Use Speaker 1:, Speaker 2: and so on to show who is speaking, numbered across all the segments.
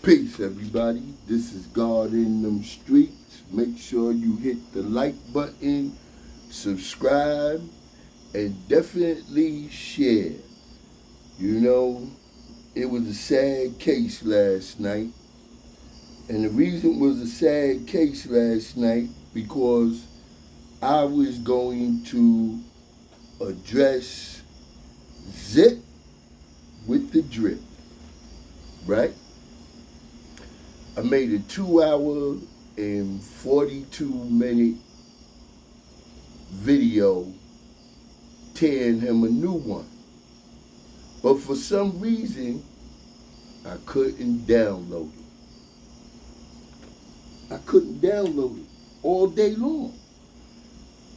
Speaker 1: Peace, everybody. This is God in them streets. Make sure you hit the like button, subscribe, and definitely share. You know, it was a sad case last night. And the reason it was a sad case last night because I was going to address zip with the drip, right? I made a 2-hour and 42-minute video tearing him a new one. But for some reason, I couldn't download it. I couldn't download it all day long.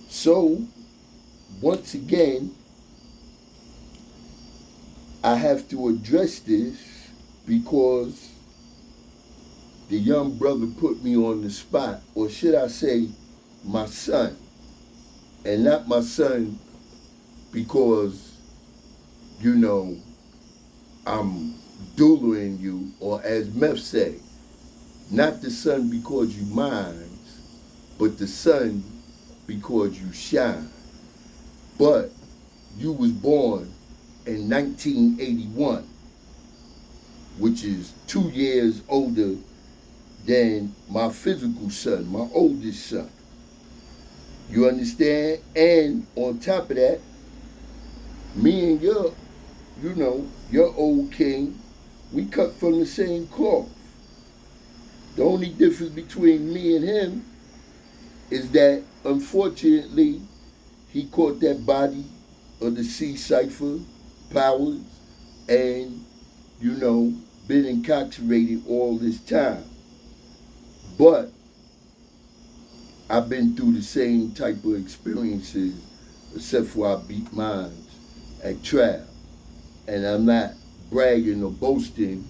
Speaker 1: So, once again, I have to address this because the young brother put me on the spot, or should I say, my son. And not my son because, you know, I'm doulaing you, or as Meth say, not the sun because you mine, but the sun because you shine. But you was born in 1981, which is 2 years older than my physical son, my oldest son. You understand? And on top of that, me and your old king, we cut from the same cloth. The only difference between me and him is that, unfortunately, he caught that body of the C Cipher powers and, been incarcerated all this time. But I've been through the same type of experiences, except for I beat mine at trial. And I'm not bragging or boasting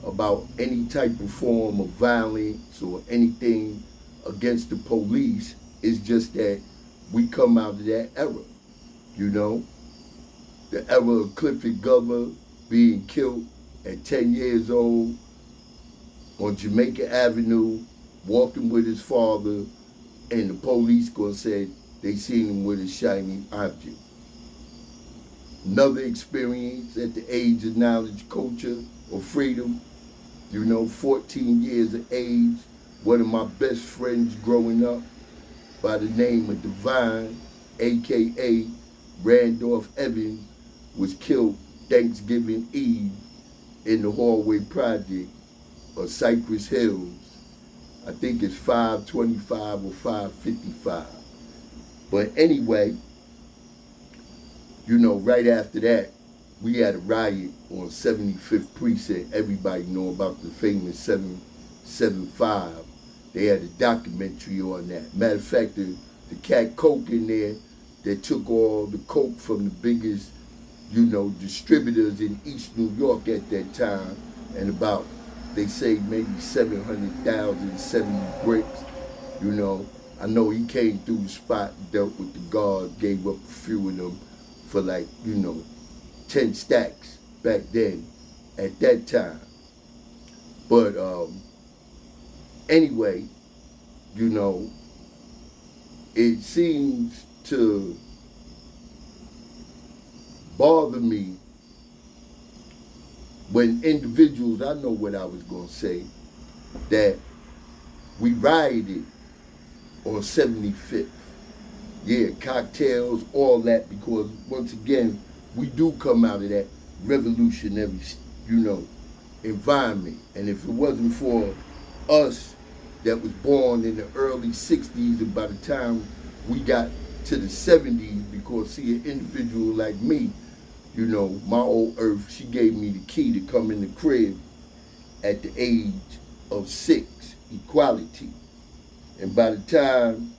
Speaker 1: about any type of form of violence or anything against the police. It's just that we come out of that era, the era of Clifford Glover being killed at 10 years old on Jamaica Avenue, walking with his father, and the police gonna say they seen him with a shiny object. Another experience at the age of knowledge, culture, or freedom, 14 years of age, one of my best friends growing up by the name of Divine, a.k.a. Randolph Evans, was killed Thanksgiving Eve in the hallway project of Cypress Hills. I think it's 525 or 555. But anyway, right after that, we had a riot on 75th Precinct. Everybody know about the famous 775. They had a documentary on that. Matter of fact, the cat Coke in there that took all the Coke from the biggest, distributors in East New York at that time, and about, they say maybe 700,000, 70 bricks, I know he came through the spot, dealt with the guards, gave up a few of them for 10 stacks back then, at that time. But anyway, it seems to bother me when individuals, I know what I was going to say, that we rioted on 75th. Yeah, cocktails, all that, because once again, we do come out of that revolutionary, environment. And if it wasn't for us that was born in the early 60s, and by the time we got to the 70s, because see, an individual like me, my old earth, she gave me the key to come in the crib at the age of 6, equality. And by the time,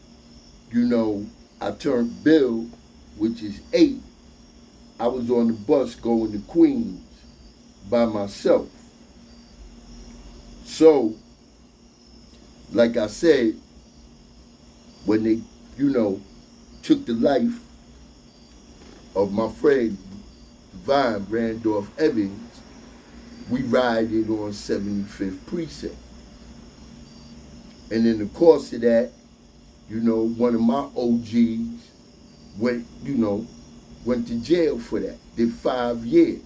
Speaker 1: I turned Bill, which is 8, I was on the bus going to Queens by myself. So, like I said, when they, took the life of my friend Divine Randolph Evans, we rided on 75th Precinct. And in the course of that, one of my OGs went to jail for that. Did 5 years.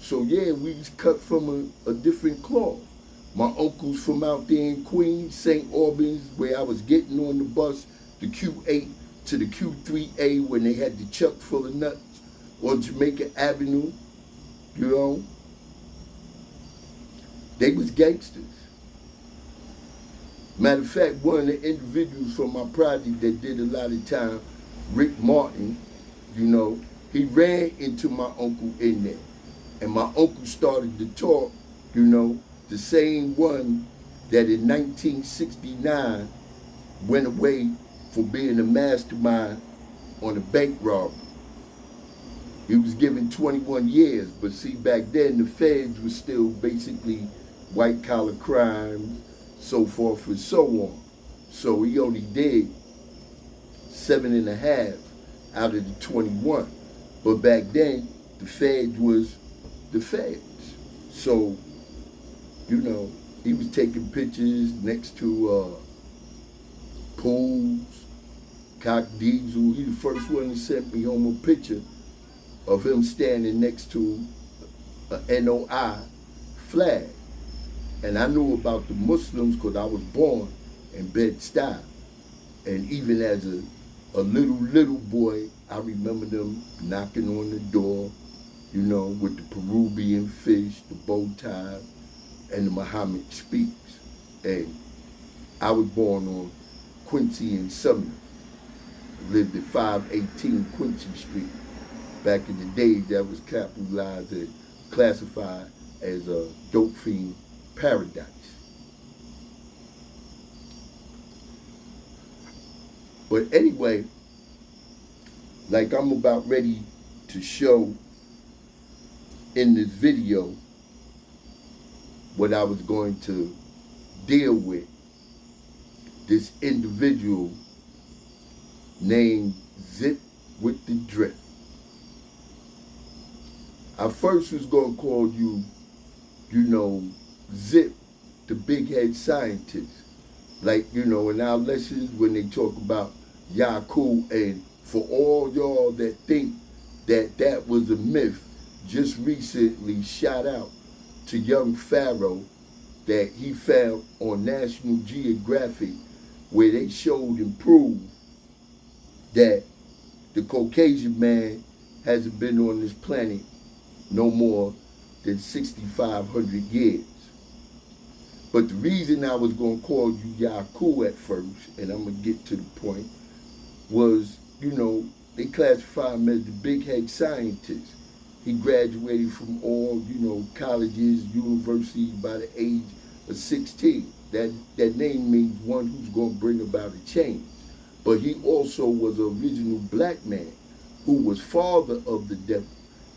Speaker 1: So yeah, we was cut from a different cloth. My uncle's from out there in Queens, St. Albans, where I was getting on the bus, the Q8 to the Q3A when they had the chuck full of nuts on Jamaica Avenue, They was gangsters. Matter of fact, one of the individuals from my project that did a lot of time, Rick Martin, he ran into my uncle in there. And my uncle started to talk, the same one that in 1969 went away for being a mastermind on a bank robbery. He was given 21 years, but see, back then the feds were still basically white collar crimes, so forth and so on. So he only did 7.5 out of the 21. But back then, the feds was the feds. So, he was taking pictures next to pools, Cock Diesel. He the first one to send me home a picture of him standing next to a NOI flag. And I knew about the Muslims because I was born in Bed-Stuy. And even as a little boy, I remember them knocking on the door, with the Peruvian fish, the bow tie, and the Muhammad Speaks. And I was born on Quincy and Sumner. Lived at 518 Quincy Street. Back in the days, that was capitalized and classified as a dope fiend paradise. But anyway, like I'm about ready to show in this video what I was going to deal with, this individual named Zip with the Drip. I first was going to call you, Zip, the big head scientist. Like, in our lessons when they talk about Yaku, and for all y'all that think that that was a myth, just recently shout out to young Pharaoh that he found on National Geographic, where they showed and proved that the Caucasian man hasn't been on this planet no more than 6,500 years. But the reason I was going to call you Yaku at first, and I'm going to get to the point, was, they classify him as the big head scientist. He graduated from all, colleges, universities by the age of 16. That name means one who's going to bring about a change. But he also was an original black man who was father of the devil.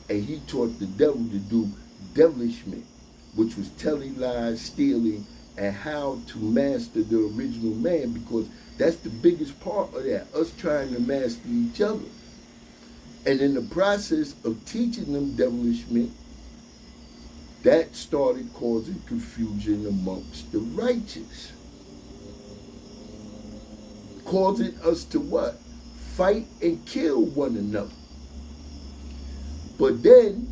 Speaker 1: And he taught the devil to do devilishment, which was telling lies, stealing, and how to master the original man, because that's the biggest part of that, us trying to master each other. And in the process of teaching them devilishment, that started causing confusion amongst the righteous. Causing us to what? Fight and kill one another. But then,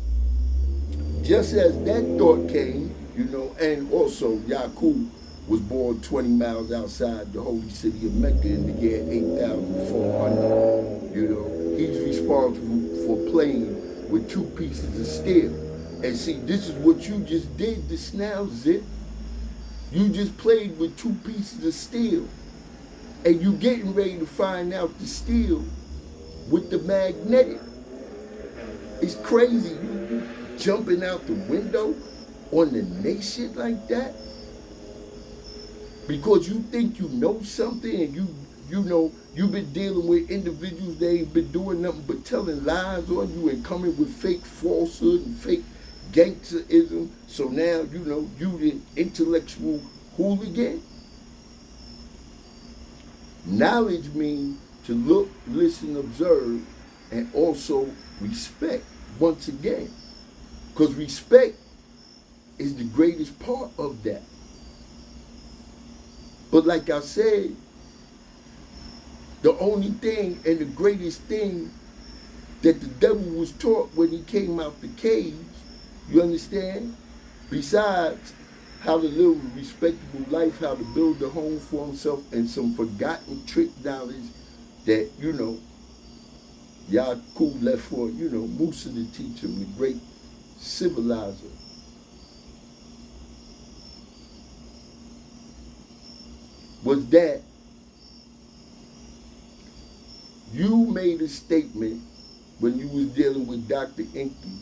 Speaker 1: just as that thought came, and also Yaqub was born 20 miles outside the holy city of Mecca in the year 8,400. He's responsible for playing with 2 pieces of steel. And see, this is what you just did this now, Zip. You just played with 2 pieces of steel. And you getting ready to find out the steel with the magnetic. It's crazy. You jumping out the window on the nation like that because you think you know something, and you've been dealing with individuals that ain't been doing nothing but telling lies on you and coming with fake falsehood and fake gangsterism. So now you the intellectual hooligan. Knowledge means to look, listen, observe, and also respect. Once again, Because respect is the greatest part of that. But like I said, the only thing and the greatest thing that the devil was taught when he came out the cage, you understand? Besides how to live a respectable life, how to build a home for himself, and some forgotten trick knowledge that, Yakub left for, Musa to teach him, the great civilizer. Was that you made a statement when you was dealing with Dr. Inky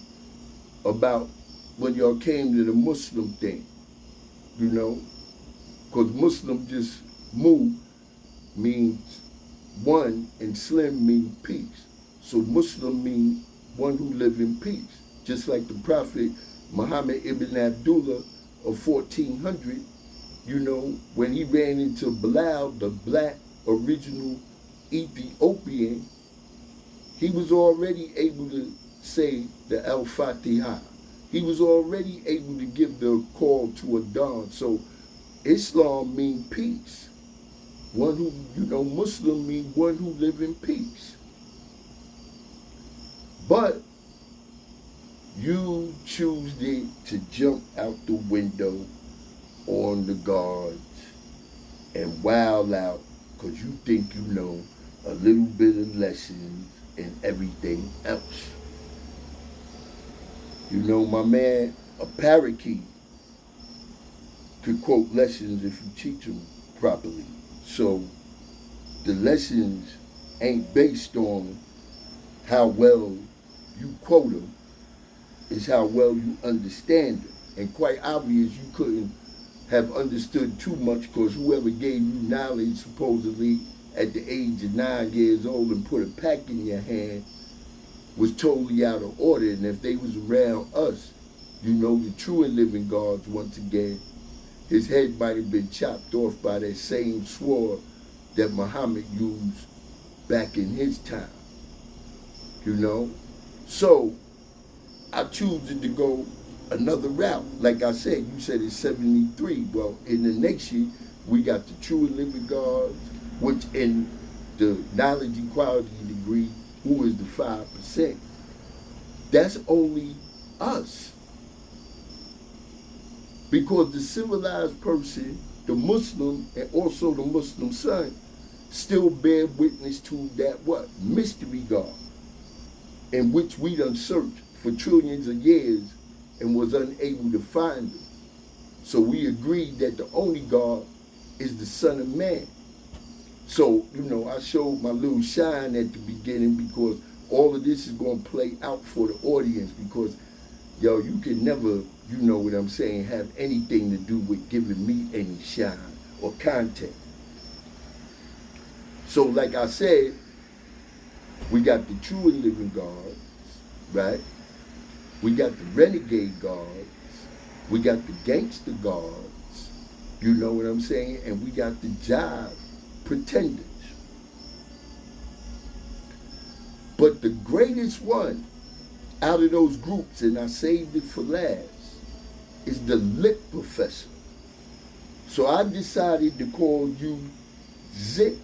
Speaker 1: about when y'all came to the Muslim thing, because Muslim just mu means one and Slim means peace. So Muslim means one who live in peace. Just like the Prophet Muhammad ibn Abdullah of 1400, when he ran into Bilal, the black original Ethiopian, he was already able to say the Al-Fatiha. He was already able to give the call to Adhan. So Islam means peace. One who, Muslim means one who live in peace. But you choose to jump out the window on the guards and wild out because you think you know a little bit of lessons and everything else. My man, a parakeet, could quote lessons if you teach them properly. So the lessons ain't based on how well you quote them, it's how well you understand them. And quite obvious you couldn't have understood too much because whoever gave you knowledge supposedly at the age of 9 years old and put a pack in your hand was totally out of order. And if they was around us, the true and living gods, once again, his head might have been chopped off by that same sword that Muhammad used back in his time. So I choose to go another route. Like I said, you said it's 73. Well, in the next year, we got the true and living gods, which in the knowledge equality degree, who is the 5%? That's only us. Because the civilized person, the Muslim, and also the Muslim son, still bear witness to that what? Mystery God, in which we done searched for trillions of years and was unable to find him. So we agreed that the only God is the Son of Man. So, I showed my little shine at the beginning because all of this is going to play out for the audience because, you can never, what I'm saying, have anything to do with giving me any shine or content. So, like I said, we got the true and living gods, right? We got the renegade gods. We got the gangster gods. You know what I'm saying? And we got the jive pretenders. But the greatest one out of those groups, and I saved it for last, is the lip professor. So I decided to call you Zip,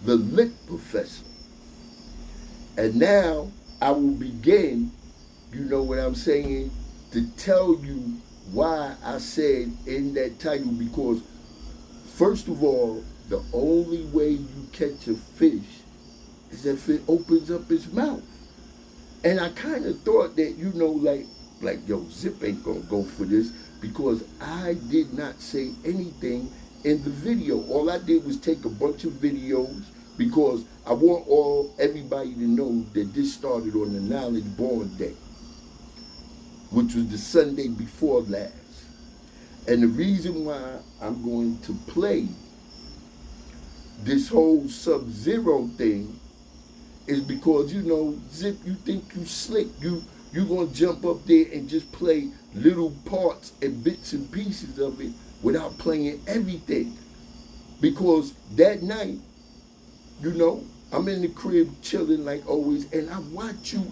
Speaker 1: the lip professor. And now I will begin, what I'm saying, to tell you why I said in that title, because first of all, the only way you catch a fish is if it opens up its mouth. And I kind of thought that, like, yo, Zip ain't gonna go for this because I did not say anything in the video. All I did was take a bunch of videos because I want everybody to know that this started on the Knowledge Born Day, which was the Sunday before last. And the reason why I'm going to play this whole Sub-Zero thing is because, Zip, you think you slick. You gonna jump up there and just play little parts and bits and pieces of it without playing everything. Because that night, I'm in the crib chilling like always, and I watch you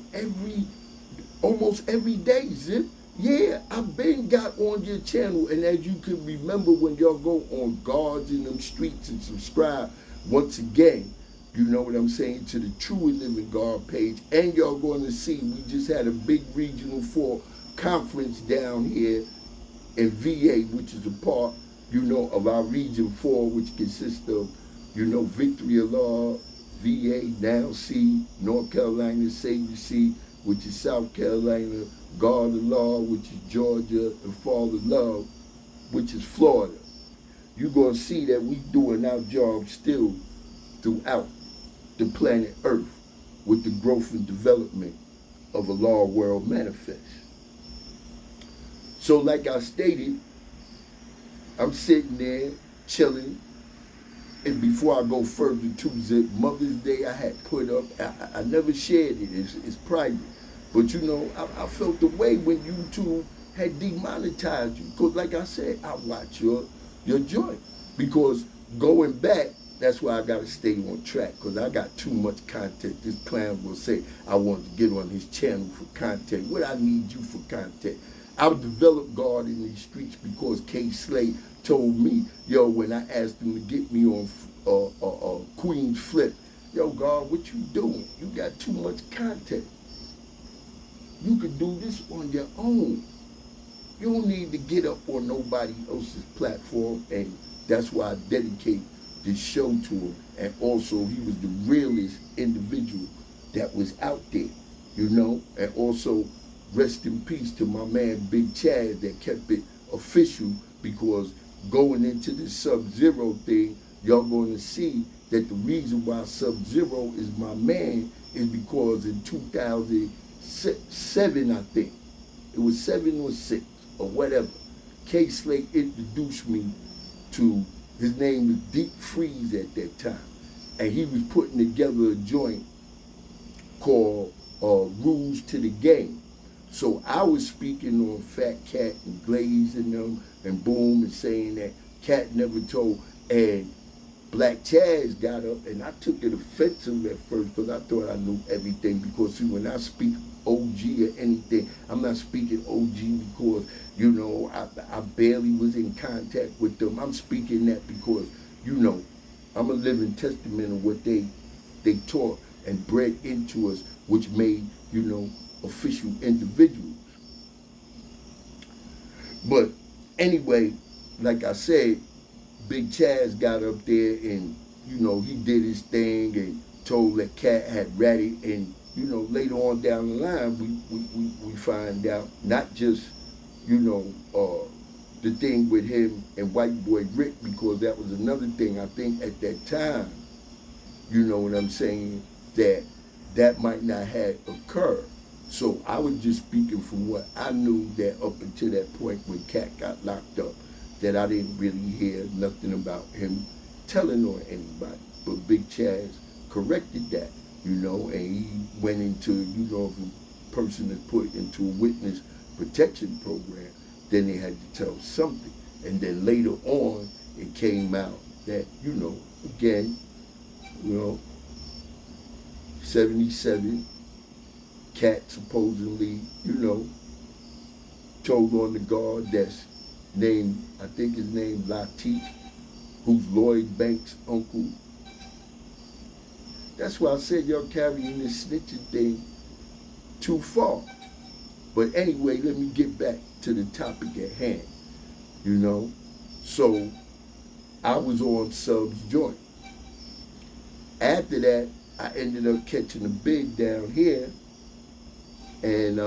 Speaker 1: almost every day, Zip. Yeah, I've been got on your channel, and as you can remember when y'all go on Guards in them streets and subscribe, once again, you know what I'm saying, to the True and Living God page, and y'all going to see we just had a big Regional 4 conference down here in VA, which is a part, you know, of our Region 4, which consists of, you know, Victory of Law, VA, now C, North Carolina, Savior C, which is South Carolina, God of Law, which is Georgia, and Fall of Love, which is Florida. You're going to see that we doing our job still throughout the planet Earth with the growth and development of a law world manifest. So like I stated, I'm sitting there chilling, and before I go further to Zip, Mother's Day I had put up, I never shared it, it's private. But you know, I felt the way when YouTube had demonetized you. Because like I said, I watch your joint. Because going back, that's why I got to stay on track. Because I got too much content. This clown will say, I want to get on his channel for content. What I need you for content? I developed God in these streets because K. Slay told me, yo, when I asked him to get me on Queen's Flip, yo, God, what you doing? You got too much content. You can do this on your own. You don't need to get up on nobody else's platform, and that's why I dedicate this show to him. And also, he was the realest individual that was out there, you know? And also, rest in peace to my man Big Chad that kept it official, because going into this Sub-Zero thing, y'all going to see that the reason why Sub-Zero is my man is because in 2007, I think, it was 7 or 6 or whatever, K. Slate introduced me to, his name was Deep Freeze at that time, and he was putting together a joint called Rules to the Game. So I was speaking on Fat Cat and Glaze and them and Boom and saying that Cat never told, and Black Chaz got up, and I took it offensive at first because I thought I knew everything. Because see, when I speak OG or anything, I'm not speaking OG because, you know, I barely was in contact with them. I'm speaking that because, you know, I'm a living testament of what they taught and bred into us, which made, you know, official individuals. But anyway, like I said, Big Chaz got up there and, you know, he did his thing and told that Cat had ratted, and, you know, later on down the line, we find out not just, you know, the thing with him and White Boy Rick, because that was another thing. I think at that time, you know what I'm saying, that might not have occurred. So I was just speaking from what I knew, that up until that point when Cat got locked up, that I didn't really hear nothing about him telling on anybody. But Big Chaz corrected that, you know, and he went into, you know, if a person is put into a witness protection program, then they had to tell something. And then later on, it came out that, you know, again, you know, 77, Cat supposedly, you know, told on the guard that's named, I think his name Latif, who's Lloyd Banks' uncle. That's why I said y'all carrying this snitching thing too far. But anyway, let me get back to the topic at hand, you know. So I was on Sub's joint. After that, I ended up catching a big down here, and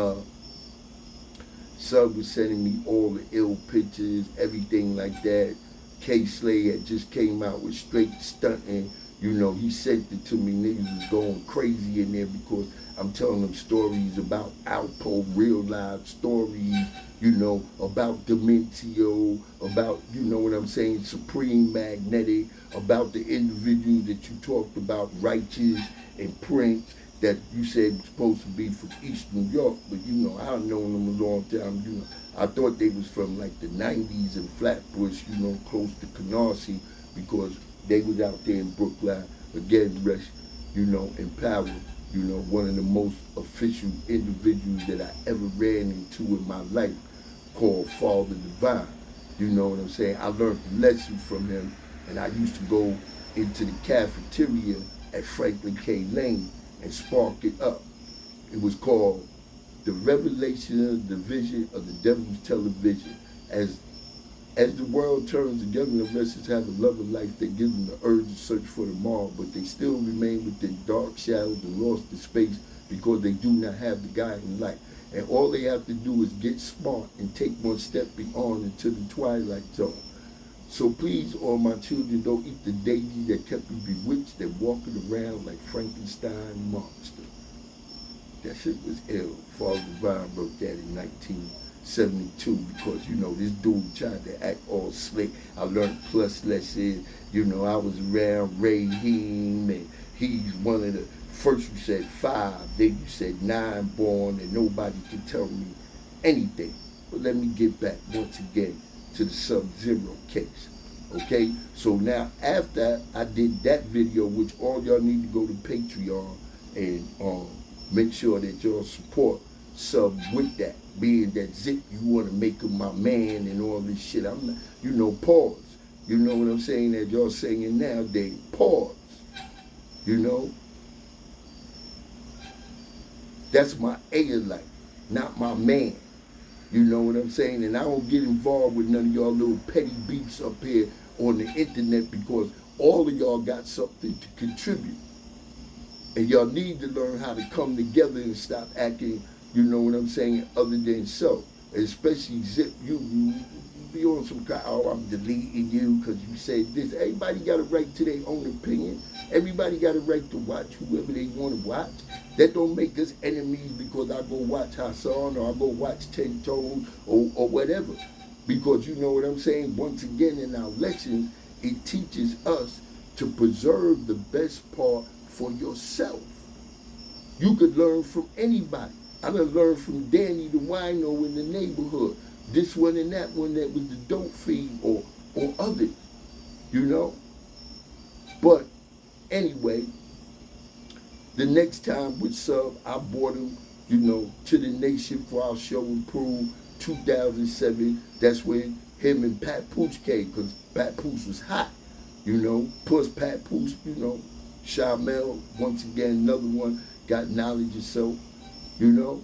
Speaker 1: Sub was sending me all the ill pictures, everything like that. K. Slay had just came out with Straight Stunting. You know, he sent it to me. Niggas was going crazy in there because I'm telling them stories about Alpo, real live stories, you know, about Dementio, about, you know what I'm saying, Supreme Magnetic, about the individuals that you talked about, Righteous and Prince, that you said was supposed to be from East New York, but you know, I've known them a long time, you know. I thought they was from like the 90s in Flatbush, you know, close to Canarsie, because they was out there in Brookline, again, rest, you know, in power You know, one of the most official individuals that I ever ran into in my life, called Father Divine. You know what I'm saying? I learned the lesson from him, and I used to go into the cafeteria at Franklin K. Lane and spark it up. It was called The Revelation of the Vision of the Devil's Television. As the world turns, the young adolescents have a love of life that gives them the urge to search for the mark, but they still remain within dark shadows and lost in space because they do not have the guiding light. And all they have to do is get smart and take one step beyond into the twilight zone. So please, all my children, don't eat the daisy that kept you bewitched and walking around like Frankenstein monster. That shit was ill. Father Divine wrote that in 1972 because, you know, this dude tried to act all slick. I learned plus lesson. You know, I was around Raheem, and he's one of the first. You said 5, then you said 9 born, and nobody could tell me anything. But let me get back once again to the Sub-Zero case. Okay, so now after I did that video, which all y'all need to go to Patreon and make sure that y'all support Sub with that, being that Zip, you want to make him my man and all this shit. I'm not, you know, pause. You know what I'm saying that y'all saying nowadays, pause. You know, that's my A-life, not my man. You know what I'm saying? And I don't get involved with none of y'all little petty beefs up here on the internet because all of y'all got something to contribute. And y'all need to learn how to come together and stop acting, you know what I'm saying, other than so. Especially Zip, you be on some kind, oh, I'm deleting you because you said this. Everybody got a right to their own opinion. Everybody got a right to watch whoever they want to watch. That don't make us enemies because I go watch Hassan or I go watch 10 Toes or whatever. Because you know what I'm saying? Once again, in our lessons, it teaches us to preserve the best part for yourself. You could learn from anybody. I done learned from Danny the wino in the neighborhood. This one and that one that was the dope fiend or others, you know? But anyway, the next time with Sub, I brought him, you know, to the nation for our show Improve 2007. That's when him and Pat Pooch came, because Pat Pooch was hot, you know. Plus Pat Pooch, you know, Shamel, once again, another one, got knowledge of so, you know.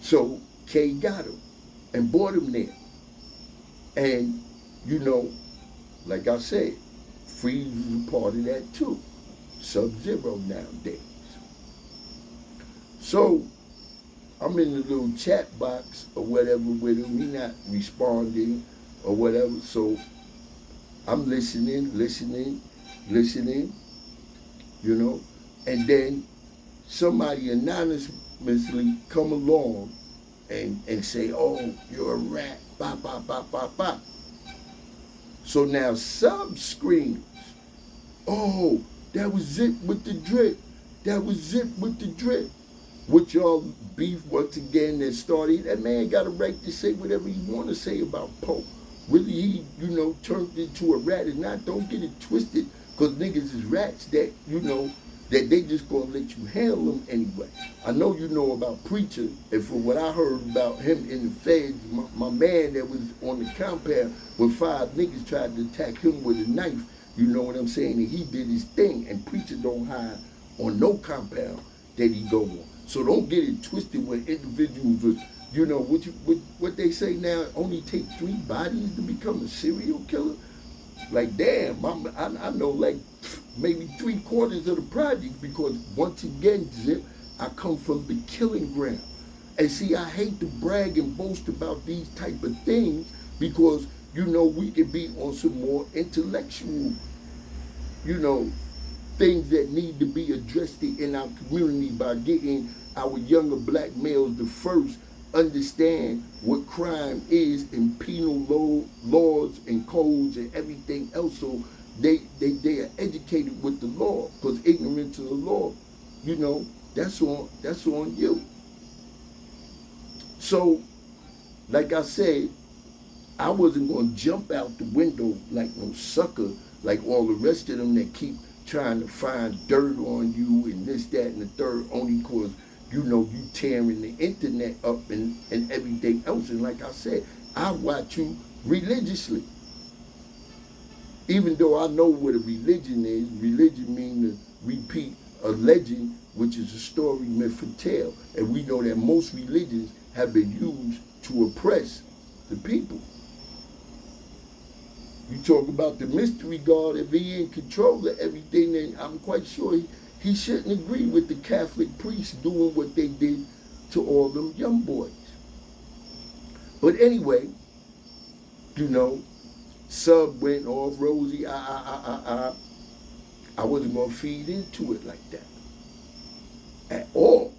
Speaker 1: So K got him and brought him there. And, you know, like I said, Freeze was a part of that too. Sub-Zero nowadays. So I'm in the little chat box or whatever with him. He not responding or whatever. So I'm listening, you know. And then somebody anonymously come along and say, oh, you're a rat, bop, bop, bop, bop, bop. So now Sub screams, oh, that was Zip with the drip. That was Zip with the drip. With y'all beef once again that started, that man got a right to say whatever he want to say about Poe. Whether he, you know, turned into a rat or not, don't get it twisted, because niggas is rats that, you know, that they just gonna let you handle them anyway. I know you know about Preacher, and from what I heard about him in the feds, my man that was on the compound when 5 niggas tried to attack him with a knife, you know what I'm saying, and he did his thing, and Preacher don't hide on no compound that he go on. So don't get it twisted when individuals was, you know, what they say now, only take 3 bodies to become a serial killer. Like, damn, I know like maybe 3/4 of the project, because once again, Zip, I come from the killing ground. And see, I hate to brag and boast about these type of things because, you know, we can be on some more intellectual, you know, things that need to be addressed in our community by getting our younger black males to first understand what crime is in penal laws and codes and everything else, so they are educated with the law, because ignorance of the law, you know, that's on you. So, like I said, I wasn't going to jump out the window like no sucker, like all the rest of them that keep trying to find dirt on you and this, that, and the third, only because, you know, you tearing the internet up and everything else. And like I said, I watch you religiously. Even though I know what a religion is, religion means to repeat a legend, which is a story, myth, or tale. And we know that most religions have been used to oppress the people. You talk about the mystery God, if he in control of everything, then I'm quite sure he shouldn't agree with the Catholic priests doing what they did to all them young boys. But anyway, you know, Sub went off, Rosie, I wasn't going to feed into it like that at all,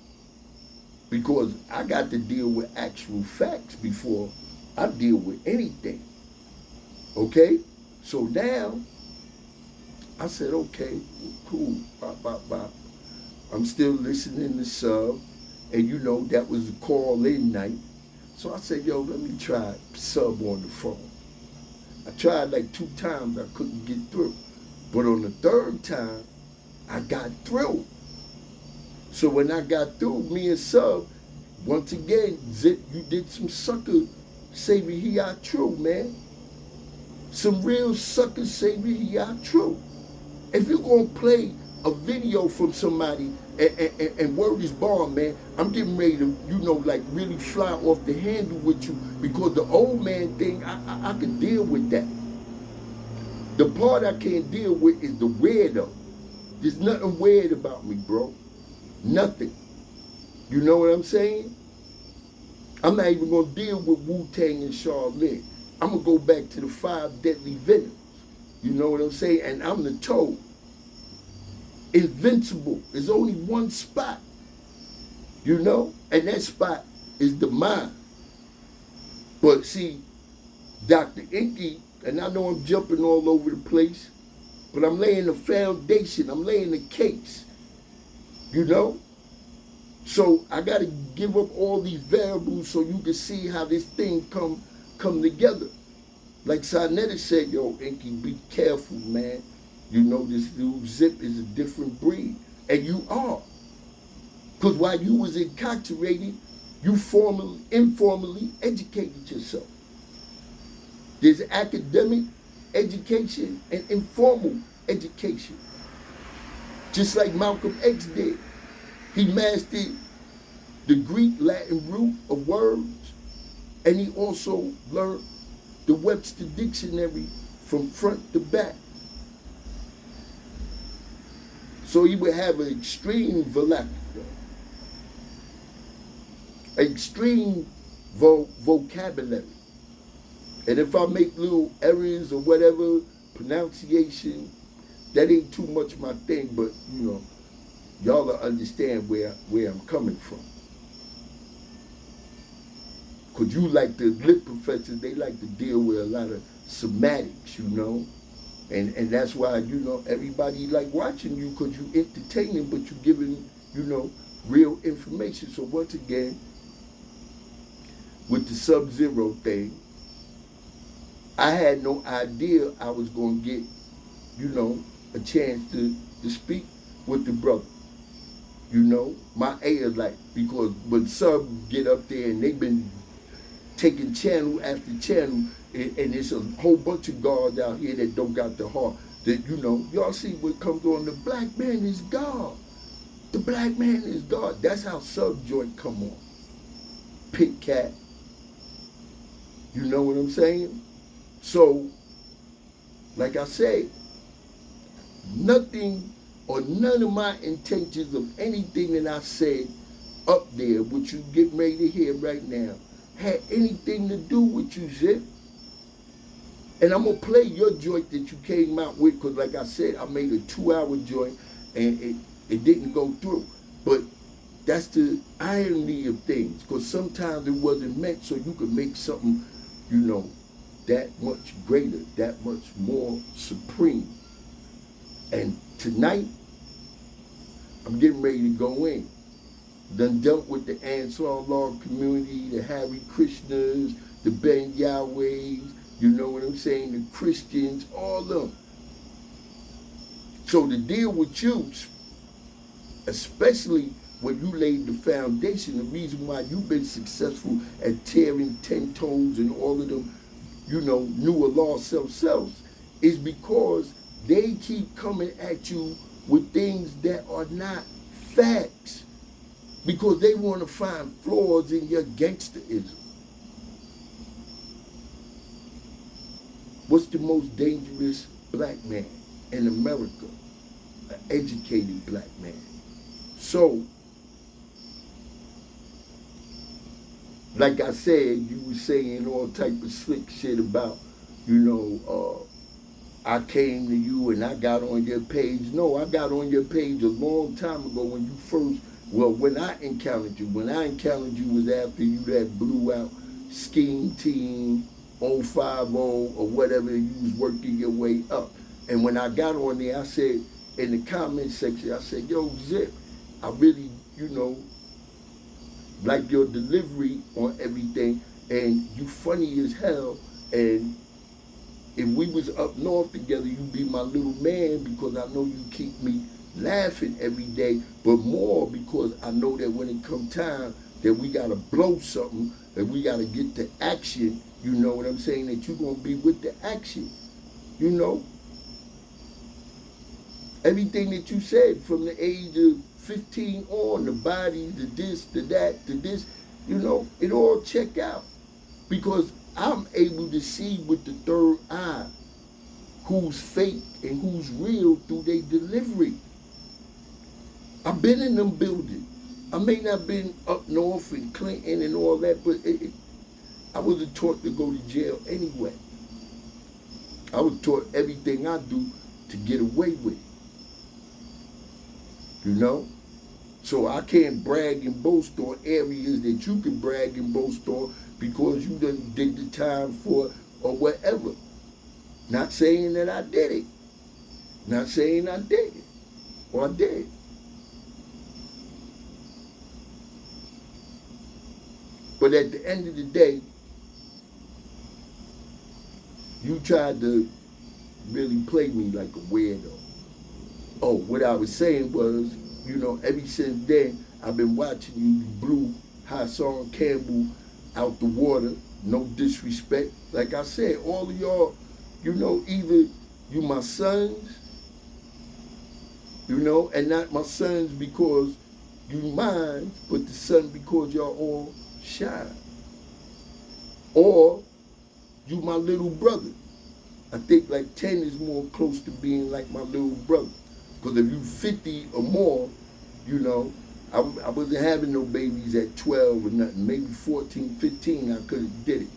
Speaker 1: because I got to deal with actual facts before I deal with anything. Okay? So now, I said, okay, cool, bop, bop, bop. I'm still listening to Sub, and you know, that was a call-in night. So I said, yo, let me try Sub on the phone. I tried like 2 times, I couldn't get through. But on the 3rd time, I got through. So when I got through, me and Sub, once again, Zip, you did some sucker Savior He Out True, man. Some real sucker Savior He Out True. If you're going to play a video from somebody and word is born, man, I'm getting ready to, you know, like really fly off the handle with you, because the old man thing, I can deal with that. The part I can't deal with is the weirdo. There's nothing weird about me, bro. Nothing. You know what I'm saying? I'm not even going to deal with Wu-Tang and Charlotte. I'm going to go back to the 5 deadly venoms. You know what I'm saying? And I'm the Toad. Invincible. There's only one spot. You know? And that spot is the mind. But see, Dr. Inky, and I know I'm jumping all over the place, but I'm laying the foundation. I'm laying the case. You know? So I got to give up all these variables so you can see how this thing come together. Like Sarnetta said, yo, Inky, be careful, man. You know, this dude Zip is a different breed. And you are. Because while you was incarcerated, you informally educated yourself. There's academic education and informal education. Just like Malcolm X did. He mastered the Greek Latin root of words, and he also learned the Webster Dictionary from front to back. So he would have an extreme vernacular, extreme vocabulary. And if I make little errors or whatever, pronunciation, that ain't too much my thing, but you know, y'all will understand where I'm coming from. Because you like the lit professors, they like to deal with a lot of semantics, you know. And that's why, you know, everybody like watching you, because you entertaining, but you giving, you know, real information. So once again, with the Sub-Zero thing, I had no idea I was going to get, you know, a chance to speak with the brother. You know, my A is like, because when Sub get up there and they've been taking channel after channel, and there's a whole bunch of guards out here that don't got the heart, that, you know, y'all see what comes on, the black man is God. The black man is God. That's how Sub joint come on. Pit cat. You know what I'm saying? So, like I said, nothing or none of my intentions of anything that I said up there, which you get ready to hear right now, had anything to do with you, Zip. And I'm going to play your joint that you came out with, because like I said, I made a 2-hour joint and it didn't go through. But that's the irony of things, because sometimes it wasn't meant so you could make something, you know, that much greater, that much more supreme. And tonight, I'm getting ready to go in. Done dealt with the Ansar Allah community, the Hare Krishnas, the Ben Yahwehs, you know what I'm saying, the Christians, all of them. So to deal with you, especially when you laid the foundation, the reason why you've been successful at tearing 10 toes and all of them, new Allah selves, is because they keep coming at you with things that are not facts. Because they want to find flaws in your gangsterism. What's the most dangerous black man in America? An educated black man. So, like I said, you were saying all type of slick shit about, I came to you and I got on your page. No, I got on your page a long time ago when you first, when I encountered you. When I encountered you was after you that blew out Scheme Team 050 or whatever, you was working your way up. And when I got on there, I said, in the comment section, I said, yo, Zip, I really, like your delivery on everything, and you funny as hell, and if we was up north together, you'd be my little man because I know you keep me laughing every day, but more because I know that when it come time that we gotta blow something, that we gotta get to action, you know what I'm saying, that you gonna be with the action, Everything that you said from the age of 15 on, the body, the this, the that, the this, it all check out. Because I'm able to see with the third eye who's fake and who's real through their delivery. I've been in them buildings. I may not been up north in Clinton and all that, but I wasn't taught to go to jail anyway. I was taught everything I do to get away with it. So I can't brag and boast on areas that you can brag and boast on because you done did the time for or whatever. Not saying that I did it. Not saying I did it. Or I did. But at the end of the day, you tried to really play me like a weirdo. Oh, what I was saying was, ever since then, I've been watching you. You blew Hassan Campbell out the water. No disrespect. Like I said, all of y'all, either you my sons, and not my sons because you mine, but the son because y'all all shine. Or you my little brother. I think like 10 is more close to being like my little brother. Because if you 50 or more, I wasn't having no babies at 12 or nothing. Maybe 14, 15, I could have did it.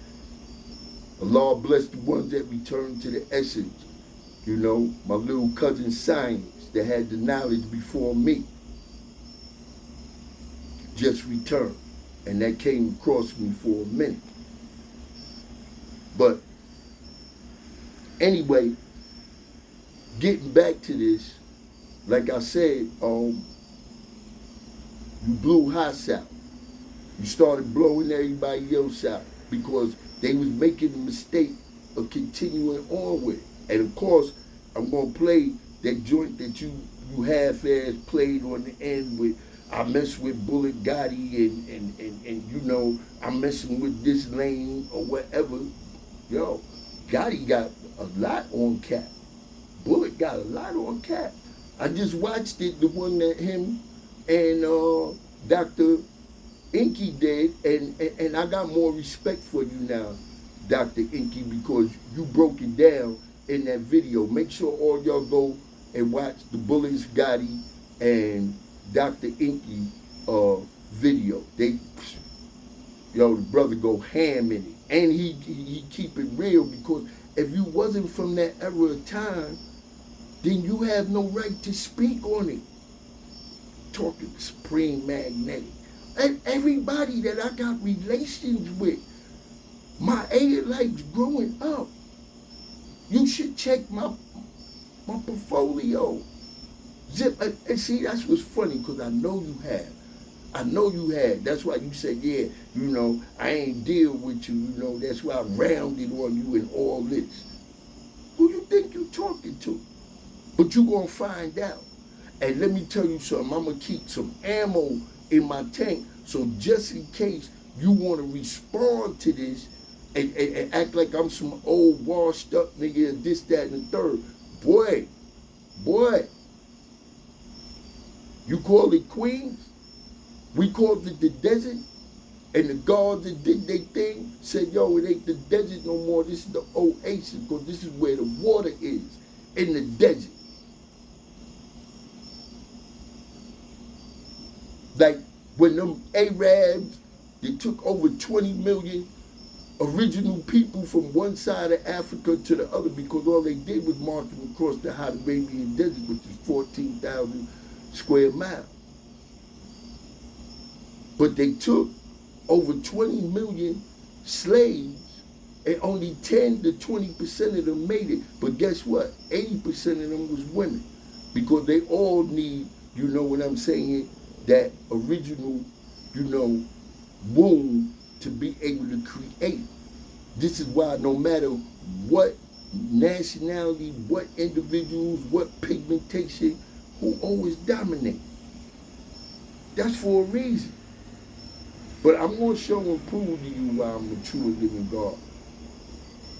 Speaker 1: Allah bless the ones that returned to the essence. My little cousin Science that had the knowledge before me just returned. And that came across me for a minute. But anyway, getting back to this, like I said, you blew Haas out. You started blowing everybody else out because they was making the mistake of continuing on with it. And of course, I'm gonna play that joint that you half-ass played on the end with I mess with Bullet Gotti and I'm messing with this lane or whatever. Yo, Gotti got a lot on Cap. Bullet got a lot on Cap. I just watched it, the one that him and Dr. Inky did, and I got more respect for you now, Dr. Inky, because you broke it down in that video. Make sure all y'all go and watch the Bullets Gotti and Dr. Inky video. The brother go ham in it. And he keep it real because if you wasn't from that era of time, then you have no right to speak on it. Talking Supreme Magnetic. And everybody that I got relations with, my lives growing up, you should check my portfolio. Zip, and see, that's what's funny, because I know you have. That's why you said, yeah, I ain't deal with you, that's why I rounded on you and all this. Who you think you talking to? But you're going to find out. And let me tell you something, I'm going to keep some ammo in my tank, so just in case you want to respond to this and act like I'm some old washed up nigga and this, that, and the third. Boy, you call it Queens? We called it the desert? And the guards that did their thing said, yo, it ain't the desert no more, this is the oasis, because this is where the water is, in the desert. Like when them Arabs, they took over 20 million original people from one side of Africa to the other, because all they did was march them across the hot Arabian desert, which is 14,000 square miles. But they took over 20 million slaves, and only 10 to 20% of them made it. But guess what? 80% of them was women, because they all need, you know what I'm saying, that original, you know, womb to be able to create. This is why no matter what nationality, what individuals, what pigmentation, who always dominate. That's for a reason. But I'm going to show and prove to you why I'm the true and living God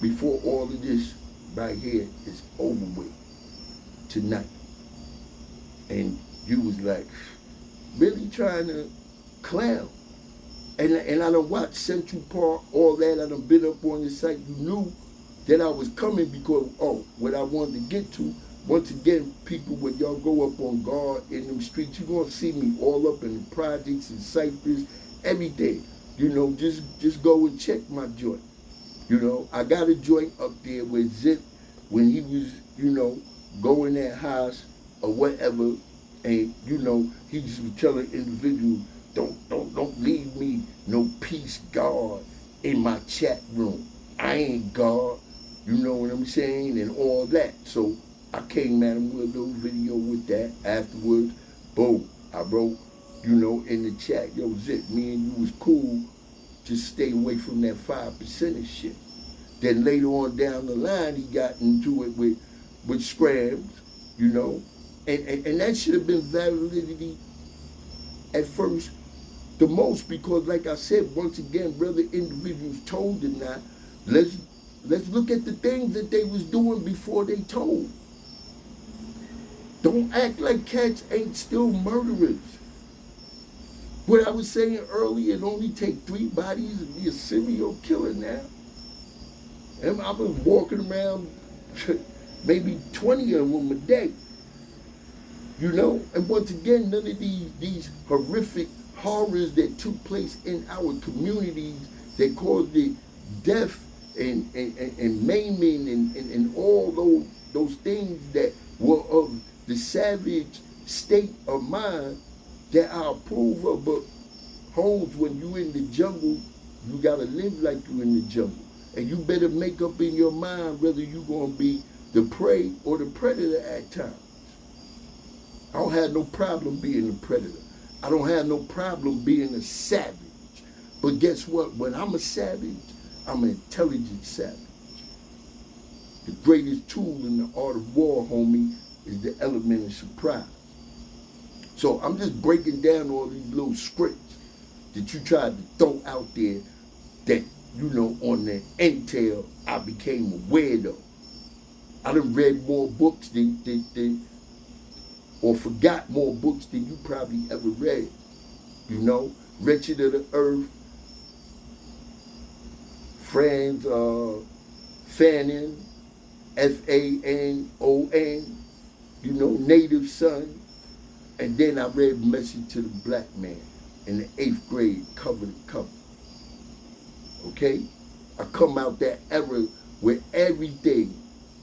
Speaker 1: before all of this right here is over with tonight. And you was like, really trying to clown. And I done watched Central Park, all that. I done been up on the site. You knew that I was coming because, what I wanted to get to, once again, people, when y'all go up on guard in them streets, you're going to see me all up in the projects and Cypress, everything. You know, just go and check my joint. You know, I got a joint up there with Zip when he was, you know, going at house or whatever. And, you know, he just was telling individuals, don't leave me no peace God in my chat room. I ain't God, you know what I'm saying, and all that. So I came at him with a little video with that. Afterwards, boom, I wrote, you know, in the chat, yo, Zip, me and you was cool, just stay away from that 5% shit. Then later on down the line, he got into it with Scrams, you know, and that should have been validity at first the most, because like I said, once again, whether individuals told or not, let's look at the things that they was doing before they told. Don't act like cats ain't still murderers. What I was saying earlier, it only take 3 bodies to be a serial killer now. And I've been walking around maybe 20 of them a day. You know, and once again, none of these horrific horrors that took place in our communities that caused it death and maiming and all those things that were of the savage state of mind that I approve of. But Holmes, when you in the jungle, you gotta live like you in the jungle. And you better make up in your mind whether you gonna be the prey or the predator at times. I don't have no problem being a predator. I don't have no problem being a savage. But guess what? When I'm a savage, I'm an intelligent savage. The greatest tool in the art of war, homie, is the element of surprise. So I'm just breaking down all these little scripts that you tried to throw out there that, you know, on the intel, I became a weirdo. I done read more books than or forgot more books than you probably ever read. You know, Wretched of the Earth, Franz Fanon, Fanon, you know, Native Son. And then I read Message to the Black Man in the 8th grade, cover to cover. Okay? I come out that era with everything.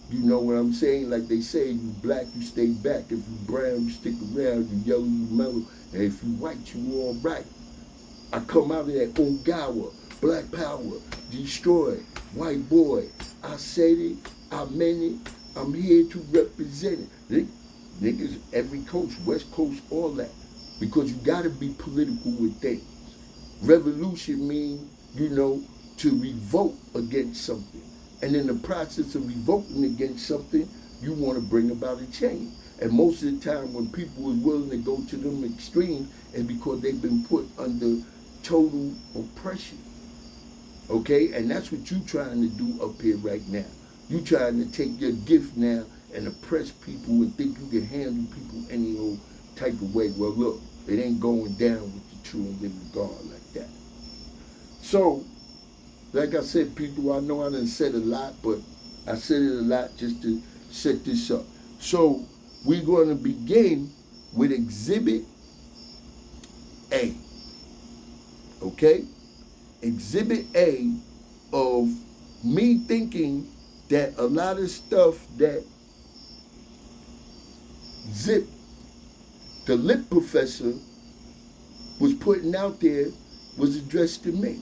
Speaker 1: You know what I'm saying? Like they say, you black, you stay back. If you brown, you stick around. You yellow, you mellow. And if you white, you all right. I come out of that Ongawa, Black Power, Destroy, White Boy. I said it, I meant it, I'm here to represent it. Niggas, every coast, West Coast, all that. Because you gotta be political with things. Revolution means, you know, to revolt against something. And in the process of revolting against something, you want to bring about a change. And most of the time when people is willing to go to them extremes, is because they've been put under total oppression. Okay? And that's what you're trying to do up here right now. You trying to take your gift now and oppress people and think you can handle people any old type of way. Well, look, it ain't going down with the true and living God like that. So, like I said, people, I know I done said a lot, but I said it a lot just to set this up. So, we're going to begin with Exhibit A. Okay? Exhibit A of me thinking that a lot of stuff that Zip, the lit professor, was putting out there was addressed to me.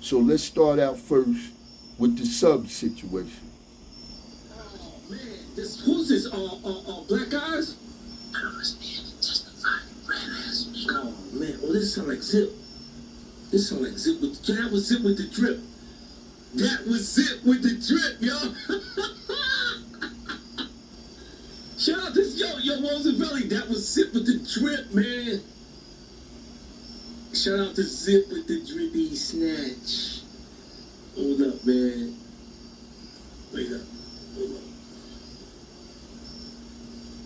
Speaker 1: So let's start out first with the sub situation.
Speaker 2: Oh man, who's this? Black Eyes? I don't understand. Testify, red ass. Oh man, this sound like Zip. This sound like Zip with that was Zip with the drip. That was Zip with the drip, yo. Shout out to yo Roosevelt. That was Zip with the drip, man. Shout out to Zip with the drippy snatch. Hold up, man. Wait up. Hold up.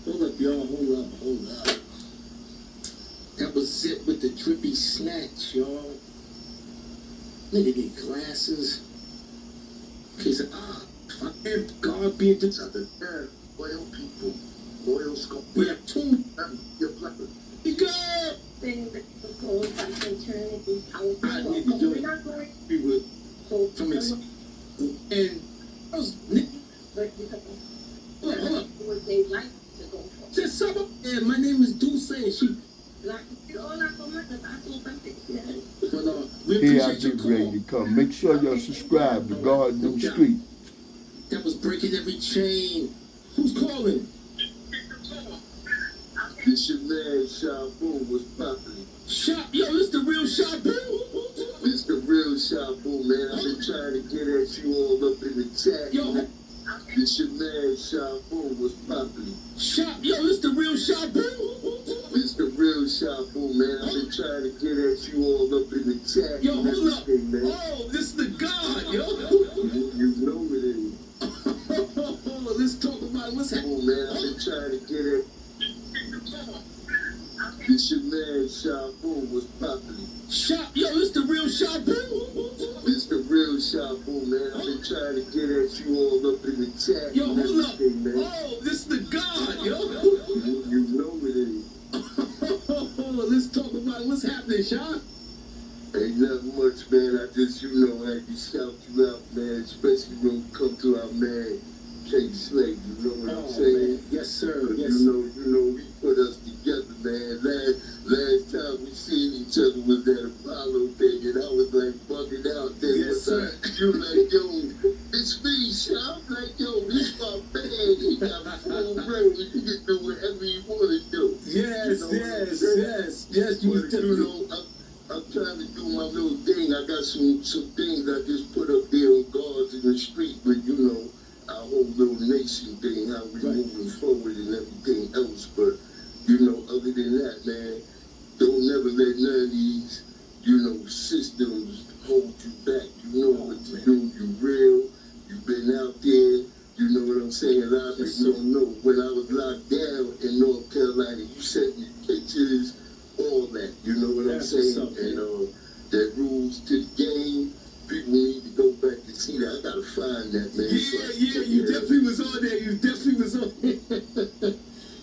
Speaker 2: Hold up, y'all. Hold up. That was Zip with the drippy snatch, y'all. Nigga get glasses. Case of God being to other loyal people. Loyal skull. We have two. You go!
Speaker 3: Thing that the gold something turn is our
Speaker 2: I need to do it.
Speaker 3: We're not going
Speaker 2: We would
Speaker 3: to
Speaker 2: from ex- and I was
Speaker 3: but because
Speaker 2: hold up.
Speaker 3: what they like to go for.
Speaker 2: Just some yeah, my name is Dulce and she
Speaker 3: Like you all not so much that I told them to
Speaker 2: but we
Speaker 1: Here I
Speaker 2: appreciate your
Speaker 1: get ready
Speaker 2: call.
Speaker 1: to come. Make sure y'all subscribe to God New Street.
Speaker 2: That was breaking every chain. Who's calling?
Speaker 4: This your man Shabue was popping.
Speaker 2: Yo, this the real Shabue.
Speaker 4: This the real Shabue, man. I've been trying to get at you all up in the chat.
Speaker 2: Yo,
Speaker 4: This your man Shabue was popping.
Speaker 2: yo, this the real Shabue.
Speaker 4: This the real Shabue, man. I've been trying to get at you all up in the chat.
Speaker 2: Yo,
Speaker 4: and
Speaker 2: hold up.
Speaker 4: everything, man.
Speaker 2: Oh, this is the God, yo.
Speaker 4: You know it is.
Speaker 2: Let's talk about what's happening.
Speaker 4: Oh, man, I've been trying to get at. This your man Shabue was popping.
Speaker 2: Yo, this the real Shabue.
Speaker 4: This the real Shabue, man. I've been trying to get at you all up in the chat.
Speaker 2: Yo,
Speaker 4: and
Speaker 2: hold up.
Speaker 4: everything, man.
Speaker 2: Oh, this is the God, yo.
Speaker 4: You know it is.
Speaker 2: Let's talk about what's happening, Sean.
Speaker 4: Ain't nothing much, man. I just, had to shout you out, man. Especially when we come to our man, K Slade. You know what I'm saying?
Speaker 2: Man. Yes, sir.
Speaker 4: But
Speaker 2: Yes.
Speaker 4: you know, he put us together, man. Last time we seen each other was that Apollo thing, and I was like bugging out there.
Speaker 2: Yes, sir.
Speaker 4: You like, yo, it's me, Sean. I'm like, yo, this my man. He got full reign. He can do whatever he want to do.
Speaker 2: Yes,
Speaker 4: You know what I'm
Speaker 2: yes,
Speaker 4: saying?
Speaker 2: yes, yes. You was
Speaker 4: But, I'm trying to do my little thing. I got some things I just put up there on guards in the street, but our whole little nation thing, how we moving forward and everything else. But other than that, man, don't never let none of these, systems hold you back. You know what to do. You real. You've been out there. You know what I'm saying? A lot of people don't know. When I was locked down in North Carolina, you sent me pictures, all that. You know what I'm saying? And that rules to the game. People need to go back and see that. I gotta find that, man.
Speaker 2: Yeah, you definitely was on there. You definitely was on there.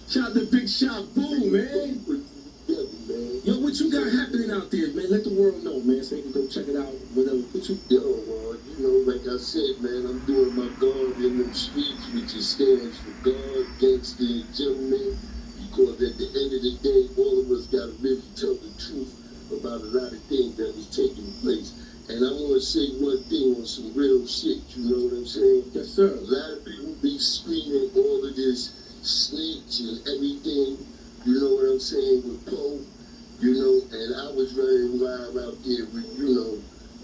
Speaker 2: Shout out to Big Shabue, man. Yo, what you got happening out there, man? Let the world know, man, so they can go check it out. Whatever.
Speaker 4: Like I said, man, I'm doing my God in them streets, which stands for God, gangster, and gentleman. Because at the end of the day, all of us gotta really tell the truth about a lot of things that was taking place. And I want to say one thing on some real shit, you know what I'm saying?
Speaker 2: Yes, sir.
Speaker 4: A lot of people be screaming all of this snitch and everything, you know what I'm saying, with Poe, and I was running wild out there with,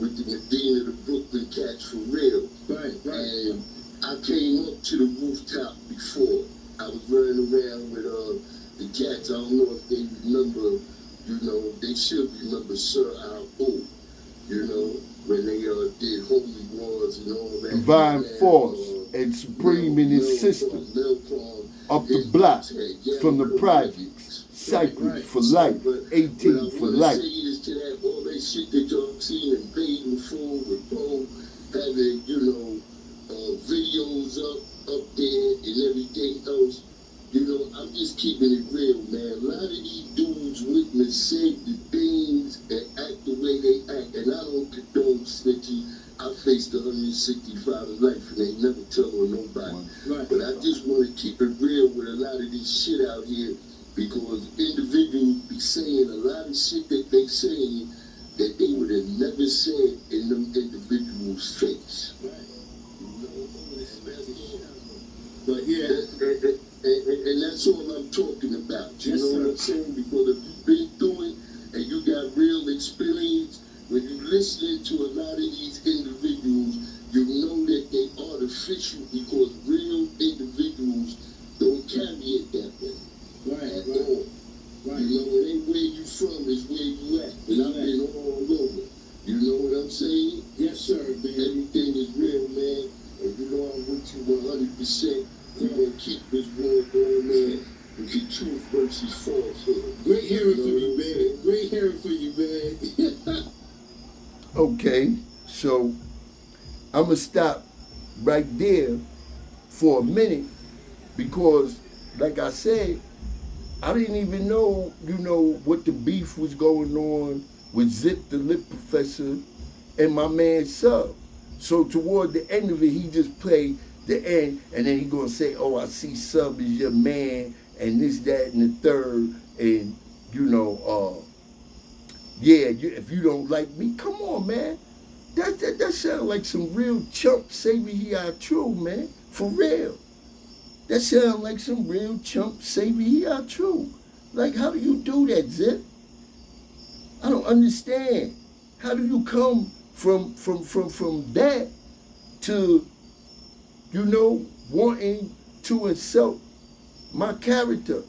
Speaker 4: with the Medina, the Brooklyn cats for real.
Speaker 2: Right.
Speaker 4: And I came up to the rooftop before. I was running around with the cats. I don't know if they remember, they should remember Sir Al-O, when they did Holy Wars and all that.
Speaker 1: Divine Force and Supreme in his system. Up the block from the projects. Cycles for life. 18 for life.
Speaker 4: All that shit that y'all seen and paid in full with Bo having, videos up there and everything else. I'm just keeping it real, man. A lot of these dudes witness say the things and act the way they act, and I don't condone snitching. I faced 165 in life and they never tell on nobody. Right. But I just want to keep it real with a lot of this shit out here, because individuals be saying a lot of shit that they saying that they would have never said in them individuals' face. Right. But yeah. And that's all I'm talking about. You know what I'm saying? Because if you've been through it and you got real experience, when you're listening to a lot of these individuals, you know that they artificial, because real individuals don't carry it that way. At all. Right. It ain't where you from, it's where you at. And I've been all over. You know what I'm saying? Yes, sir, man. Everything is real, man. And I'm with you 100%. We're going to keep this war going, man, with the truth versus falsehood. Great hearing from you, man. Great hearing from you, man.
Speaker 1: Okay, so I'm going to stop right there for a minute, because, like I said, I didn't even know, what the beef was going on with Zip the Lip Professor and my man Sub. So toward the end of it, he just played the end, and then he gonna say, "Oh, I see Sub is your man," and this, that, and the third, and if you don't like me, come on, man. That sounds like some real chump say me he are true, man. For real. That sounds like some real chump say me he are true. Like, how do you do that, Zip? I don't understand. How do you come from that to wanting to insult my character?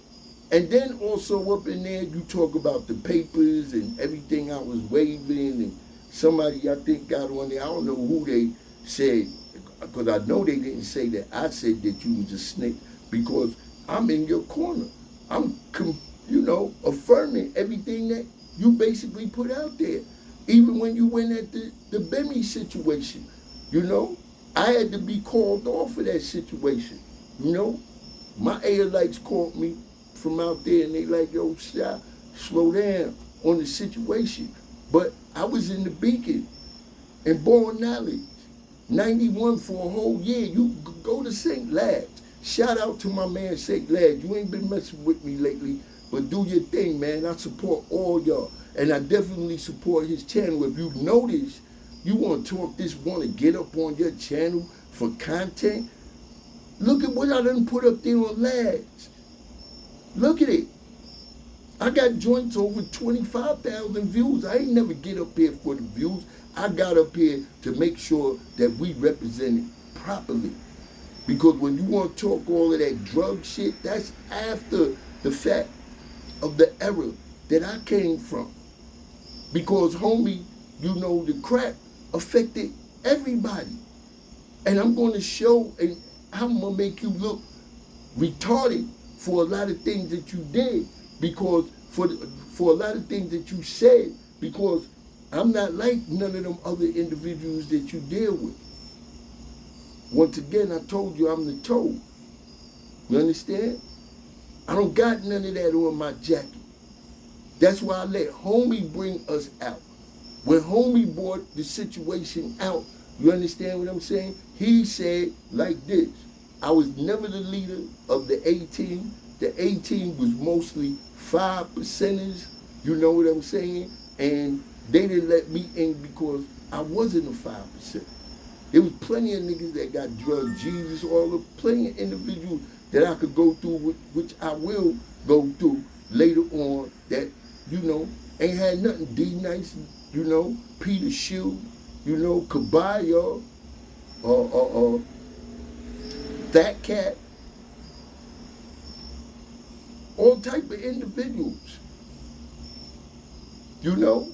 Speaker 1: And then also up in there, you talk about the papers and everything I was waving, and somebody I think got on there, I don't know who they said, because I know they didn't say that I said that you was a snake, because I'm in your corner. I'm, affirming everything that you basically put out there. Even when you went at the Bemi situation, I had to be called off of that situation. My Aolites called me from out there, and they like, "Yo, slow down on the situation." But I was in the Beacon and Born Knowledge, 91 for a whole year. You go to St. Lads. Shout out to my man St. Lads. You ain't been messing with me lately, but do your thing, man. I support all y'all. And I definitely support his channel. If you notice, you want to talk this, want to get up on your channel for content, look at what I done put up there on Lads. Look at it. I got joints over 25,000 views. I ain't never get up here for the views. I got up here to make sure that we represent it properly. Because when you want to talk all of that drug shit, that's after the fact of the era that I came from. Because, homie, the crack affected everybody. And I'm going to show, and I'm going to make you look retarded for a lot of things that you did, because for a lot of things that you said, because I'm not like none of them other individuals that you deal with. Once again, I told you I'm the toad. You understand? I don't got none of that on my jacket. That's why I let homie bring us out. When homie brought the situation out, you understand what I'm saying? He said like this: I was never the leader of the A-team. The A-team was mostly 5%ers, you know what I'm saying? And they didn't let me in because I wasn't a 5%. There was plenty of niggas that got drug Jesus, all the plenty of individuals that I could go through, which I will go through later on, that, ain't had nothing. D-Nice, Peter Shoe, Kabaya, Fat Cat, all type of individuals, you know,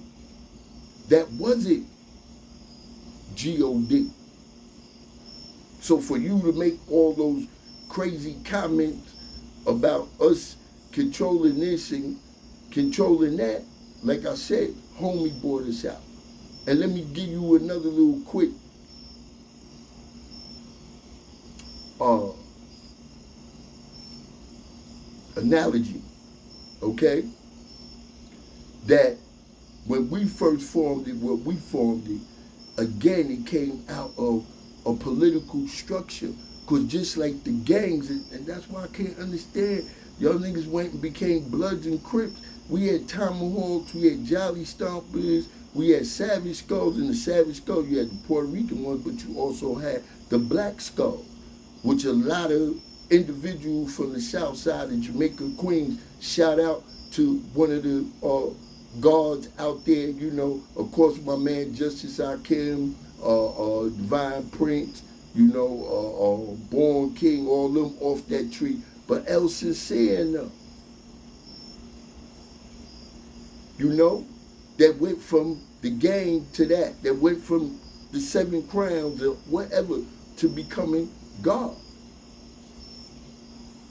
Speaker 1: that wasn't G.O.D. So for you to make all those crazy comments about us controlling this and controlling that, like I said, homie brought us out. And let me give you another little quick analogy, okay? That when we first formed it, again, it came out of a political structure. Because just like the gangs, and that's why I can't understand, y'all niggas went and became Bloods and Crips. We had Tomahawks, we had Jolly Stompers, we had Savage Skulls. In the Savage Skulls, you had the Puerto Rican ones, but you also had the Black Skulls, which a lot of individuals from the south side of Jamaica, Queens, shout out to one of the guards out there, you know, of course my man Justice Akim, Divine Prince, you know, Born King, all them off that tree. But El Sincere enough, you know, that went from the gang to that went from the 7 crowns or whatever to becoming God.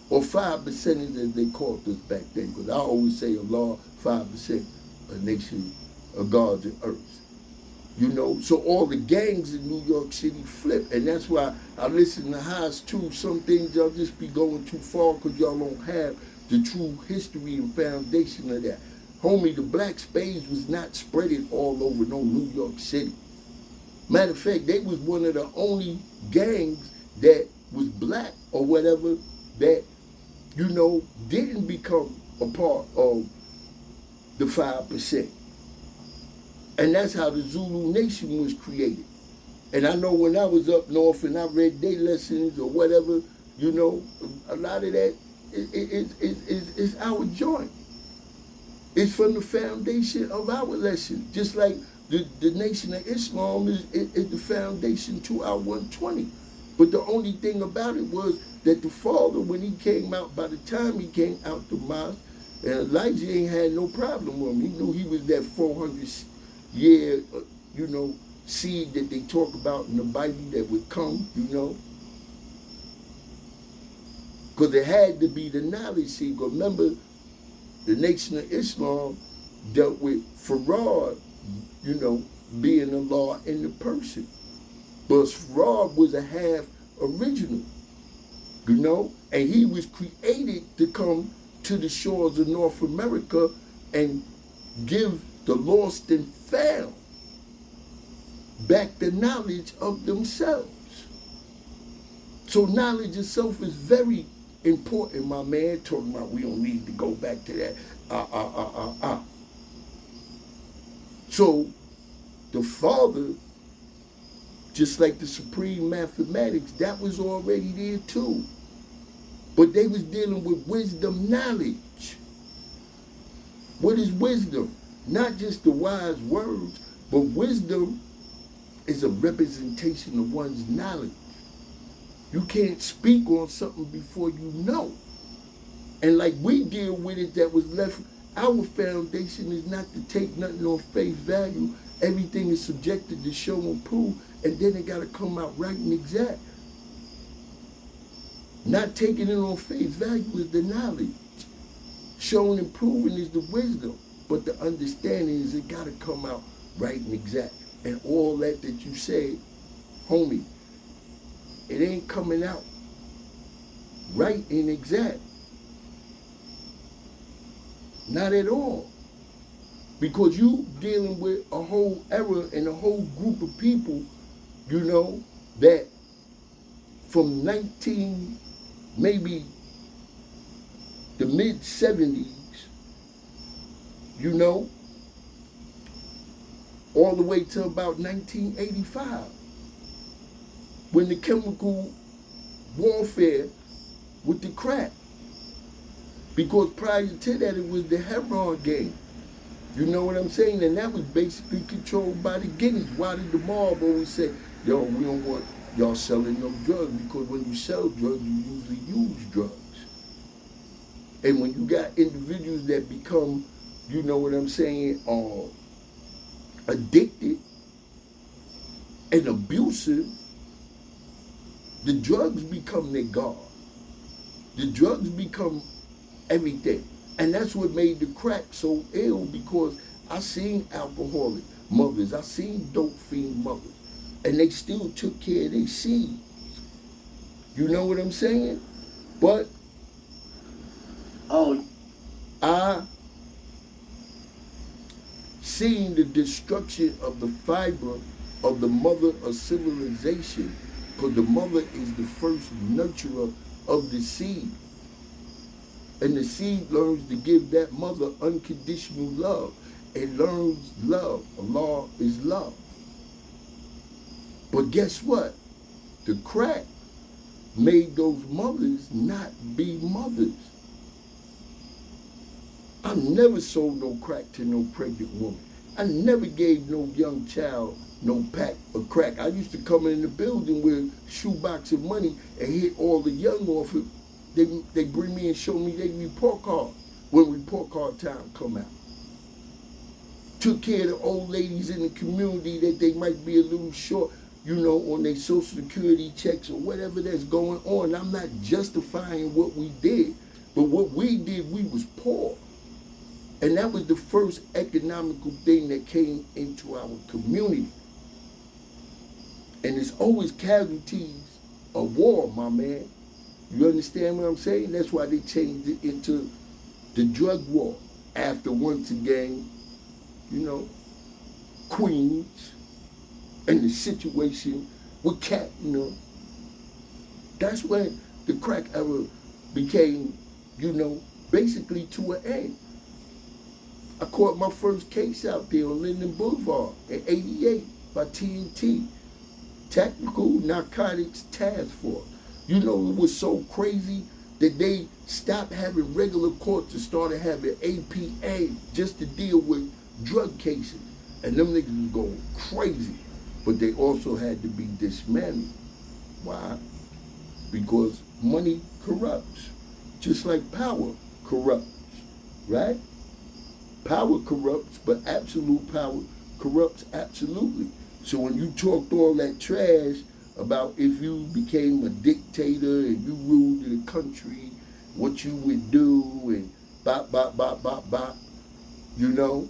Speaker 1: Or 5% as they called us back then, because I always say Allah, 5%, a nation of gods and earth. You know, so all the gangs in New York City flipped, and that's why I listen to Haas too. Some things y'all just be going too far because y'all don't have the true history and foundation of that. Homie, the Black Spades was not spreading all over no New York City. Matter of fact, they was one of the only gangs that was black or whatever that, you know, didn't become a part of the 5%. And that's how the Zulu Nation was created. And I know when I was up north and I read their lessons or whatever, you know, a lot of that is our joint. It's from the foundation of our lesson. Just like the Nation of Islam is the foundation to our 120. But the only thing about it was that the father, when he came out, by the time he came out the mosque, and Elijah ain't had no problem with him. He knew he was that 400-year, you know, seed that they talk about in the Bible that would come, you know. Because it had to be the knowledge seed. Remember, the Nation of Islam dealt with Farad, you know, being Allah in the person. But Farad was a half original, you know, and he was created to come to the shores of North America and give the lost and found back the knowledge of themselves. So knowledge itself is very important, my man. Talking about we don't need to go back to that. So the father, just like the supreme mathematics, that was already there too. But they was dealing with wisdom knowledge. What is wisdom? Not just the wise words, but wisdom is a representation of one's knowledge. You can't speak on something before you know. And like we deal with it that was left, our foundation is not to take nothing on face value. Everything is subjected to show and prove, and then it got to come out right and exact. Not taking it on face value is the knowledge. Showing and proving is the wisdom. But the understanding is it got to come out right and exact. And all that you say, homie, it ain't coming out right and exact. Not at all. Because you dealing with a whole era and a whole group of people, you know, that from maybe the mid-70s, you know, all the way to about 1985, when the chemical warfare with the crack. Because prior to that, it was the heroin game. You know what I'm saying? And that was basically controlled by the Guineas. Why did the mob always say, yo, we don't want y'all selling no drugs, because when you sell drugs, you usually use drugs. And when you got individuals that become, you know what I'm saying, addicted and abusive, the drugs become their God. The drugs become everything. And that's what made the crack so ill, because I seen alcoholic mothers, I seen dope fiend mothers, and they still took care of their seeds. You know what I'm saying? But I seen the destruction of the fiber of the mother of civilization, because the mother is the first nurturer of the seed. And the seed learns to give that mother unconditional love. It learns love. Allah is love. But guess what? The crack made those mothers not be mothers. I never sold no crack to no pregnant woman. I never gave no young child no pack of crack. I used to come in the building with a shoebox of money and hit all the young off it. They bring me and show me their report card when report card time come out. Took care of the old ladies in the community that they might be a little short, you know, on their social security checks or whatever that's going on. I'm not justifying what we did, but what we did, we was poor. And that was the first economical thing that came into our community. And there's always casualties of war, my man. You understand what I'm saying? That's why they changed it into the drug war. After, once again, you know, Queens and the situation with Cat, you know. That's when the crack era became, you know, basically to an end. I caught my first case out there on Linden Boulevard in '88 by TNT, Tactical Narcotics Task Force. You know, it was so crazy that they stopped having regular courts and started having APA just to deal with drug cases. And them niggas was going crazy. But they also had to be dismantled. Why? Because money corrupts, just like power corrupts, right? Power corrupts, but absolute power corrupts absolutely. So when you talked all that trash about if you became a dictator and you ruled the country, what you would do, and bop, bop, bop, bop, bop, you know,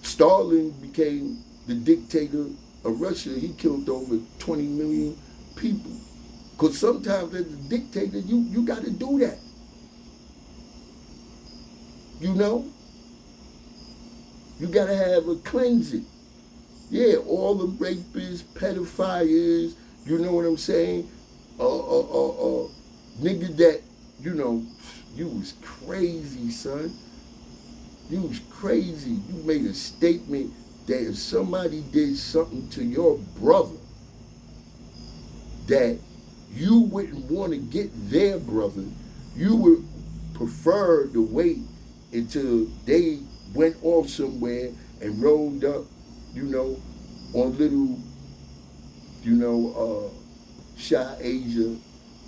Speaker 1: Stalin became the dictator of Russia. He killed over 20 million people. Because sometimes as a dictator, you got to do that. You know? You got to have a cleansing. Yeah, all the rapists, pedophiles, you know what I'm saying? Nigga that, you know, you was crazy, son. You was crazy. You made a statement that if somebody did something to your brother, that you wouldn't want to get their brother. You would prefer to wait until they went off somewhere and rolled up, you know, on little, you know, Shy Asia,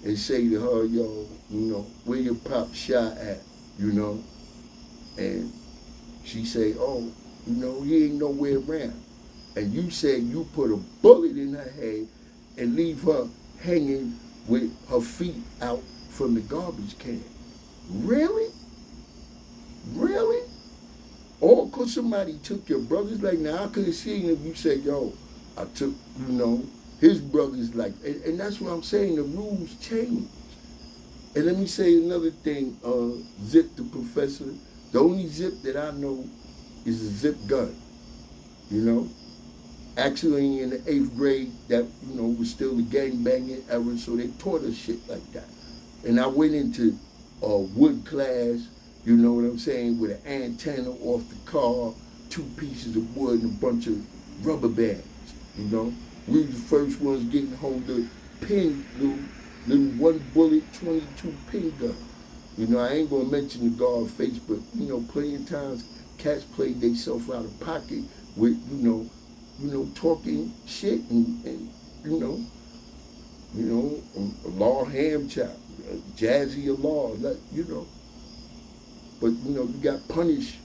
Speaker 1: and say to her, yo, you know, where your pop Shy at, you know? And she say, oh, you know, he ain't nowhere around. And you say you put a bullet in her head and leave her hanging with her feet out from the garbage can. Really? Really? All because somebody took your brother's life. Now, I could have seen if you said, yo, I took, you know, his brother's life. And that's what I'm saying. The rules change. And let me say another thing, Zip the Professor. The only zip that I know is a zip gun, you know? Actually, in the 8th grade, that, you know, was still the gangbanging era, so they taught us shit like that. And I went into wood class, you know what I'm saying, with an antenna off the car, 2 pieces of wood and a bunch of rubber bands, you know? We were the first ones getting hold of pin, little 1 bullet, 22 pin gun. You know, I ain't gonna mention the guard face, but, you know, plenty of times cats played themselves out of pocket with, you know, talking shit and a law ham chop, Jazzy a law, But, you got punished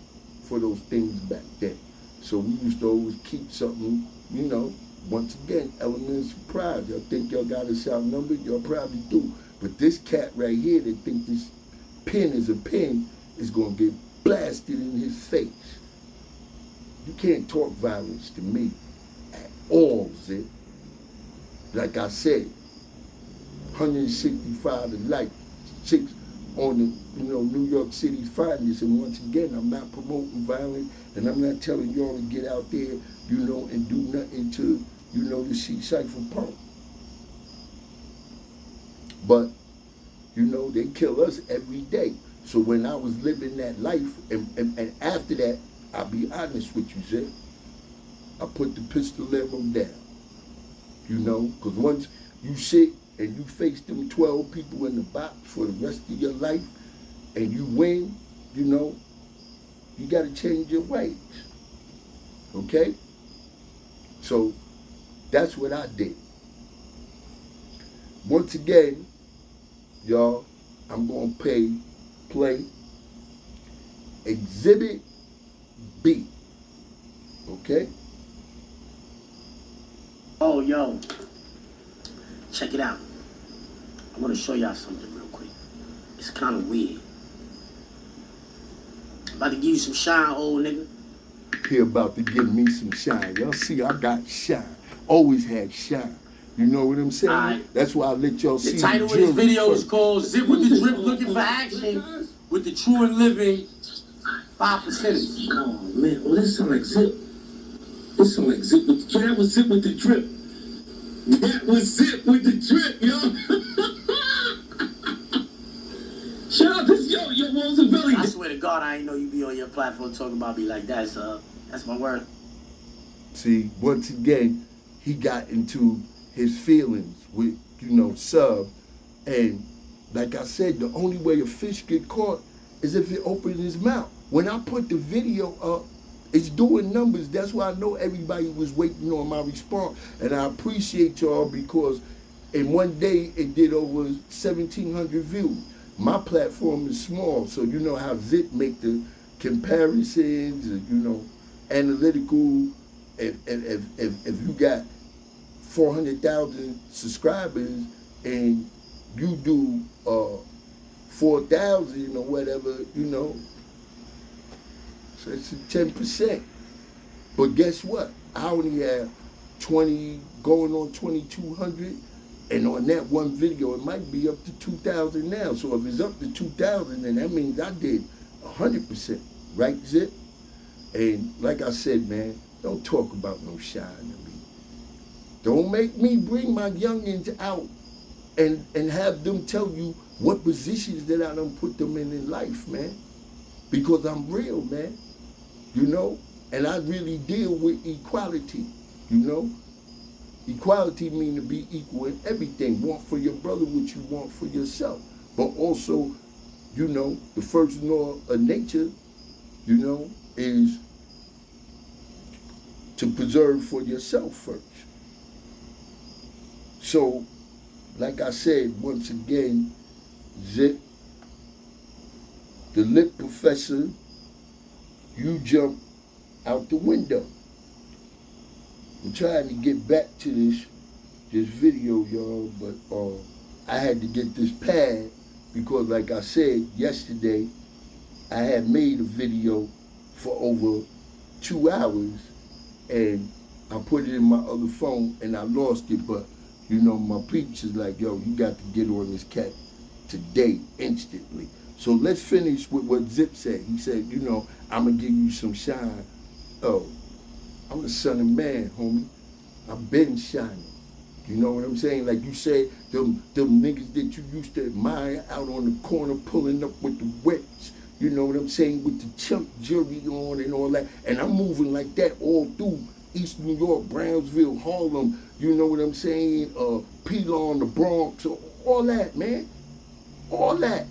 Speaker 1: for those things back then. So we used to always keep something, once again, element of surprise. Y'all think y'all got us outnumbered? Y'all probably do. But this cat right here that think this pen is a pen is going to get blasted in his face. You can't talk violence to me at all, Zip. Like I said, 165 to life, 6 on the, New York City's finest. And once again, I'm not promoting violence, and I'm not telling y'all to get out there, and do nothing to, to see Cypher Punk. But, they kill us every day. So when I was living that life, and after that, I'll be honest with you, Zay, I put the pistol level down. Because once you sit and you face them 12 people in the box for the rest of your life, and you win, you got to change your ways. Okay? So that's what I did. Once again, y'all, I'm going to play Exhibit B. Okay?
Speaker 5: Oh, yo. Check it out. I want to show y'all something real quick. It's kind of weird. I'm about to give you some shine, old nigga.
Speaker 1: He about to give me some shine. Y'all see, I got shine. Always had shine. You know what I'm saying?
Speaker 5: Right.
Speaker 1: That's why I let y'all see
Speaker 5: the title of this video is called Zip with the Drip, looking for action with the true and living 5%.
Speaker 2: Oh man, well this sound like Zip. This sound like Zip with the Drip. That was Zip with the Drip. That was Zip with the Drip, yo. Shout out to yo, Wolves and Billy.
Speaker 5: I swear to God, I ain't know you be on your platform talking about me like that, so that's my word.
Speaker 1: See, once again, he got into his feelings with, Sub. And like I said, the only way a fish get caught is if it opens his mouth. When I put the video up, it's doing numbers. That's why I know everybody was waiting on my response. And I appreciate y'all because in one day, it did over 1,700 views. My platform is small, so you know how Zip make the comparisons, analytical. If you got 400,000 subscribers and you do 4,000 or whatever, so it's 10%. But guess what? I only have 20 going on 2,200, and on that one video, it might be up to 2,000 now. So if it's up to 2,000, then that means I did 100%, right, Zip? And like I said, man, don't talk about no shine to me. Don't make me bring my youngins out and have them tell you what positions that I done put them in life, man. Because I'm real, man. And I really deal with equality, Equality means to be equal in everything. Want for your brother what you want for yourself. But also, the first law of nature, is to preserve for yourself first. So, like I said, once again, Zip, the lit professor, you jump out the window. I'm trying to get back to this video, y'all, but I had to get this pad because, like I said yesterday, I had made a video for over 2 hours, and I put it in my other phone, and I lost it, but, my peeps is like, yo, you got to get on this cat today, instantly. So let's finish with what Zip said. He said, I'm going to give you some shine. Oh, I'm the son of man, homie. I've been shining. You know what I'm saying? Like you said, them niggas that you used to admire out on the corner pulling up with the whips. You know what I'm saying? With the chump jury on and all that. And I'm moving like that all through East New York, Brownsville, Harlem. You know what I'm saying? Pelon, the Bronx, all that, man. All that.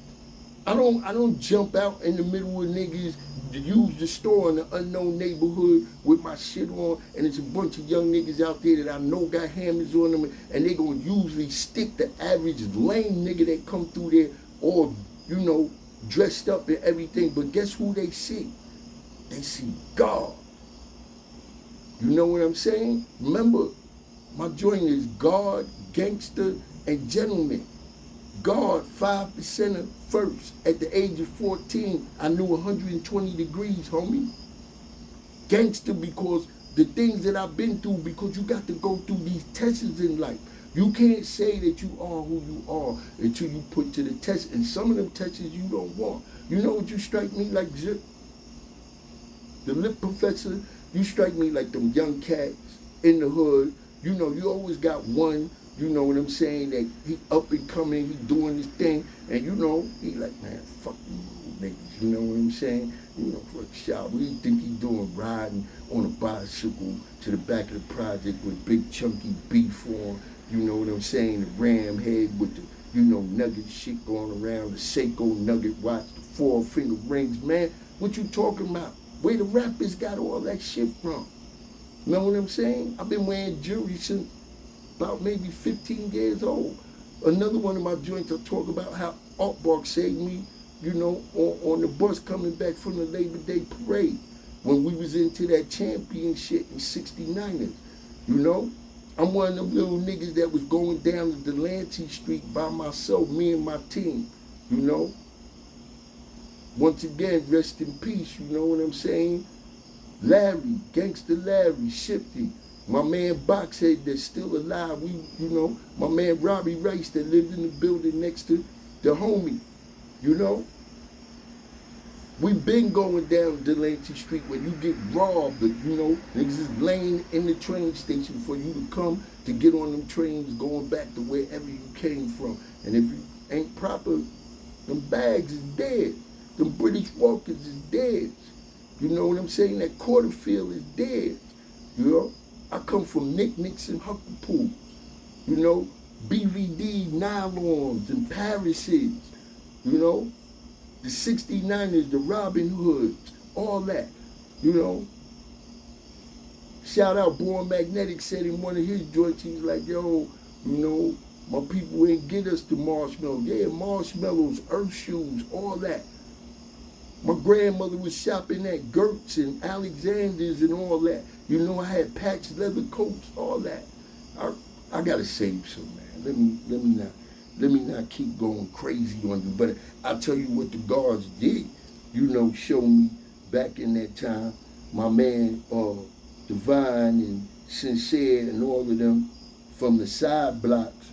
Speaker 1: I don't jump out in the middle of niggas to use the store in the unknown neighborhood with my shit on, and there's a bunch of young niggas out there that I know got hammers on them, and they gonna usually stick the average lame nigga that come through there, all, you know, dressed up and everything. But guess who they see? They see God. You know what I'm saying? Remember, my joint is God, gangster, and gentleman. God, 5% first. At the age of 14, I knew 120 degrees, homie. Gangster because the things that I've been through, because you got to go through these tests in life. You can't say that you are who you are until you put to the test. And some of them tests you don't want. You know what you strike me like, Zip? The lip professor, you strike me like them young cats in the hood. You know, you always got one, you know what I'm saying, that he up and coming, he doing his thing, and you know, he like, man, fuck you niggas, you know what I'm saying? You know, for a shot, what do you think he doing, riding on a bicycle to the back of the project with big chunky beef on, you know what I'm saying, the ram head with the, you know, nugget shit going around, the Seiko nugget watch, the 4-finger rings, man, what you talking about? Where the rappers got all that shit from? You know what I'm saying? I've been wearing jewelry since about maybe 15 years old. Another one of my joints, I talk about how Artbark saved me, you know, on the bus coming back from the Labor Day parade when we was into that championship in 69ers. You know? I'm one of them little niggas that was going down to Delancey Street by myself, me and my team, you know? Once again, rest in peace, you know what I'm saying? Larry, Gangster Larry, Shifty, my man Boxhead that's still alive, we, you know, my man Robbie Rice that lived in the building next to the homie, you know? We been going down Delancey Street where you get robbed, but you know, niggas is laying in the train station for you to come to get on them trains going back to wherever you came from. And if you ain't proper, them bags is dead. Them British Walkers is dead. You know what I'm saying? That Quarterfield is dead. You know? I come from knickknacks and hucklepools. You know? BVD nylons and Parises. You know? The 69ers, the Robin Hoods, all that. You know? Shout out Born Magnetic said in one of his joints, he's like, yo, you know, my people ain't get us the marshmallows. Yeah, marshmallows, earth shoes, all that. My grandmother was shopping at Gertz and Alexander's and all that. You know, I had patched leather coats, all that. I gotta save some, man. Let me not keep going crazy on you. But I'll tell you what the guards did. You know, show me back in that time. My man Divine and Sincere and all of them from the side blocks,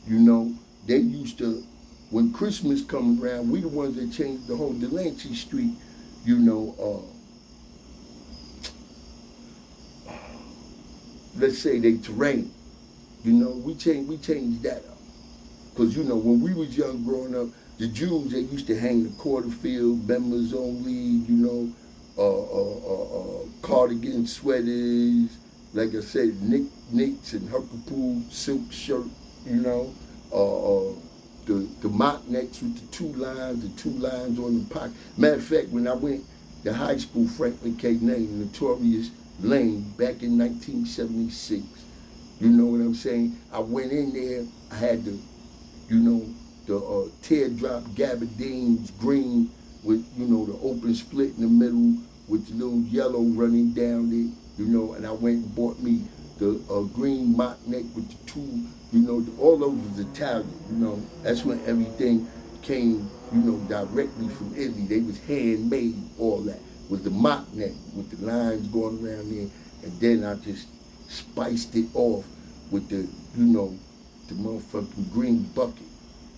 Speaker 1: you know, they used to, when Christmas come around, we the ones that changed the whole Delancey Street, you know, let's say they terrain. You know, we changed that up. Because, you know, when we was young growing up, the Jews, they used to hang the Quarterfield, members only, you know, cardigan sweaters, like I said, Knicks and Hucklepool silk shirt, you know, the mock necks with the two lines on the pocket. Matter of fact, when I went to high school, Franklin K. Lane, Notorious Lane, back in 1976, you know what I'm saying? I went in there, I had the, you know, the teardrop gabardines, green with, you know, the open split in the middle with the little yellow running down it, you know, and I went and bought me the green mock neck with the two, you know, all those was Italian, you know. That's when everything came, you know, directly from Italy. They was handmade, all that. With the mock neck, with the lines going around there. And then I just spiced it off with the, you know, the motherfucking green bucket.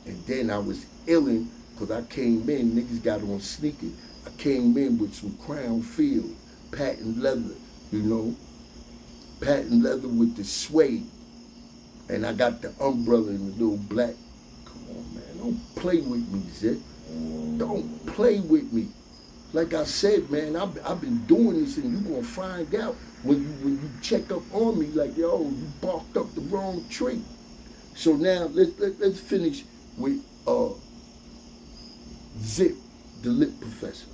Speaker 1: And then I was illin', because I came in, niggas got on sneakers. I came in with some Crown Field, patent leather, you know, patent leather with the suede. And I got the umbrella and the little black. Come on, man, don't play with me, Zip. Don't play with me. Like I said, man, I've been doing this, and you gonna find out when you check up on me, like, yo, you barked up the wrong tree. So now let's finish with Zip, the Lit Professor.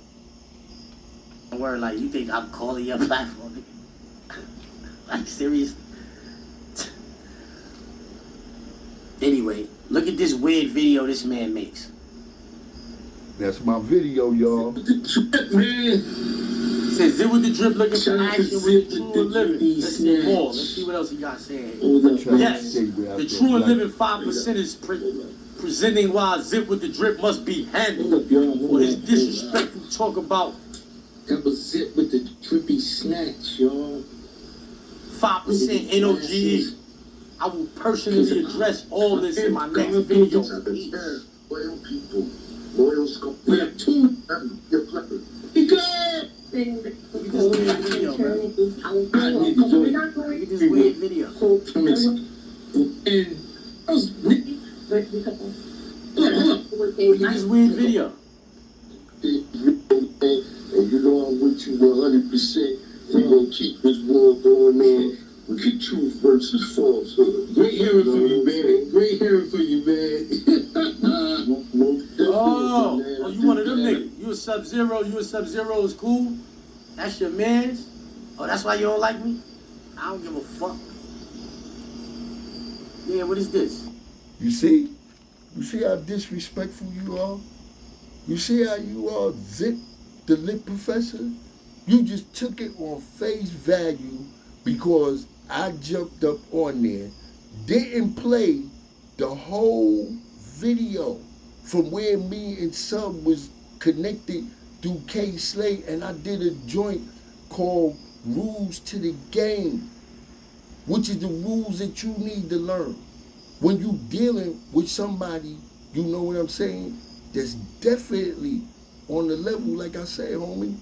Speaker 5: Word, like, you think I'm calling your platform, nigga? Like, seriously? Anyway, look at this weird video this man makes.
Speaker 1: That's my video, y'all.
Speaker 2: Man.
Speaker 5: Says Zip with the Drip looking for action with the True and Living. Let's see more. Let's see what else he got saying. Yes, the True and Living 5% is presenting why Zip with the Drip must be handled for his disrespectful talk about.
Speaker 2: That was Zip with the drippy snatch, y'all.
Speaker 5: 5% NOG. I will personally address all this in my next video.
Speaker 4: Loyal people. Loyal scope.
Speaker 2: We have two.
Speaker 4: You're clever.
Speaker 2: He good.
Speaker 5: Look at this weird video, bro. Look at this weird video.
Speaker 2: And I was
Speaker 5: Look at this weird video.
Speaker 4: And you know I'm with you 100%. We gonna keep this war going on. We keep truth versus falsehood.
Speaker 2: great hearing from you, man. Great hearing from you, man.
Speaker 5: Oh, you one of them niggas. You a Sub-Zero is cool? That's your mans? Oh, that's why you don't like me? I don't give a fuck. Yeah, what is this?
Speaker 1: You see how disrespectful you are? You see how you are, Zip, the Lit Professor? You just took it on face value because I jumped up on there, didn't play the whole video from where me and Sub was connected through K Slay, and I did a joint called Rules to the Game, which is the rules that you need to learn. When you dealing with somebody, you know what I'm saying, that's definitely on the level, like I said, homie.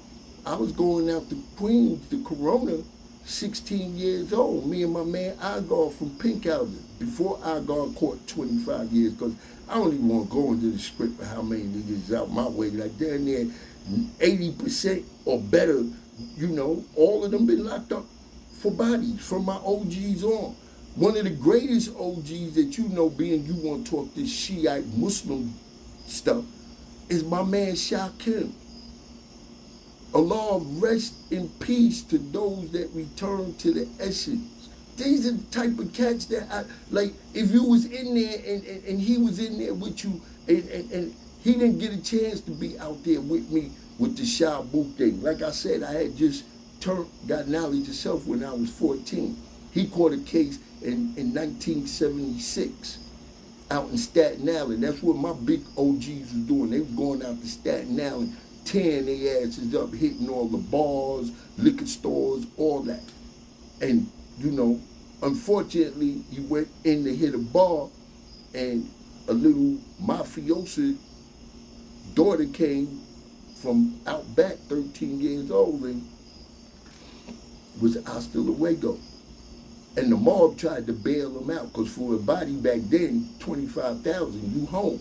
Speaker 1: I was going out to Queens, the Corona, 16 years old. Me and my man Igar from Pink Houses. Before Igar caught 25 years, because I don't even want to go into the script of how many niggas out my way. Like they're near 80% or better, you know, all of them been locked up for bodies from my OGs on. One of the greatest OGs that you know, being you want to talk this Shiite Muslim stuff, is my man Shakim. Allah rest in peace to those that return to the essence. These are the type of cats that I, like, if you was in there and he was in there with you and he didn't get a chance to be out there with me with the Shabue thing. Like I said, I had just got knowledge of self when I was 14. He caught a case in 1976 out in Staten Island. That's what my big OGs was doing. They was going out to Staten Island, tearing their asses up, hitting all the bars, liquor stores, all that. And, you know, unfortunately, he went in to hit a bar, and a little mafiosa daughter came from out back, 13 years old, and was hasta luego. And the mob tried to bail him out, because for a body back then, 25,000, you home.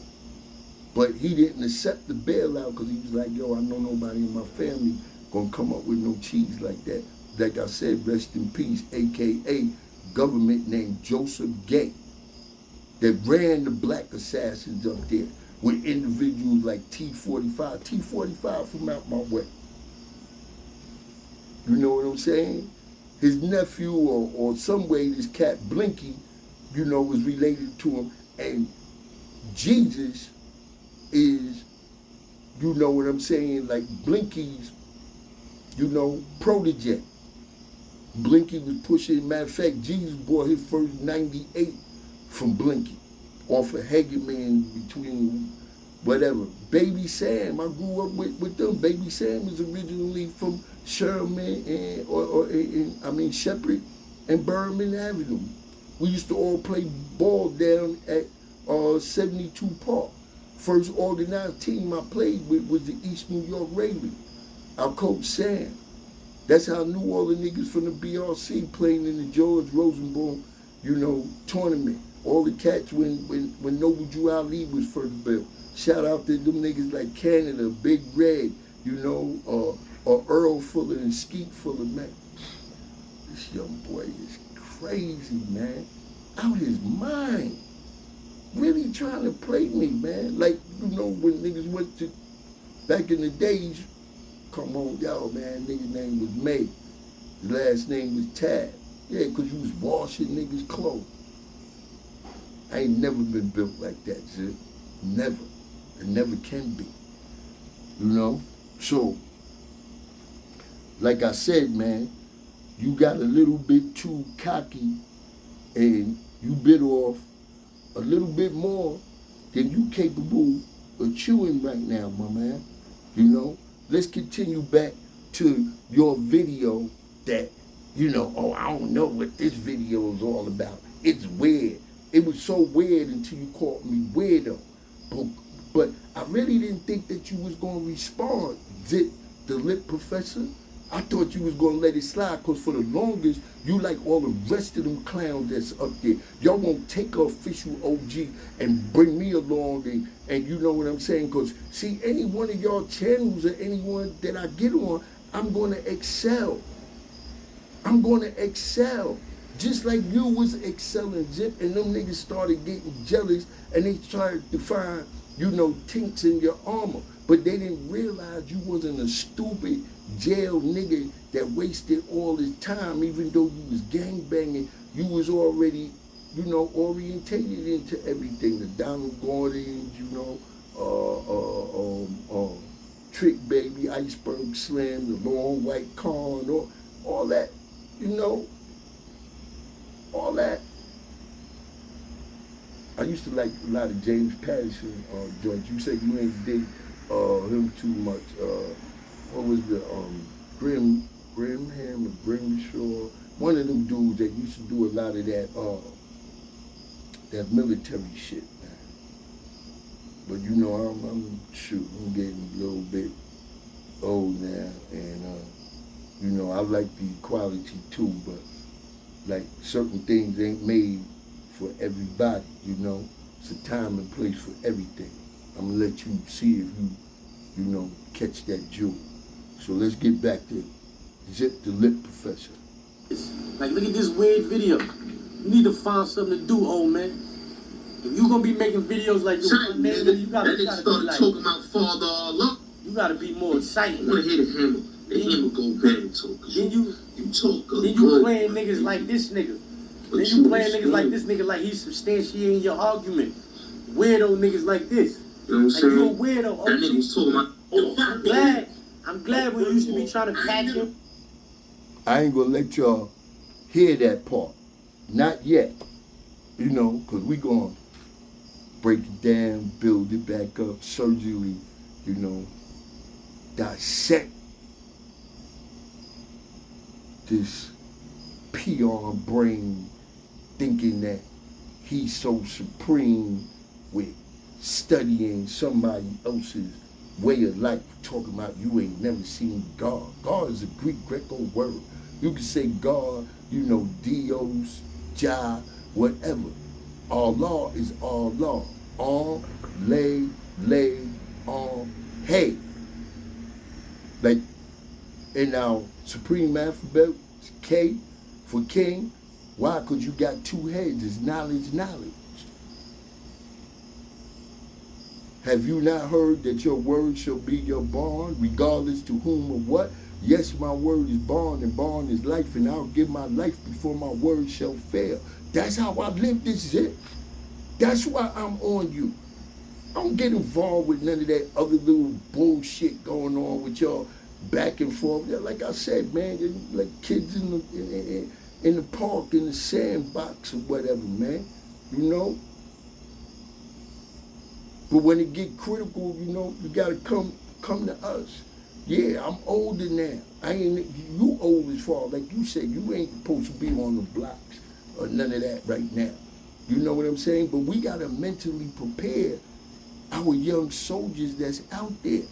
Speaker 1: But he didn't accept the bailout because he was like, yo, I know nobody in my family gonna come up with no cheese like that. Like I said, rest in peace, AKA government named Joseph Gay, that ran the black assassins up there with individuals like T45 from out my way. You know what I'm saying? His nephew or some way this cat Blinky, you know, was related to him. And Jesus is, you know what I'm saying, like Blinky's, you know, protege. Blinky was pushing, matter of fact, Jesus bought his first 98 from Blinky off of Hagerman between whatever. Baby Sam, I grew up with them. Baby Sam was originally from Sherman and Shepherd and Berman Avenue. We used to all play ball down at 72 Park. First organized team I played with was the East New York Ravens. Our coach Sam. That's how I knew all the niggas from the BRC playing in the George Rosenbaum, you know, tournament. All the cats when Noble Drew Ali was first built. Shout out to them niggas like Canada, Big Red, you know, or Earl Fuller and Skeet Fuller, man. This young boy is crazy, man. Out his mind. Really trying to play me, man. Like, you know, when niggas went to Back in the days, come on, y'all, man, nigga's name was May. His last name was Tad. Yeah, because you was washing niggas' clothes. I ain't never been built like that, Zip. Never. And never can be. You know? So, like I said, man, you got a little bit too cocky and you bit off a little bit more than you capable of chewing right now, my man. You know? Let's continue back to your video that, you know, oh, I don't know what this video is all about. It's weird. It was so weird until you called me weirdo. But I really didn't think that you was going to respond, Zip, the Lip Professor. I thought you was going to let it slide because for the longest, you like all the rest of them clowns that's up there. Y'all won't take an official OG and bring me along and you know what I'm saying? Because, see, any one of y'all channels or anyone that I get on, I'm going to excel. I'm going to excel. Just like you was excelling, Zip, and them niggas started getting jealous and they started to find, you know, tinks in your armor. But they didn't realize you wasn't a stupid jail nigga that wasted all his time, even though you was gangbanging. You was already, you know, orientated into everything. The Donald Gordons, you know, Trick Baby, Iceberg Slim, the Long White Car, and all that, you know, all that. I used to like a lot of James Patterson joints. You said you ain't dig him too much. What was the Grimham or Grimshaw? One of them dudes that used to do a lot of that military shit, man. But you know, I'm getting a little bit old now, and you know, I like the equality too, but like certain things ain't made for everybody, you know. It's a time and place for everything. I'm gonna let you see if you know, catch that jewel. So let's get back to Zip the Lip Professor.
Speaker 5: Like, look at this weird video. You need to find something to do, old man. If you gonna be making videos like this, you gotta be like,
Speaker 2: talking about Father Allah.
Speaker 5: You gotta be more exciting.
Speaker 2: I wanna hear the hammer. The hammer go bad talk.
Speaker 5: Then you
Speaker 2: talk good.
Speaker 5: Then you playing niggas like this nigga. Then you playing niggas like this nigga like he's substantiating your argument. Weirdo niggas like this.
Speaker 2: You know what I'm saying?
Speaker 5: You a weirdo.
Speaker 2: That nigga was talking about,
Speaker 5: I'm glad we used to be trying to catch him.
Speaker 1: I ain't gonna let y'all hear that part. Not yet. You know, because we gonna break it down, build it back up, surgically, you know, dissect this PR brain thinking that he's so supreme with studying somebody else's way of life, talking about you ain't never seen God. God is a Greco word. You can say God, you know, Dios, Jah, whatever. Allah is Allah. On, lay, on, hey. Like in our supreme alphabet, it's K for king. Why? Because you got two heads. It's knowledge. Have you not heard that your word shall be your bond, regardless to whom or what? Yes, my word is bond, and bond is life, and I'll give my life before my word shall fail. That's how I live this shit. That's why I'm on you. I don't get involved with none of that other little bullshit going on with y'all back and forth. Yeah, like I said, man, you're like kids in the park, in the sandbox or whatever, man. You know? But when it get critical, you know, you gotta come to us. Yeah, I'm older now. You old as far, like you said, you ain't supposed to be on the blocks or none of that right now. You know what I'm saying? But we gotta mentally prepare our young soldiers that's out there.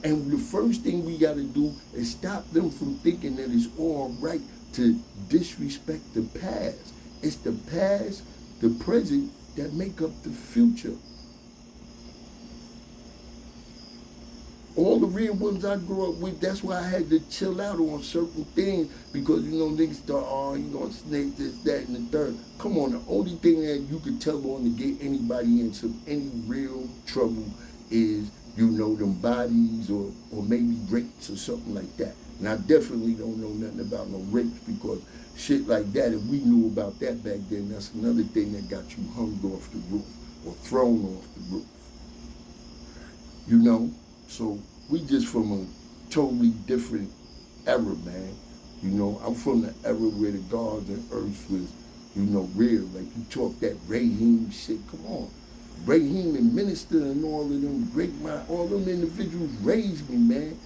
Speaker 1: And the first thing we gotta do is stop them from thinking that it's all right to disrespect the past. It's the past, the present that make up the future. All the real ones I grew up with, that's why I had to chill out on certain things because, you know, niggas start, you gonna snake this, that, and the third. Come on, the only thing that you could tell on to get anybody in any real trouble is you know, them bodies or maybe rapes or something like that. And I definitely don't know nothing about no rapes, because shit like that, if we knew about that back then, that's another thing that got you hung off the roof or thrown off the roof. You know? So we just from a totally different era, man. You know, I'm from the era where the gods and earth was, you know, real. Like you talk that Rahim shit, come on. Rahim and Minister and all of them all them individuals raised me, man.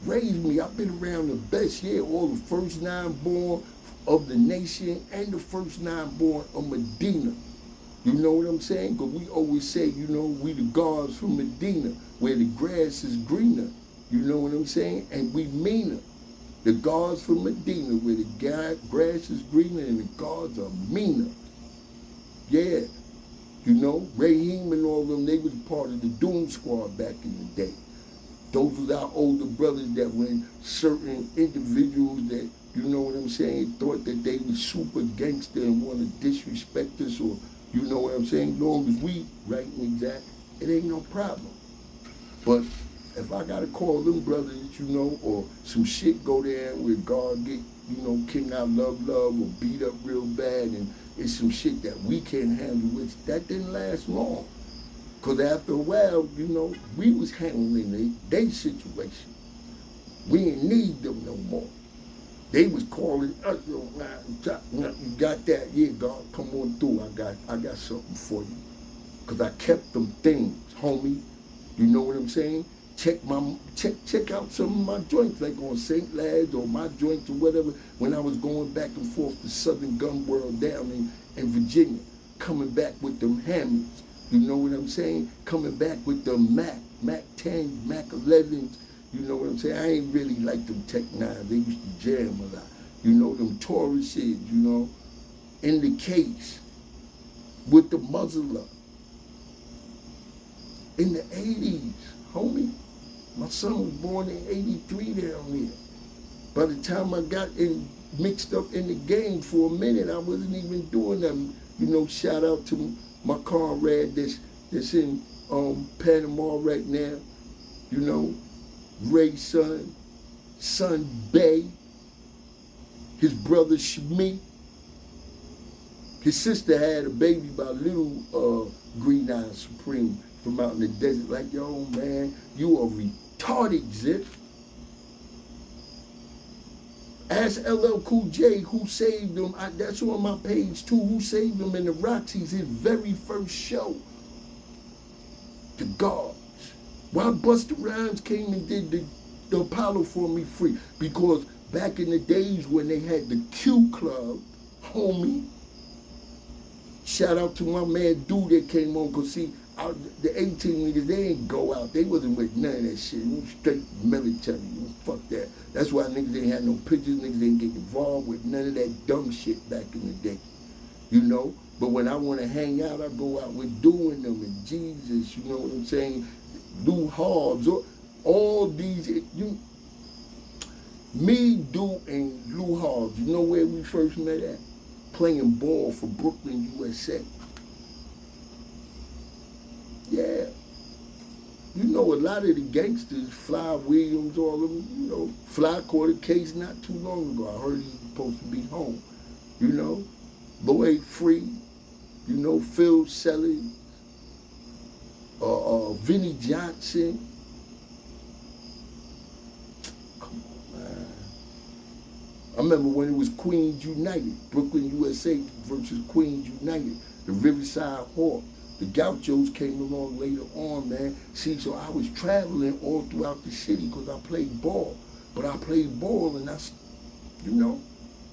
Speaker 1: Raised me. I've been around the best, yeah, all the first 9 born of the nation and the first 9 born of Medina. You know what I'm saying? Because we always say, you know, we the gods from Medina, where the grass is greener. You know what I'm saying? And we meaner. The gods from Medina, where the grass is greener and the gods are meaner. Yeah. You know, Rahim and all of them, they was part of the Doom Squad back in the day. Those was our older brothers that when certain individuals that, you know what I'm saying, thought that they was super gangster and want to disrespect us, or, you know what I'm saying, long as we right and exact, it ain't no problem. But if I gotta call them brothers, you know, or some shit go there where God get, you know, King I love, or beat up real bad, and it's some shit that we can't handle, which that didn't last long. Because after a while, you know, we was handling their situation. We didn't need them no more. They was calling us, you got that? Yeah, God, come on through. I got something for you. Because I kept them things, homie. You know what I'm saying? Check out some of my joints, like on St. Lad's or my joints or whatever, when I was going back and forth to Southern Gun World down in Virginia, coming back with them hammers. You know what I'm saying? Coming back with the Mac 10s, Mac 11s. You know what I'm saying? I ain't really like them Tech 9s. They used to jam a lot. You know, them Tauruses, you know, in the case, with the muzzle up. In the 80s, homie. My son was born in 83 down there. By the time I got mixed up in the game for a minute, I wasn't even doing them. You know, shout out to my comrade that's in Panama right now, you know, Ray's son Bay, his brother Shabue. His sister had a baby by little Green Eye Supreme from out in the desert. Like, yo, man, you are retarded, Zip. Ask LL Cool J who saved him. That's on my page too. Who saved him in the Roxy's, his very first show. The Gods. Why Busta Rhymes came and did the Apollo for me free? Because back in the days when they had the Q Club, homie. Shout out to my man Dude that came on, because see, the 18 niggas, they ain't go out. They wasn't with none of that shit. It was straight military. Fuck that. That's why niggas ain't had no pictures. Niggas ain't get involved with none of that dumb shit back in the day. You know? But when I want to hang out, I go out with doing them and Jesus, you know what I'm saying? Lou Hobbs, all these, me, Do, and Lou Hobbs, you know where we first met at? Playing ball for Brooklyn, USA. Yeah. You know, a lot of the gangsters, Fly Williams, all of them, you know, Fly caught a case not too long ago. I heard he was supposed to be home. You know, Lloyd Free, you know, Phil Sellers, Vinnie Johnson. Come on, man. I remember when it was Queens United, Brooklyn, USA versus Queens United, the Riverside Hawk. The Gauchos came along later on, man. See, so I was traveling all throughout the city because I played ball. But I played ball and you know,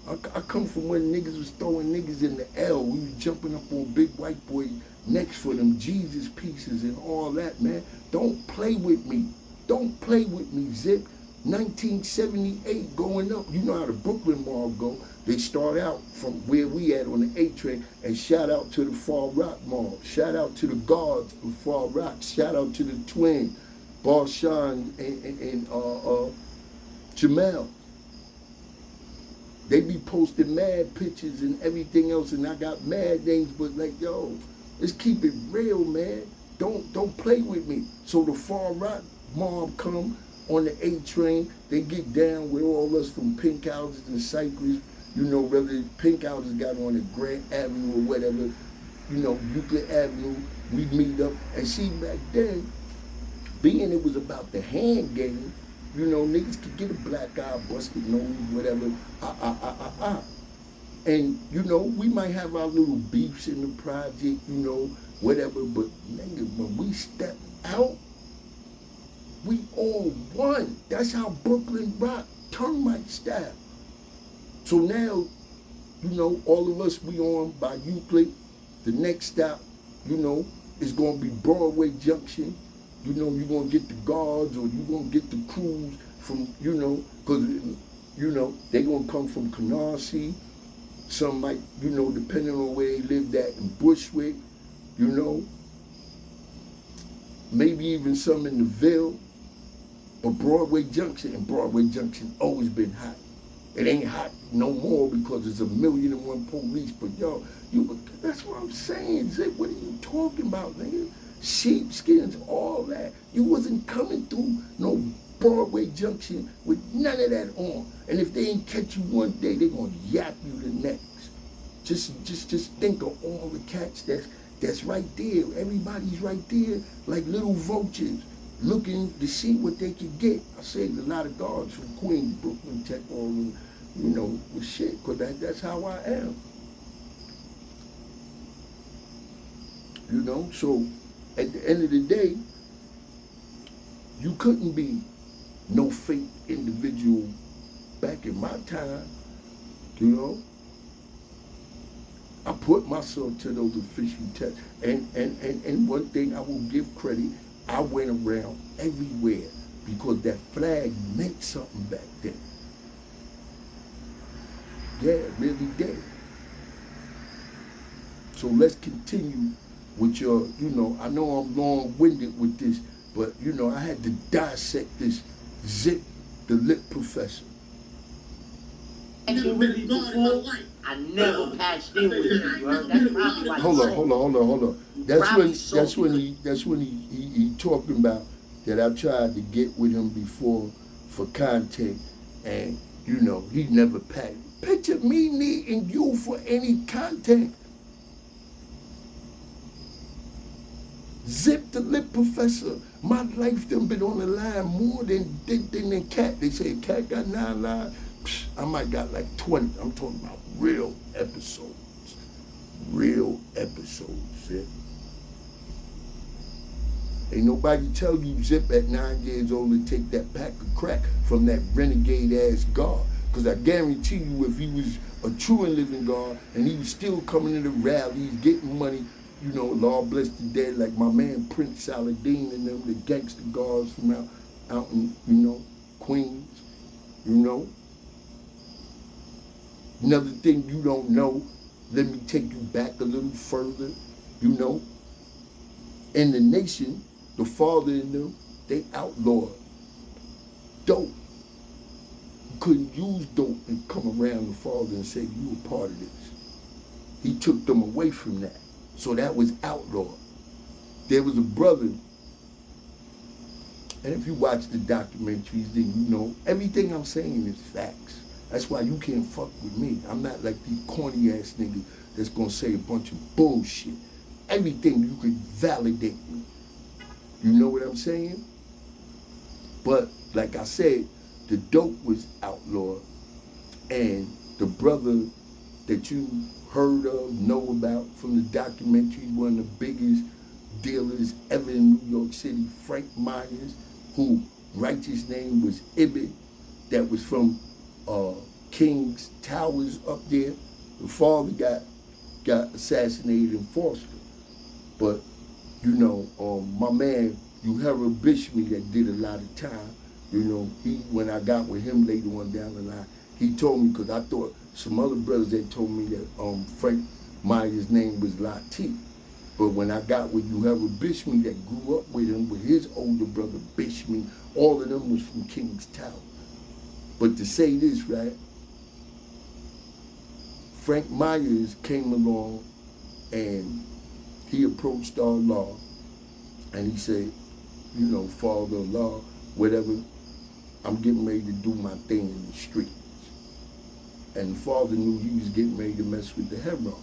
Speaker 1: I come from when niggas was throwing niggas in the L. We was jumping up on big white boy necks for them Jesus pieces and all that, man. Don't play with me. Don't play with me, Zip. 1978 going up. You know how the Brooklyn Mall go. They start out from where we at on the A train, and shout out to the Far Rock Mall. Shout out to the guards of Far Rock. Shout out to the twin, Barshawn and Jamel. They be posting mad pictures and everything else, and I got mad names, but like, yo, let's keep it real, man. Don't play with me. So the Far Rock mob come on the A train. They get down with all us from Pink Houses and Cypress. You know, whether Pink Houses got on at Grant Avenue or whatever, you know, Euclid Avenue, we meet up. And see, back then, being it was about the hand game, you know, niggas could get a black eye, busted nose, whatever, And, you know, we might have our little beefs in the project, you know, whatever, but nigga, when we step out, we all one. That's how Brooklyn rock, termite style. So now, you know, all of us, we on by Euclid. The next stop, you know, is going to be Broadway Junction. You know, you're going to get the guards or you're going to get the crews from, you know, because, you know, they're going to come from Canarsie. Some might, you know, depending on where they lived at in Bushwick, you know. Maybe even some in the Ville. But Broadway Junction, and Broadway Junction always been hot. It ain't hot no more because there's 1,000,001 police. But yo, that's what I'm saying, Zip. What are you talking about, nigga? Sheepskins, all that. You wasn't coming through no Broadway Junction with none of that on. And if they ain't catch you one day, they gonna yap you the next. Just think of all the cats that's right there. Everybody's right there like little vultures looking to see what they could get. I saved a lot of guards from Queens, Brooklyn, Tech, all the, you know, with shit, because that's how I am. You know, so at the end of the day, you couldn't be no fake individual back in my time, you know. I put myself to those official tests. And one thing I will give credit, I went around everywhere because that flag meant something back then. Yeah, it really did. So let's continue with your, you know, I know I'm long-winded with this, but, you know, I had to dissect this Zip, the Lip Professor.
Speaker 5: I never patched in with you, bro. That's probably why.
Speaker 1: Hold on. That's when he talking about that I tried to get with him before for content, and you know he never packed. Picture me needing you for any content. Zip the Lip Professor. My life done been on the line more than Cat. They say Cat got 9 lives. I might got like 20. I'm talking about real episodes. Real episodes, Zip. Ain't nobody tell you Zip at 9 years old to take that pack of crack from that renegade ass guard. Because I guarantee you if he was a true and living guard and he was still coming to the rallies, getting money, you know, Law bless the dead, like my man Prince Saladin and them, the gangster guards from out in, you know, Queens, you know. Another thing you don't know, let me take you back a little further, you know. In the nation, the father in them, they outlawed dope. You couldn't use dope and come around the father and say you were part of this. He took them away from that. So that was outlawed. There was a brother, and if you watch the documentaries, then you know everything I'm saying is facts. That's why you can't fuck with me. I'm not like these corny ass niggas that's gonna say a bunch of bullshit. Everything you could validate me. You know what I'm saying? But like I said, the dope was outlawed, and the brother that you heard of, know about from the documentary, one of the biggest dealers ever in New York City, Frank Myers, who righteous name was Ibit, that was from King's Towers up there. The father got assassinated in Foster. But, you know, my man, Uhura Bishmi, that did a lot of time, you know, when I got with him later on down the line, he told me, because I thought some other brothers that told me that Frank Myers' name was Latif. But when I got with Uhura Bishmi that grew up with him, with his older brother Bishmi, all of them was from King's Tower. But to say this, right, Frank Myers came along and he approached our law And he said, you know, father-in-law, whatever, I'm getting ready to do my thing in the streets. And the father knew he was getting ready to mess with the heroin.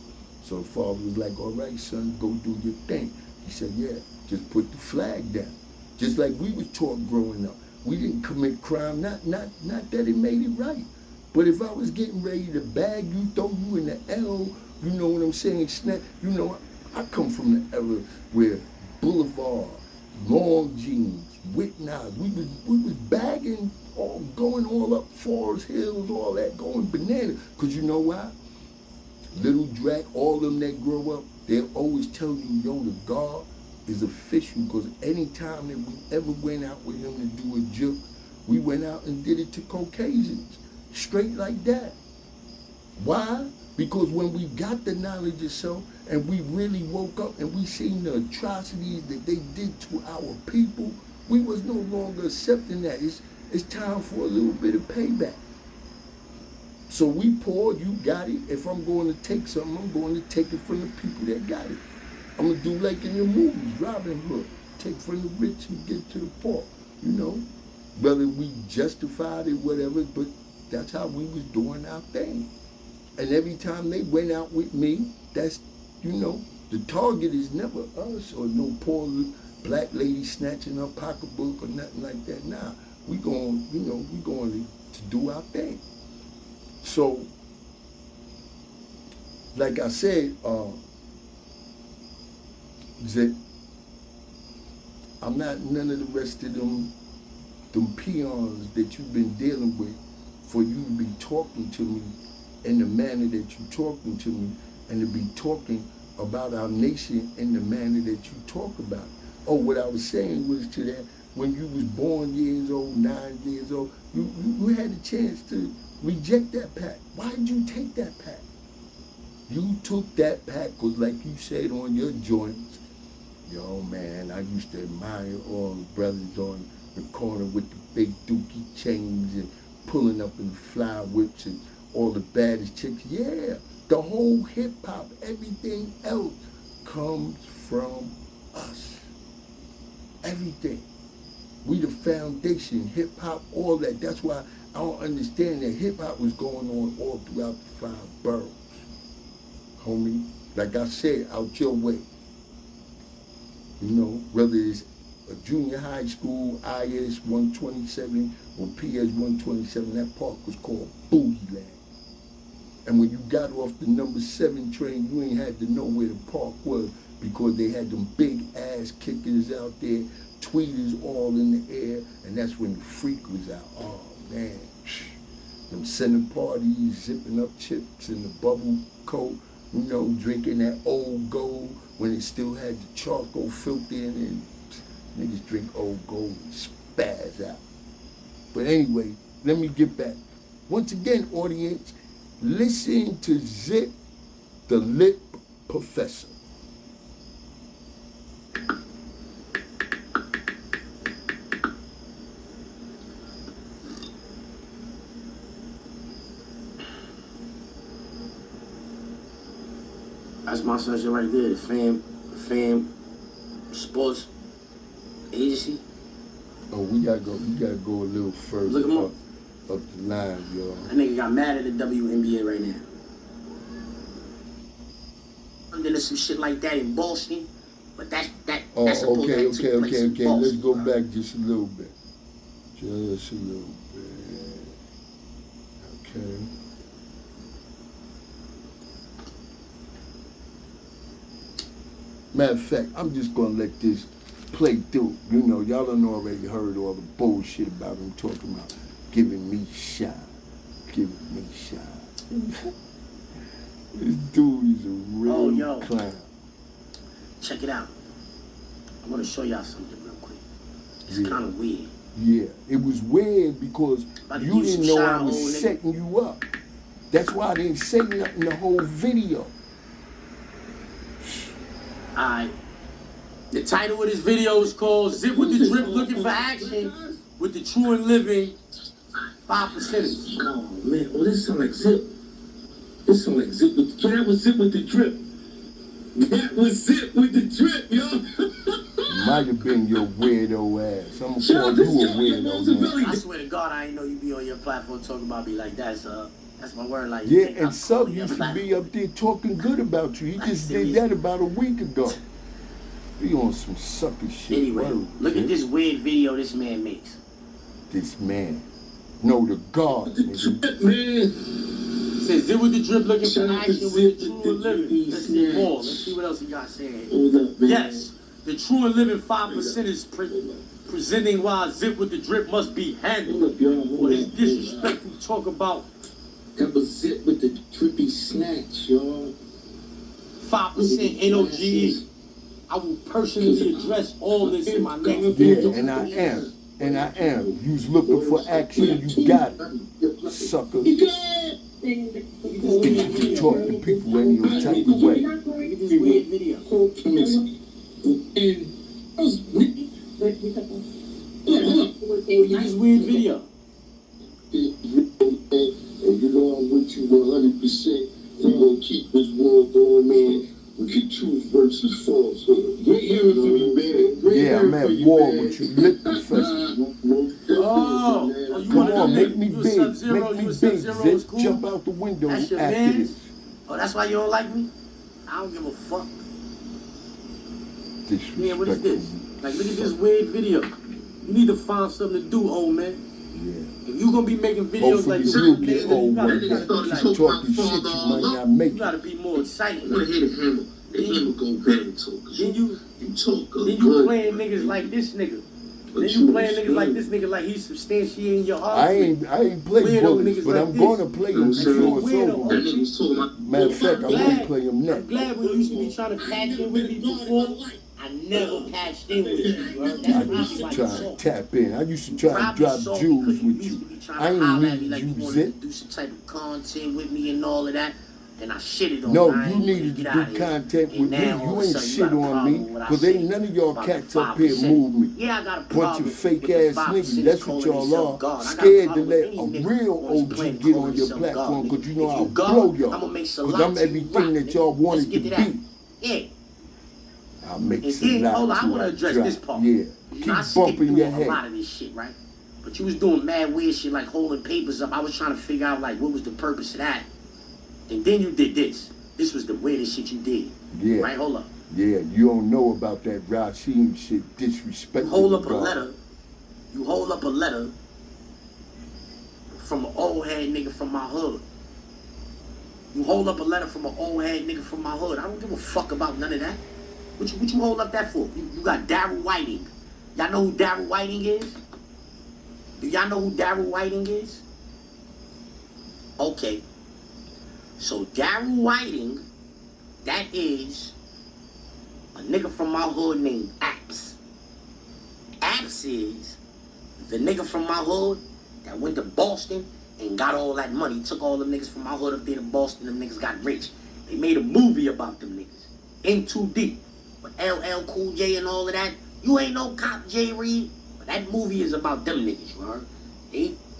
Speaker 1: So the father was like, all right, son, go do your thing. He said, yeah, just put the flag down. Just like we was taught growing up. We didn't commit crime, not that it made it right. But if I was getting ready to bag you, throw you in the L, you know what I'm saying, snap, you know, I come from the era where Boulevard, long jeans, with knives, we was bagging, going all up Forest Hills, all that, going bananas. Cause you know why? Little Drac, all them that grow up, they'll always tell you, yo, the guard is official, because anytime that we ever went out with him to do a juke, we went out and did it to Caucasians, straight like that. Why? Because when we got the knowledge of self and we really woke up and we seen the atrocities that they did to our people, we was no longer accepting that. It's time for a little bit of payback. So we poured, you got it. If I'm going to take something, I'm going to take it from the people that got it. I'm going to do like in the movies, Robin Hood. Take from the rich and get to the poor, you know. Whether we justified it, whatever, but that's how we was doing our thing. And every time they went out with me, that's, you know, the target is never us or no poor black lady snatching her pocketbook or nothing like that. Nah, we going, you know, we going to do our thing. So, like I said, that I'm not none of the rest of them peons that you've been dealing with for you to be talking to me in the manner that you're talking to me and to be talking about our nation in the manner that you talk about it. Oh, what I was saying was to that, when you was born years old, 9 years old, you had a chance to reject that pack. Why did you take that pack? You took that pack because, like you said on your joints, yo, man, I used to admire all the brothers on the corner with the big dookie chains and pulling up in fly whips and all the baddest chicks. Yeah, the whole hip-hop, everything else comes from us. Everything. We the foundation, hip-hop, all that. That's why I don't understand that hip-hop was going on all throughout the 5 boroughs. Homie, like I said, out your way. You know, whether it's a junior high school, IS 127 or PS 127, that park was called Boogie Land. And when you got off the number 7 train, you ain't had to know where the park was because they had them big ass kickers out there, tweeters all in the air, and that's when the freak was out. Oh man, them center parties, zipping up chips in the bubble coat, you know, drinking that old gold when it still had the charcoal filter in it. Niggas drink old gold and spaz out. But anyway, let me get back. Once again, audience, listen to Zip, the Lip Professor.
Speaker 6: That's my section right there, the fam sports agency.
Speaker 1: Oh, we gotta go a little further.
Speaker 6: Look him up.
Speaker 1: Up the line, y'all.
Speaker 6: That nigga got mad at the WNBA right now. There's some shit like that in Boston, but that's supposed to
Speaker 1: okay.
Speaker 6: Boston,
Speaker 1: Let's go
Speaker 6: bro.
Speaker 1: back just a little bit. Just a little bit. Okay. Matter of fact, I'm just gonna let this play through. You know, y'all done already heard all the bullshit about him talking about giving me shine. Giving me shine. This dude is a real clown.
Speaker 6: Check it out. I want to show y'all something real quick. It's kind of weird.
Speaker 1: Yeah, it was weird because you didn't know I was setting you up. That's why I didn't say nothing the whole video.
Speaker 6: Alright. The title of this video is called Zip with the Drip Looking for Action with the True and Living 5%ers.
Speaker 2: Oh man, well this sound like Zip. This sound like Zip with that was Zip with the Drip. That was Zip with the Drip, yo.
Speaker 1: might have been your weirdo ass. I'm gonna call you a weirdo now.
Speaker 6: I swear to God, I ain't know you be on your platform talking about me like that, sir. That's my word. Like,
Speaker 1: Yeah, and Sub used to be up there talking good about you. He just did that about a week ago. Be on some sucker shit.
Speaker 6: Anyway, look at this weird video this man makes.
Speaker 1: This man. No, the God, nigga.
Speaker 6: He says, Zip with the Drip looking for action with the true and living. Let's see more. Let's see what else he got saying. Yes, the true and living 5% is presenting why Zip with the Drip must be handled for his disrespectful talk about.
Speaker 2: That was Zip with the trippy snatch, y'all.
Speaker 6: 5% NOG. I will personally address all this in my next video.
Speaker 1: Yeah, and I am. And I am. You's looking for action, you got it. Sucker. Think you can talk to people any old type of way.
Speaker 6: Look at this weird video.
Speaker 2: Look at
Speaker 6: this weird video.
Speaker 4: And you know I'm with you 100%. We're gonna keep this war going, man. We can choose versus false. Great hearing from you, man.
Speaker 1: Yeah, I'm at war with you, lip professor.
Speaker 6: Oh, you
Speaker 1: Come on, make me
Speaker 6: you
Speaker 1: big.
Speaker 6: Sub-Zero,
Speaker 1: Make me
Speaker 6: you
Speaker 1: big,
Speaker 6: Sub-Zero is
Speaker 1: Zip.
Speaker 6: cool?
Speaker 1: Jump out the window
Speaker 6: That's your
Speaker 1: after
Speaker 6: man?
Speaker 1: this.
Speaker 6: Oh, that's why you don't like me? I don't give a fuck.
Speaker 1: Disrespectful.
Speaker 6: Yeah, what is this? Like, look at this weird video. You need to find something to do, old man.
Speaker 1: Yeah.
Speaker 6: If you gonna be making videos
Speaker 1: Hopefully
Speaker 6: like
Speaker 1: you'll
Speaker 6: this,
Speaker 1: get
Speaker 6: you
Speaker 1: old
Speaker 6: gotta
Speaker 1: one.
Speaker 6: be
Speaker 1: Keep
Speaker 6: like,
Speaker 1: talking shit, you might not make
Speaker 6: you
Speaker 1: it.
Speaker 6: gotta be more excited.
Speaker 4: I wanna hear the hammer. The hammer go better talk.
Speaker 6: Then you
Speaker 4: talk good.
Speaker 6: Then you playing niggas like this nigga. Then you playing niggas like this nigga like he's substantiating your argument.
Speaker 1: I ain't playing bullets, but I'm gonna play them before it's over. Matter of fact, I'm gonna play them next.
Speaker 6: I'm glad when you used to be trying to patch in with me before. I never patched in with you, bro.
Speaker 1: I used to try to tap in. I used to try to drop jewels with you. I ain't need you, Zip.
Speaker 6: Do some type of content with me and all of that. And I shitted on
Speaker 1: No,
Speaker 6: you.
Speaker 1: you needed to do content with me. You ain't shit on me. Because ain't none of y'all cats up here move me.
Speaker 6: Yeah, I got a problem.
Speaker 1: Bunch of fake ass niggas. That's what y'all are. Scared to let a real OG get on your platform because you know I'll blow y'all. Because I'm everything that y'all wanted to be.
Speaker 6: Yeah.
Speaker 1: I'll make
Speaker 6: And
Speaker 1: some
Speaker 6: then, hold on, I
Speaker 1: loud
Speaker 6: want to address this part.
Speaker 1: Yeah.
Speaker 6: You know, I
Speaker 1: Keep
Speaker 6: skipped
Speaker 1: bumping
Speaker 6: through
Speaker 1: your
Speaker 6: a
Speaker 1: head.
Speaker 6: lot of this shit, right? But you was doing mad weird shit like holding papers up. I was trying to figure out like what was the purpose of that. And then you did this. This was the weirdest shit you did.
Speaker 1: Yeah.
Speaker 6: Right? Hold up.
Speaker 1: Yeah, you don't know about that Rasheen shit, disrespectful.
Speaker 6: Hold up a letter. You hold up a letter from an old head nigga from my hood. You hold up a letter from an old head nigga from my hood. I don't give a fuck about none of that. What you hold up that for? You got Darryl Whiting. Y'all know who Darryl Whiting is? Do y'all know who Darryl Whiting is? Okay. So Darryl Whiting, that is a nigga from my hood named Apps. Apps is the nigga from my hood that went to Boston and got all that money. Took all them niggas from my hood up there to Boston. Them niggas got rich. They made a movie about them niggas. In Too Deep. With LL Cool J and all of that. You ain't no cop, J. Reed. But that movie is about them niggas, you heard?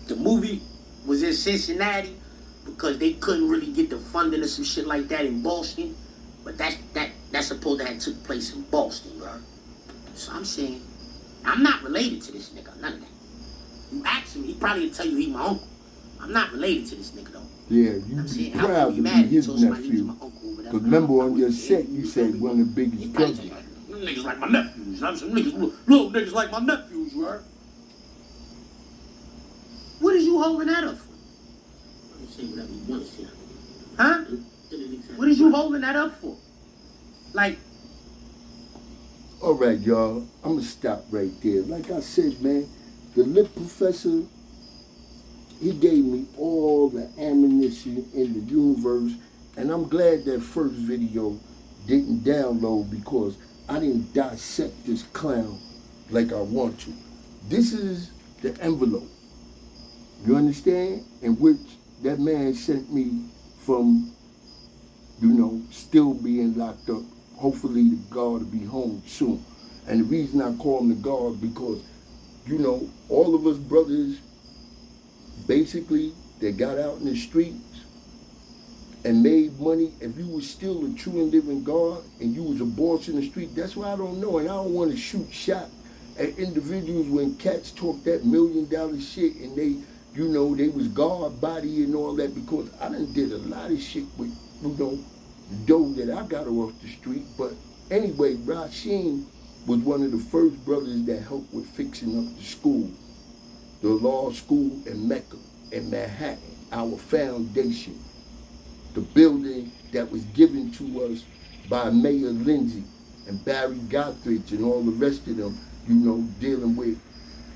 Speaker 6: The movie was in Cincinnati because they couldn't really get the funding or some shit like that in Boston. But that's supposed to have took place in Boston, bro. So I'm saying, I'm not related to this nigga, none of that. You ask him, he probably tell you he my uncle. I'm not related to this nigga though.
Speaker 1: Yeah, you be proud to be his nephew. Because remember on your set, you said one of the biggest cousins.
Speaker 6: Niggas like my nephews. I'm some niggas, little niggas like my nephews, you heard? What is you holding that up for? Say whatever you want to say. Huh? What is you holding that up for? Like.
Speaker 1: All right, y'all. I'm going to stop right there. Like I said, man, the lip professor, he gave me all the ammunition in the universe. And I'm glad that first video didn't download because I didn't dissect this clown like I want to. This is the envelope. You understand? In which that man sent me from, you know, still being locked up. Hopefully the guard will be home soon. And the reason I call him the guard because, you know, all of us brothers, basically, they got out in the streets and made money, if you was still a true and living God and you was a boss in the street, that's why I don't know. And I don't want to shoot shot at individuals when cats talk that $1 million shit and they, you know, they was God body and all that, because I done did a lot of shit with, you know, the dough that I got off the street. But anyway, Rasheen was one of the first brothers that helped with fixing up the school, the law school in Mecca, in Manhattan, our foundation, the building that was given to us by Mayor Lindsay and Barry Gottridge and all the rest of them, you know, dealing with,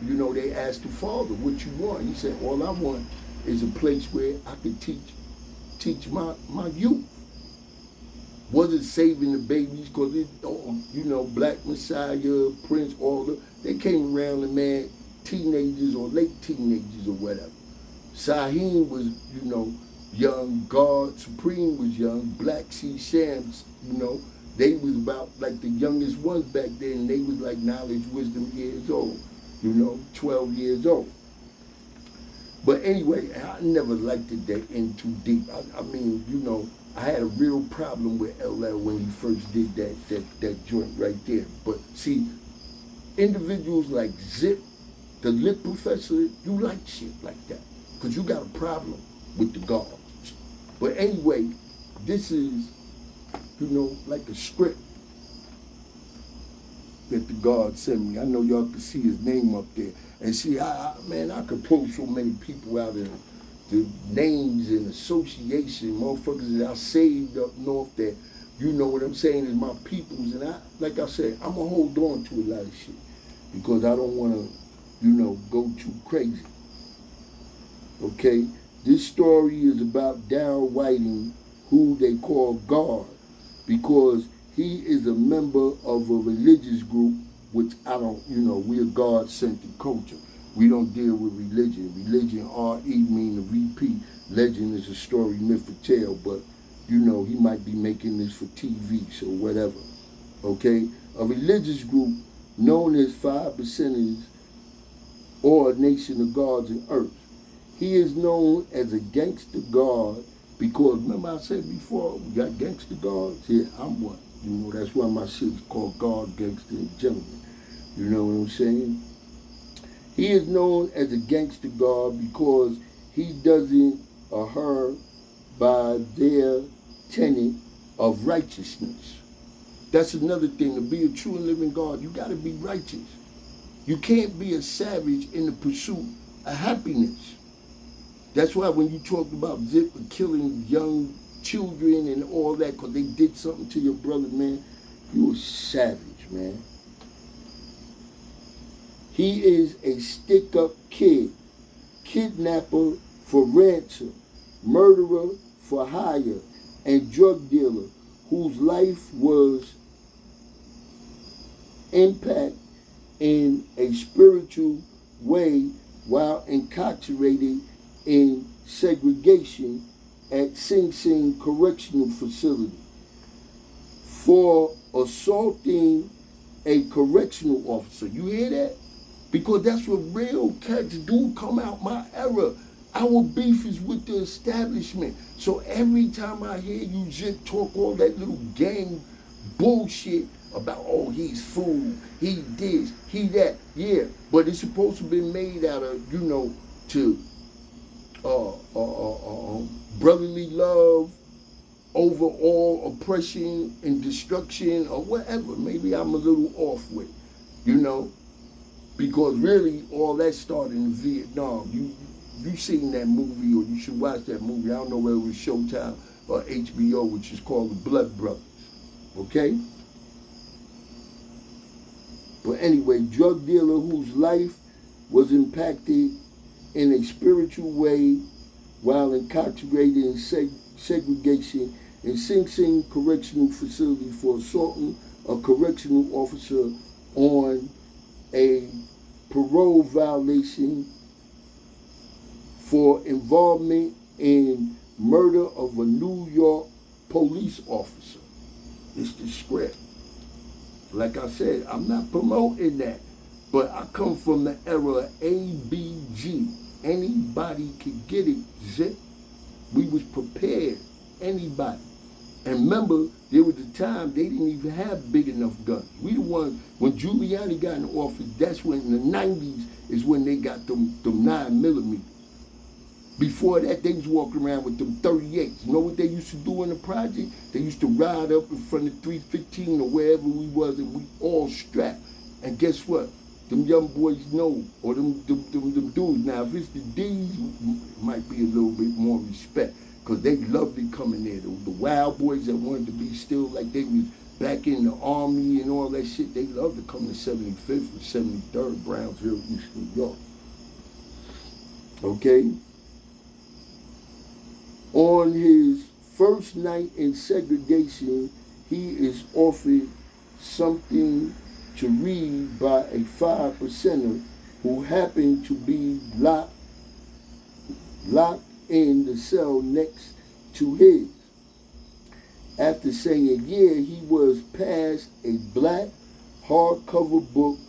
Speaker 1: you know, they asked the father, what you want? He said, all I want is a place where I could teach my youth. Wasn't saving the babies, because, you know, Black Messiah, Prince, they came around and, man, teenagers or late teenagers or whatever. Saheem was, you know, young. God Supreme was young. Black Sea Shams, you know, they was about like the youngest ones back then. They was like knowledge, wisdom years old, you know, 12 years old. But anyway, I never liked it that in too deep. I mean, you know, I had a real problem with LL when he first did that joint right there. But see, individuals like Zip, the Lit Professor, you like shit like that, because you got a problem with the gods. But anyway, this is, you know, like a script that the God sent me. I know y'all can see his name up there. And see, man, I could pull so many people out of the names and association, motherfuckers that I saved up north that, you know what I'm saying, is my peoples. And like I said, I'm going to hold on to a lot of shit because I don't want to, you know, go too crazy. Okay? This story is about Darryl Whiting, who they call God, because he is a member of a religious group, which I don't, you know, we're God-centered culture. We don't deal with religion. Religion, R-E, mean to repeat. Legend is a story, myth, or tale, but, you know, he might be making this for TV, so whatever. Okay? A religious group known as 5%ers or Nation of Gods and Earth. He is known as a gangster god because, remember I said before, we got gangster gods? Yeah, I'm one. You know, that's why my shit is called God, Gangster, and Gentleman. You know what I'm saying? He is known as a gangster god because he doesn't adhere by their tenet of righteousness. That's another thing. To be a true and living God, you got to be righteous. You can't be a savage in the pursuit of happiness. That's why when you talked about Zip killing young children and all that because they did something to your brother, man, you a savage, man. He is a stick-up kid, kidnapper for ransom, murderer for hire, and drug dealer whose life was impacted in a spiritual way while incarcerated in segregation at Sing Sing Correctional Facility for assaulting a correctional officer. You hear that? Because that's what real cats do come out my era. Our beef is with the establishment. So every time I hear you Zip talk all that little gang bullshit about, oh, he's fool, he this, he that, yeah, but it's supposed to be made out of, you know, to brotherly love over all oppression and destruction or whatever. Maybe I'm a little off with, you know, because really all that started in Vietnam. You seen that movie, or you should watch that movie. I don't know whether it was Showtime or HBO, which is called The Blood Brothers. Okay? But anyway, drug dealer whose life was impacted in a spiritual way while incarcerated in segregation in Sing Sing Correctional Facility for assaulting a correctional officer on a parole violation for involvement in murder of a New York police officer. It's the script. Like I said, I'm not promoting that, but I come from the era of ABG. Anybody could get it, Zip. We was prepared anybody. And remember, there was a time they didn't even have big enough guns. We the one, when Giuliani got in office, that's when in the 90s is when they got them 9mm. Before that, they was walking around with them 38s. You know what they used to do in the project? They used to ride up in front of 315 or wherever we was, and we all strapped. And guess what? Them young boys know, or them dudes. Now, if it's the D's, it might be a little bit more respect, because they loved it coming there. The wild boys that wanted to be still like they was back in the army and all that shit, they loved to come to 75th or 73rd, Brownsville, East New York. Okay? On his first night in segregation, he is offered something to read by a 5%er who happened to be locked in the cell next to his. After saying a year, he was passed a black hardcover book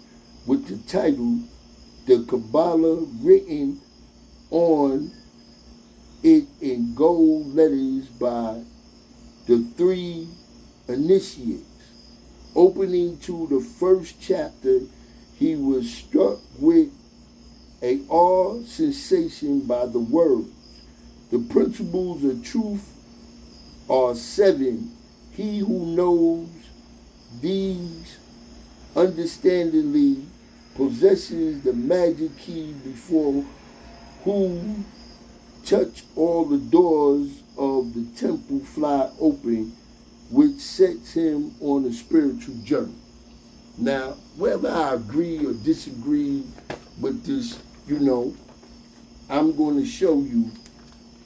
Speaker 1: with the title The Kabbalah written on it in gold letters by the 3 initiates. Opening to the first chapter, he was struck with a awe sensation by the words. The principles of truth are 7. He who knows these understandingly possesses the magic key before whom touch all the doors of the temple fly open, which sets him on a spiritual journey. Now, whether I agree or disagree with this, I'm going to show you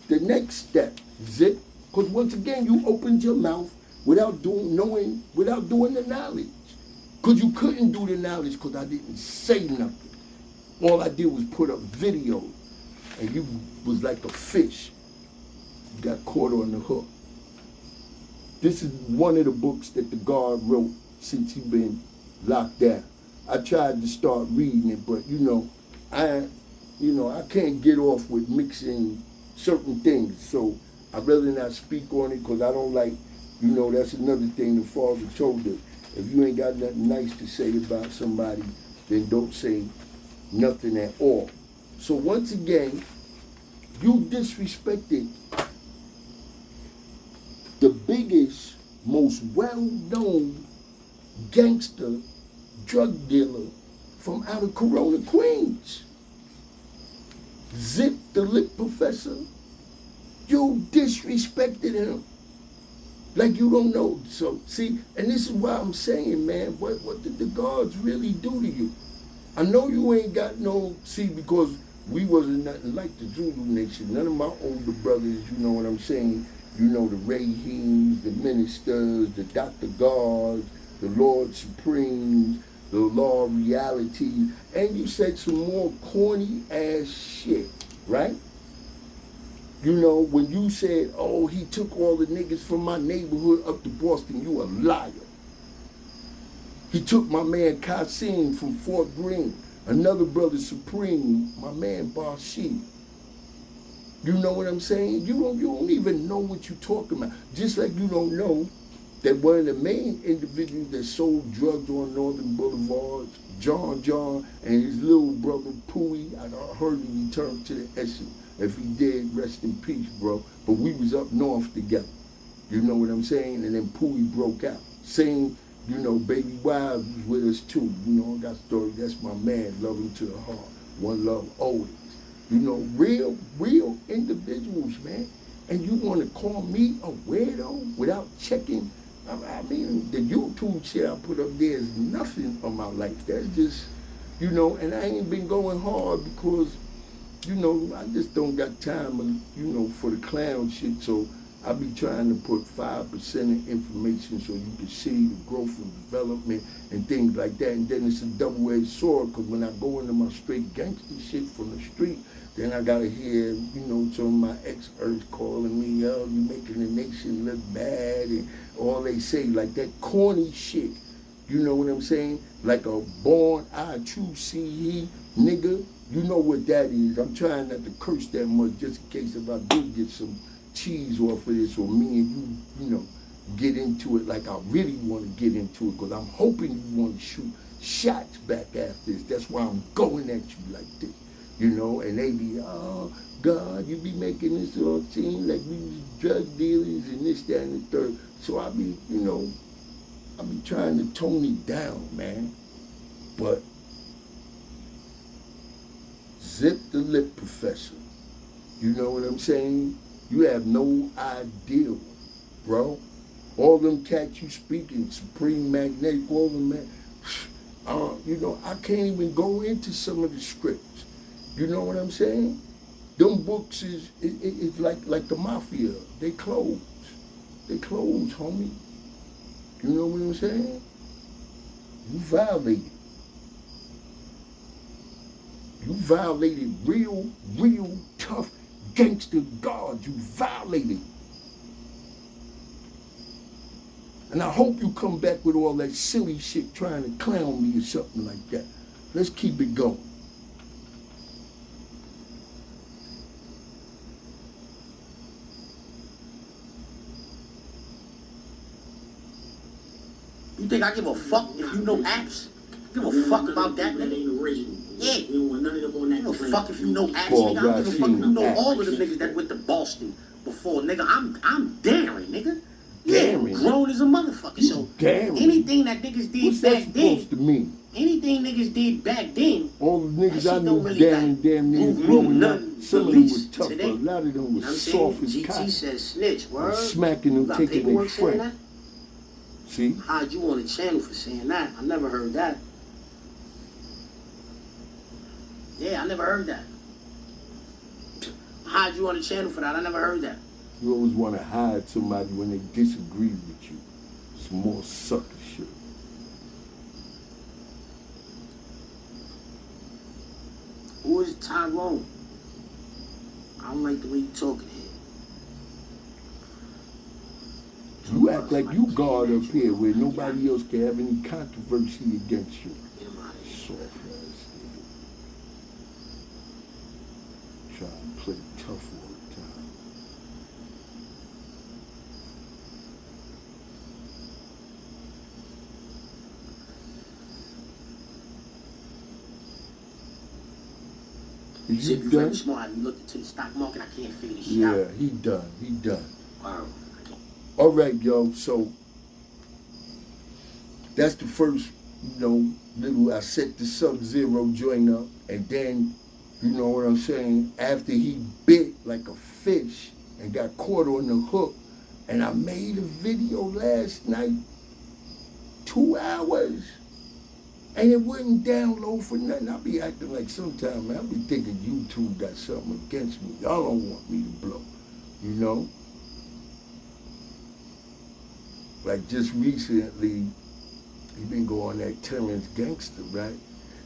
Speaker 1: the next step, Zip, because once again, you opened your mouth without doing the knowledge. Because you couldn't do the knowledge because I didn't say nothing. All I did was put up videos, and you was like a fish. You got caught on the hook. This is one of the books that the guard wrote since he been locked down. I tried to start reading it, but I can't get off with mixing certain things. So I'd rather not speak on it because I don't like, that's another thing the father told us. If you ain't got nothing nice to say about somebody, then don't say nothing at all. So once again, you disrespected the biggest, most well-known gangster drug dealer from out of Corona, Queens. Zip the Lip Professor. You disrespected him like you don't know. So, see, and this is why I'm saying, man, what did the guards really do to you? I know you ain't got because we wasn't nothing like the Zulu Nation. None of my older brothers, you know what I'm saying, the Raheems, the ministers, the Dr. Guards, the Lord Supremes, the Law of Reality, and you said some more corny ass shit, right? When you said, oh, he took all the niggas from my neighborhood up to Boston, you a liar. He took my man Kasim from Fort Greene, another brother Supreme, my man Barshi. You know what I'm saying? You don't even know what you're talking about. Just like you don't know that one of the main individuals that sold drugs on Northern Boulevard, John, and his little brother Pooey, I heard he returned to the Essex. If he did, rest in peace, bro. But we was up north together. You know what I'm saying? And then Pooey broke out. Same, Baby Wives was with us too. I got story. That's my man. Love him to the heart. One love always. Real individuals, man. And you want to call me a weirdo without checking? I mean, the YouTube shit I put up there is nothing on my life. That's just, and I ain't been going hard because, I just don't got time, for the clown shit. So I be trying to put 5% of information so you can see the growth and development and things like that. And then it's a double-edged sword because when I go into my straight gangster shit from the street, then I gotta hear, some of my experts calling me, yo, you making the nation look bad, and all they say, like that corny shit. You know what I'm saying? Like a born I2CE nigga. You know what that is. I'm trying not to curse that much just in case if I do get some cheese off of this, or me and you, you know, get into it like I really want to get into it, because I'm hoping you want to shoot shots back after this. That's why I'm going at you like this, you know, and they be, oh, God, you be making this all seem like we was drug dealers and this, that, and the third. So I be, you know, I be trying to tone it down, man. But zip the lip, professor. You know what I'm saying? You have no idea, bro. All them cats you speaking, Supreme Magnetic, all them, man. You know, I can't even go into some of the scripts. You know what I'm saying? Them books is like the mafia. They close. They close, homie. You know what I'm saying? You violated. You violated real tough gangster guards. You violated. And I hope you come back with all that silly shit trying to clown me or something like that. Let's keep it going.
Speaker 6: You think I give a fuck if you know apps? Give a fuck about that,
Speaker 2: That
Speaker 6: nigga?
Speaker 2: ain't original.
Speaker 6: Yeah.
Speaker 2: We don't want none of them on that
Speaker 6: Give a
Speaker 2: plane.
Speaker 6: fuck if you know apps,
Speaker 1: Paul
Speaker 6: nigga. I don't give a fuck if you know
Speaker 1: Rashid
Speaker 6: all of the niggas that went to Boston before, nigga. I'm daring, nigga. Yeah,
Speaker 1: Daring?
Speaker 6: grown as a motherfucker. So
Speaker 1: Daring?
Speaker 6: anything that niggas did
Speaker 1: What's that
Speaker 6: back
Speaker 1: supposed
Speaker 6: then,
Speaker 1: to mean?
Speaker 6: anything niggas did back then,
Speaker 1: All the
Speaker 6: that
Speaker 1: niggas
Speaker 6: shit
Speaker 1: I
Speaker 6: don't
Speaker 1: knew
Speaker 6: really
Speaker 1: damn near
Speaker 6: move me
Speaker 1: growing up,
Speaker 6: nothing
Speaker 1: some of
Speaker 6: the
Speaker 1: them
Speaker 6: least
Speaker 1: was tough,
Speaker 6: today.
Speaker 1: but a lot of them
Speaker 6: You know
Speaker 1: was
Speaker 6: what I'm
Speaker 1: soft
Speaker 6: saying?
Speaker 1: as
Speaker 6: GT
Speaker 1: cotton.
Speaker 6: said snitch, word.
Speaker 1: Smacking them,
Speaker 6: You got
Speaker 1: taking their
Speaker 6: paperwork saying
Speaker 1: friend.
Speaker 6: that?
Speaker 1: See?
Speaker 6: How'd you on the channel for saying that? I never heard that. Yeah, I never heard that. How'd you on the channel for that? I never heard that.
Speaker 1: You always want to hide somebody when they disagree with you. Some more sucker shit.
Speaker 6: Who is Tyrone? I don't like the way you talking here.
Speaker 1: You act like you God up here where nobody else can have any controversy against you.
Speaker 6: Get him out of here.
Speaker 1: Soft ass nigga. Try and play tough all the time. Is
Speaker 6: Zip,
Speaker 1: you
Speaker 6: you very
Speaker 1: done?
Speaker 6: smart. Have you looked into the stock market? I can't figure this shit out.
Speaker 1: Yeah, he done. He done.
Speaker 6: Wow.
Speaker 1: All right, yo. So that's the first, you know, little. I set the Sub-Zero joint up, and then, you know what I'm saying. After he bit like a fish and got caught on the hook, and I made a video last night, 2 hours, and it wouldn't download for nothing. I be acting like sometime, man. I be thinking YouTube got something against me. Y'all don't want me to blow, you know. Like just recently, he been going that Terrence Gangster, right?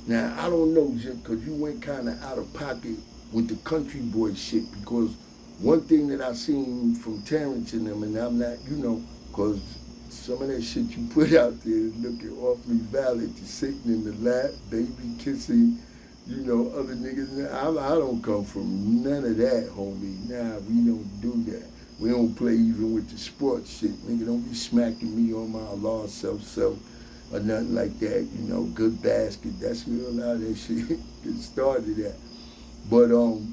Speaker 1: Now, I don't know, Jim, because you went kind of out of pocket with the country boy shit, because one thing that I seen from Terrence and them, and I'm not, you know, because some of that shit you put out there is looking awfully valid. You're sitting in the lap, baby kissing, you know, other niggas. I don't come from none of that, homie. Nah, we don't do that. We don't play even with the sports shit. Nigga, don't be smacking me on my lost self or nothing like that. You know, good basket. That's where a lot of that shit get started at. But, you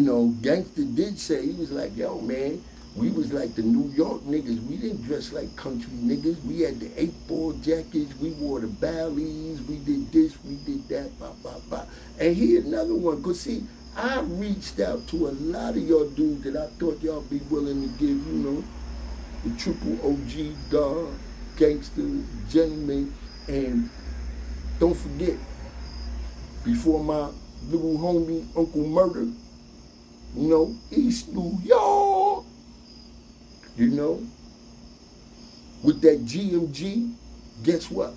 Speaker 1: know, Gangster did say, he was like, yo, man, we was like the New York niggas. We didn't dress like country niggas. We had the 8-ball jackets. We wore the Bally's. We did this. We did that. Blah, blah, blah. And here another one. Because, see, I reached out to a lot of y'all dudes that I thought y'all be willing to give, you know, the triple OG, God, gangster, gentleman. And don't forget, before my little homie, Uncle Murder, you know, East New York, you know, with that GMG, guess what?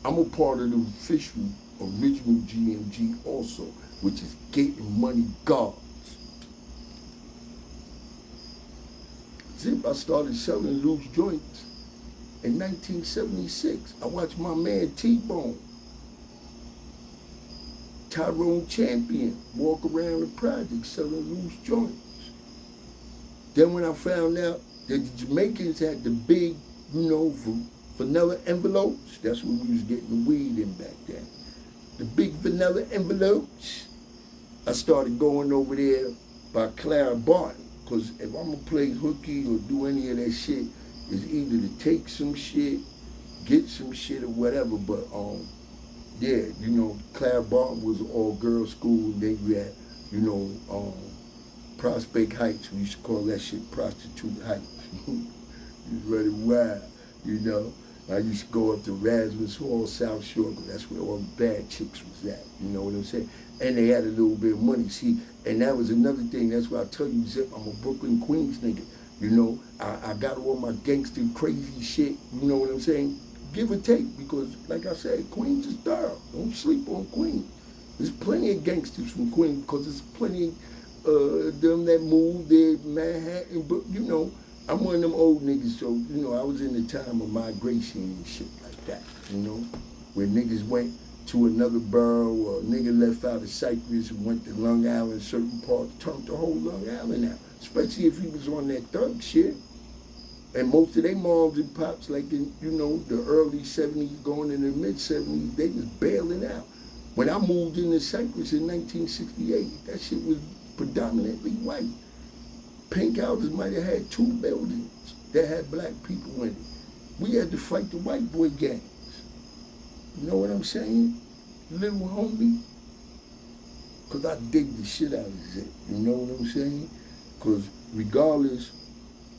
Speaker 1: I'm a part of the official original GMG also, which is Getting Money Guards. Zip, I started selling loose joints in 1976. I watched my man T-Bone, Tyrone Champion, walk around the project selling loose joints. Then when I found out that the Jamaicans had the big, vanilla envelopes, that's when we was getting the weed in back then. The big vanilla envelopes. I started going over there by Clara Barton, because if I'm gonna play hooky or do any of that shit, it's either to take some shit, get some shit or whatever, but yeah, Clara Barton was an all-girls school, and then you had, Prospect Heights, we used to call that shit Prostitute Heights. You ready wild, I used to go up to Rasmus Hall, South Shore, because that's where all the bad chicks was at, you know what I'm saying? And they had a little bit of money, see, and that was another thing, that's why I tell you, Zip, I'm a Brooklyn, Queens nigga, I got all my gangster crazy shit, you know what I'm saying? Give or take, because like I said, Queens is thorough, don't sleep on Queens. There's plenty of gangsters from Queens, because there's plenty of them that moved there, Manhattan, but I'm one of them old niggas, so, I was in the time of migration and shit like that, where niggas went to another borough, or a nigga left out of Cyprus and went to Long Island, certain parts, turned the whole Long Island out, especially if he was on that thug shit. And most of their moms and pops, like in, the early 70s, going in the mid-70s, they was bailing out. When I moved into Cyprus in 1968, that shit was predominantly white. Pink houses might have had 2 buildings that had black people in it. We had to fight the white boy gangs. You know what I'm saying, little homie? Because I dig the shit out of it. You know what I'm saying? Because regardless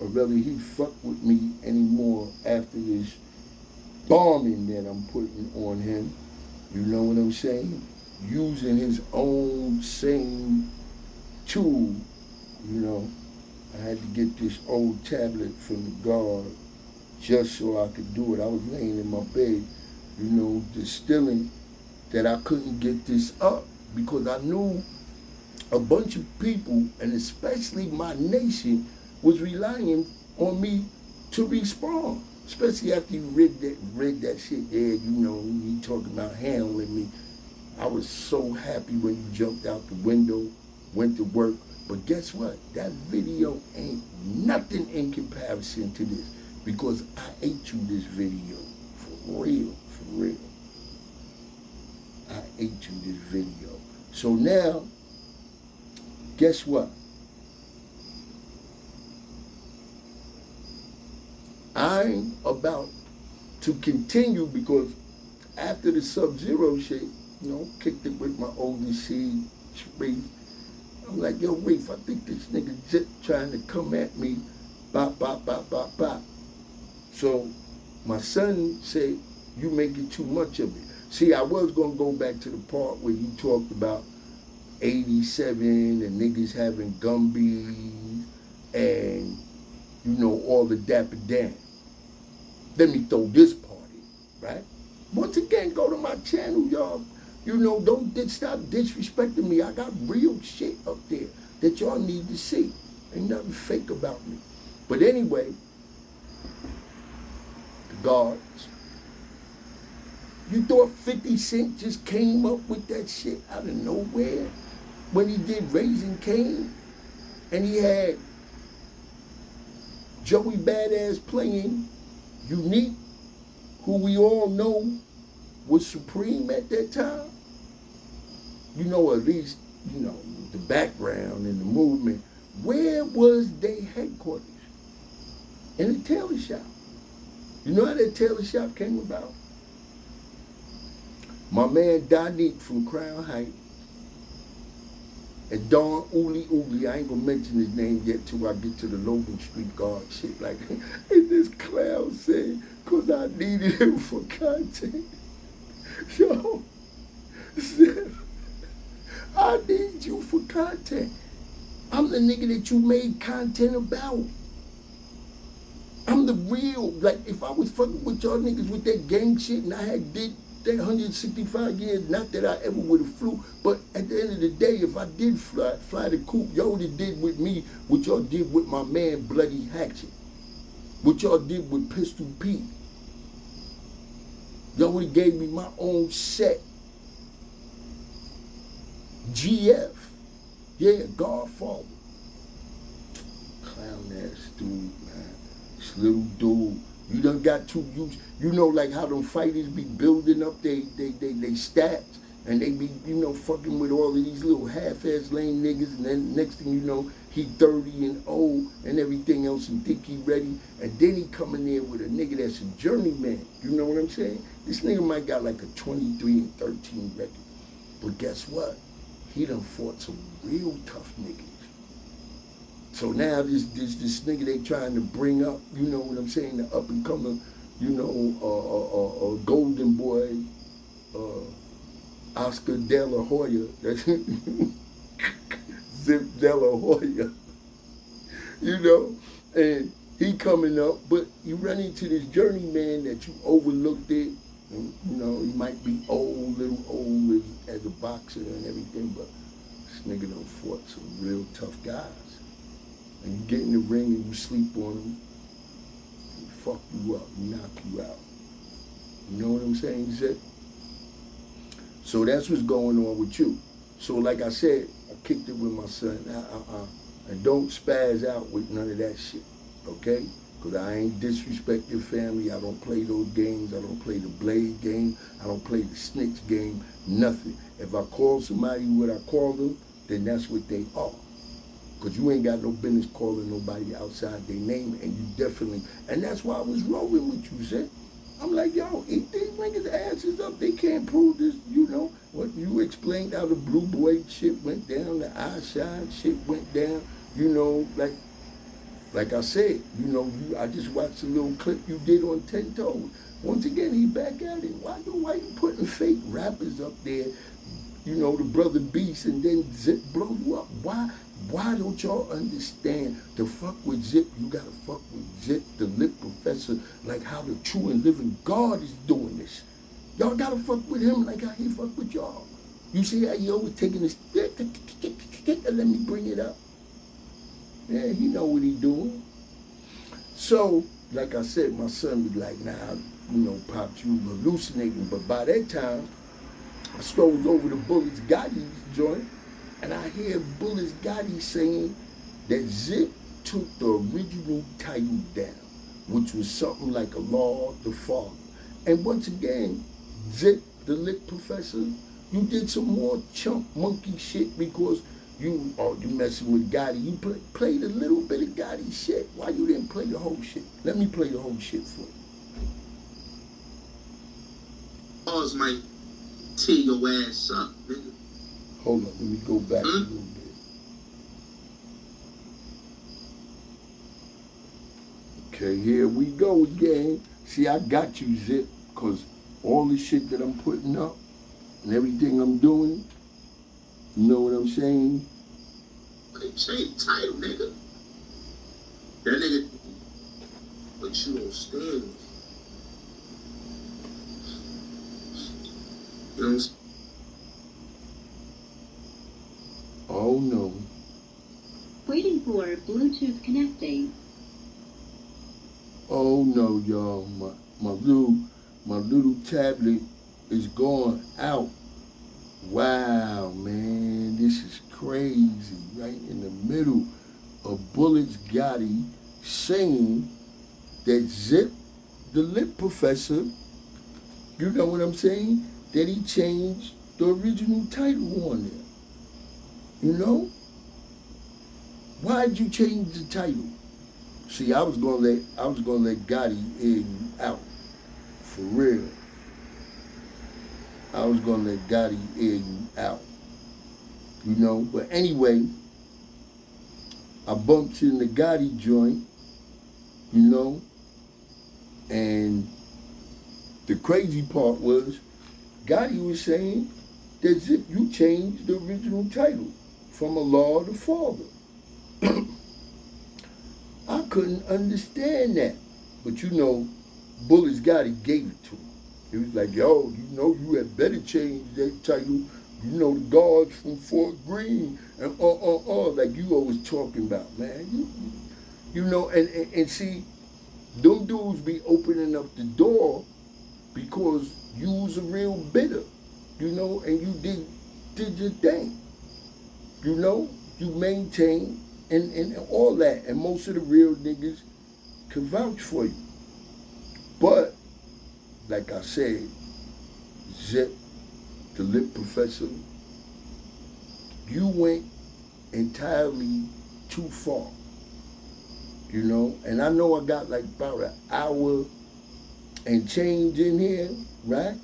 Speaker 1: of whether he fuck with me anymore after this bombing that I'm putting on him, you know what I'm saying? Using his own same tool, I had to get this old tablet from the guard just so I could do it. I was laying in my bed, distilling that I couldn't get this up because I knew a bunch of people, and especially my nation, was relying on me to respond. Especially after you read that shit there, you talking about handling me. I was so happy when you jumped out the window, went to work. But guess what? That video ain't nothing in comparison to this, because I ate you this video. For real, for real. I ate you this video. So now, guess what? I'm about to continue, because after the Sub-Zero shit, kicked it with my oldest seed, Shabue. I'm like, yo, Reef, I think this nigga Zip trying to come at me, bop, bop, bop, bop, bop. So my son said, you making too much of it. See, I was gonna go back to the part where you talked about 87 and niggas having Gumbies and, all the Dapper Dan. Let me throw this party, right? Once again, go to my channel, y'all. Don't stop disrespecting me. I got real shit up there that y'all need to see. Ain't nothing fake about me. But anyway, the guards. You thought 50 Cent just came up with that shit out of nowhere when he did Raising Cain? And he had Joey Badass playing Unique, who we all know was supreme at that time. At least, the background and the movement. Where was their headquarters? In a tailor shop. You know how that tailor shop came about? My man Donique from Crown Heights and Don Uli, I ain't gonna mention his name yet till I get to the Logan Street Guard shit. Like, and this clown said, cause I needed him for content. Yo, I need you for content. I'm the nigga that you made content about. I'm the real, like, if I was fucking with y'all niggas with that gang shit and I had did that 165 years, not that I ever would have flew, but at the end of the day, if I did fly the coop, y'all would have did with me what y'all did with my man Bloody Hatchet, what y'all did with Pistol Pete. Y'all would have gave me my own set. GF. Yeah, Godfather. clown ass dude, man. This little dude. You done got too used. You know, like how them fighters be building up they stats, and they be, you know, fucking with all of these little half-ass lame niggas, and then next thing you know, he 30 and old and everything else and think he ready, and then he come in there with a nigga that's a journeyman. You know what I'm saying? This nigga might got like a 23 and 13 record. But guess what? He done fought some real tough niggas. So now this nigga they trying to bring up, you know what I'm saying, the up and coming, you know, golden boy, Oscar De La Hoya, Zip De La Hoya, you know, and he coming up, but you run into this journeyman that you overlooked it, and, you know, he might be old, little old as a boxer and everything, but this nigga done fought some real tough guys. And you get in the ring and you sleep on them, he fuck you up, knock you out. You know what I'm saying, Zip? So that's what's going on with you. So like I said, I kicked it with my son. And don't spaz out with none of that shit, okay? Because I ain't disrespect your family. I don't play those games. I don't play the blade game. I don't play the snitch game, nothing. If I call somebody what I call them, then that's what they are. Because you ain't got no business calling nobody outside their name, and you definitely, and that's why I was rolling with you, Zip. I'm like, yo, eat these niggas' asses up. They can't prove this, you know. What you explained how the Blue Boy shit went down, the eye shine shit went down, you know, like I said, you know, I just watched a little clip you did on 10 Toes. Once again, he back at it. Why you putting fake rappers up there, you know, the Brother Beast, and then Zip blow you up? Why don't y'all understand, to fuck with Zip, you gotta fuck with Zip, the Lit Professor, like how the true and living God is doing this. Y'all gotta fuck with him like how he fuck with y'all. You see how he always taking this, let me bring it up. Yeah, he know what he doing. So, like I said, my son was like, nah, you know, Pops, you hallucinating. But by that time, I strolled over to Bullets Gotti's joint, and I hear Bullets Gotti saying that Zip took the original title down, which was something like a Law the Father. And once again, Zip, the Lit Professor, you did some more chump monkey shit because you messing with Gotti. You played a little bit of Gotti shit. Why you didn't play the whole shit? Let me play the whole shit for you.
Speaker 4: Pause might tear your ass up, nigga.
Speaker 1: Hold on, let me go back a little bit. Okay, here we go again. See, I got you, Zip, because all the shit that I'm putting up and everything I'm doing, you know what I'm saying?
Speaker 4: They changed title, nigga. That nigga, but you don't stand with. You know what I'm saying?
Speaker 1: Oh no.
Speaker 3: Waiting for Bluetooth connecting.
Speaker 1: Oh no, y'all. My little tablet is going out. Wow, man, this is crazy. Right in the middle of Bullets Gotti saying that Zip, the Lit Professor, you know what I'm saying? That he changed the original title on there. You know? Why'd you change the title? See, I was gonna let Gotti air you out. For real. I was gonna let Gotti air you out. You know? But anyway, I bumped in the Gotti joint, you know? And the crazy part was, Gotti was saying that Zip, you changed the original title from a Law the Father. I couldn't understand that. But you know, Bullets Gotti gave it to him. He was like, yo, you know, you had better change that title. You know, the guards from Fort Greene and like you always talking about, man. You know, and see, them dudes be opening up the door because you was a real bidder, you know, and you did your thing. You know, you maintained and all that. And most of the real niggas can vouch for you. But, like I said, Zip, the lit professor, you went entirely too far. You know, and I know I got like about an hour and change in here, right?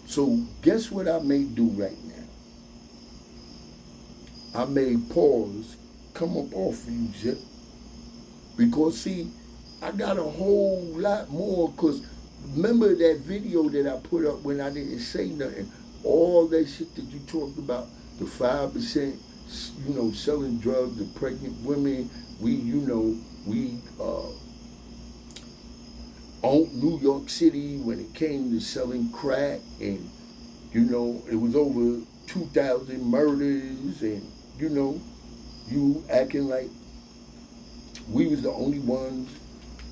Speaker 1: So guess what I may do right now? I may pause, come up off of you, Zip. Because see, I got a whole lot more, because remember that video that I put up when I didn't say nothing? All that shit that you talked about, the 5%, you know, selling drugs to pregnant women, we owned New York City when it came to selling crack, and, you know, it was over 2,000 murders, and, you know, you acting like we was the only ones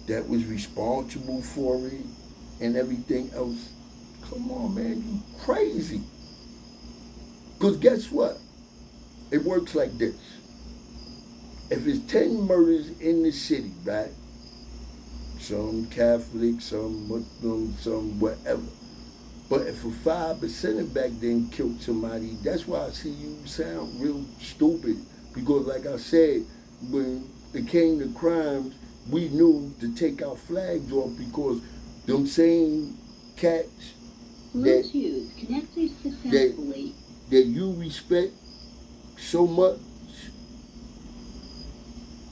Speaker 1: that was responsible for it and everything else. Come on, man, you crazy. Because guess what? It works like this. If it's 10 murders in the city, right? Some Catholic, some Muslim, some whatever. But if a 5% back then killed somebody, that's why I see you sound real stupid. Because like I said, when it came to crimes, we knew to take our flags off, because them same cats that you respect so much,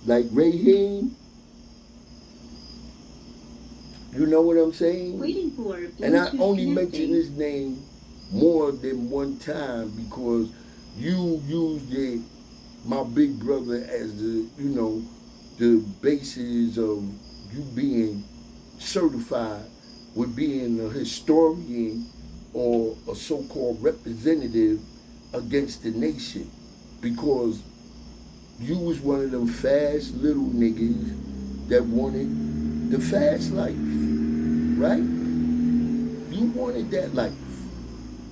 Speaker 1: like Raheem, you know what I'm saying? And I only mention his name more than one time because you used it, my big brother, as the, you know, the basis of you being certified with being a historian or a so-called representative against the nation, because you was one of them fast little niggas that wanted the fast life, right? You wanted that life,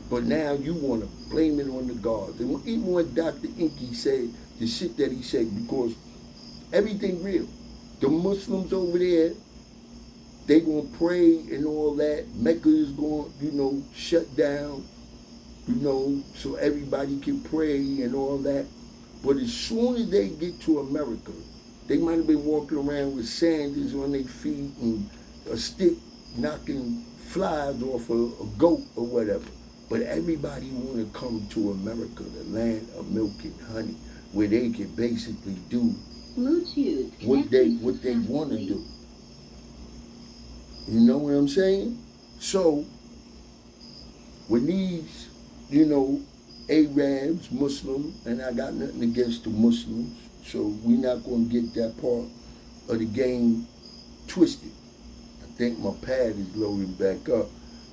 Speaker 1: but now you want to blame it on the gods. And even when Dr. Inky said the shit that he said, because everything real, the Muslims over there, they gonna pray and all that. Mecca is going, you know, shut down, you know, so everybody can pray and all that. But as soon as they get to America, they might have been walking around with sandals on their feet and a stick knocking flies off a goat or whatever. But everybody want to come to America, the land of milk and honey, where they can basically do what they want to do. You know what I'm saying? So, when these, you know, Arabs, Muslim, and I got nothing against the Muslims, so we're not going to get that part of the game twisted. I think my pad is loading back up.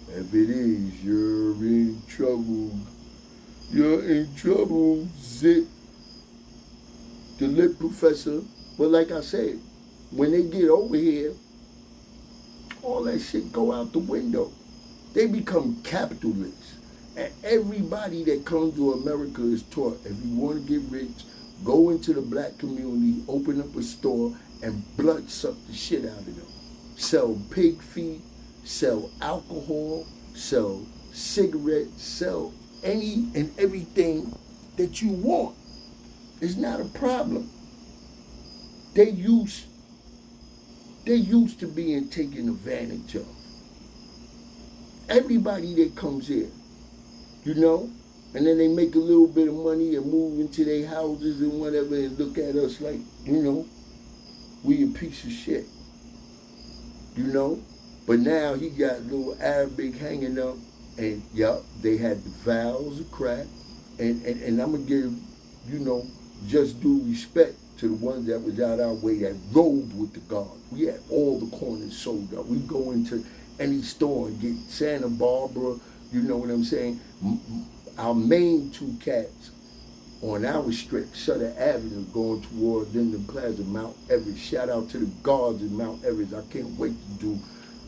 Speaker 1: If it is, you're in trouble. You're in trouble, Zip. The lit professor. But like I said, when they get over here, all that shit go out the window. They become capitalists. And everybody that comes to America is taught, if you want to get rich, go into the black community, open up a store, and blood suck the shit out of them. Sell pig feet, sell alcohol, sell cigarettes, sell any and everything that you want. It's not a problem. They used to being taken advantage of. Everybody that comes here, you know, and then they make a little bit of money and move into their houses and whatever and look at us like, you know, we a piece of shit, you know. But now he got little Arabic hanging up, and yup, they had the vials of crack, and I'm gonna give, you know, just due respect to the ones that was out our way that rolled with the guards. We had all the corners sold out. We go into any store and get Santa Barbara, you know what I'm saying? Our main two cats on our stretch, Sutter Avenue, going toward Linden Plaza, Mount Everest. Shout out to the guards in Mount Everest. I can't wait to do,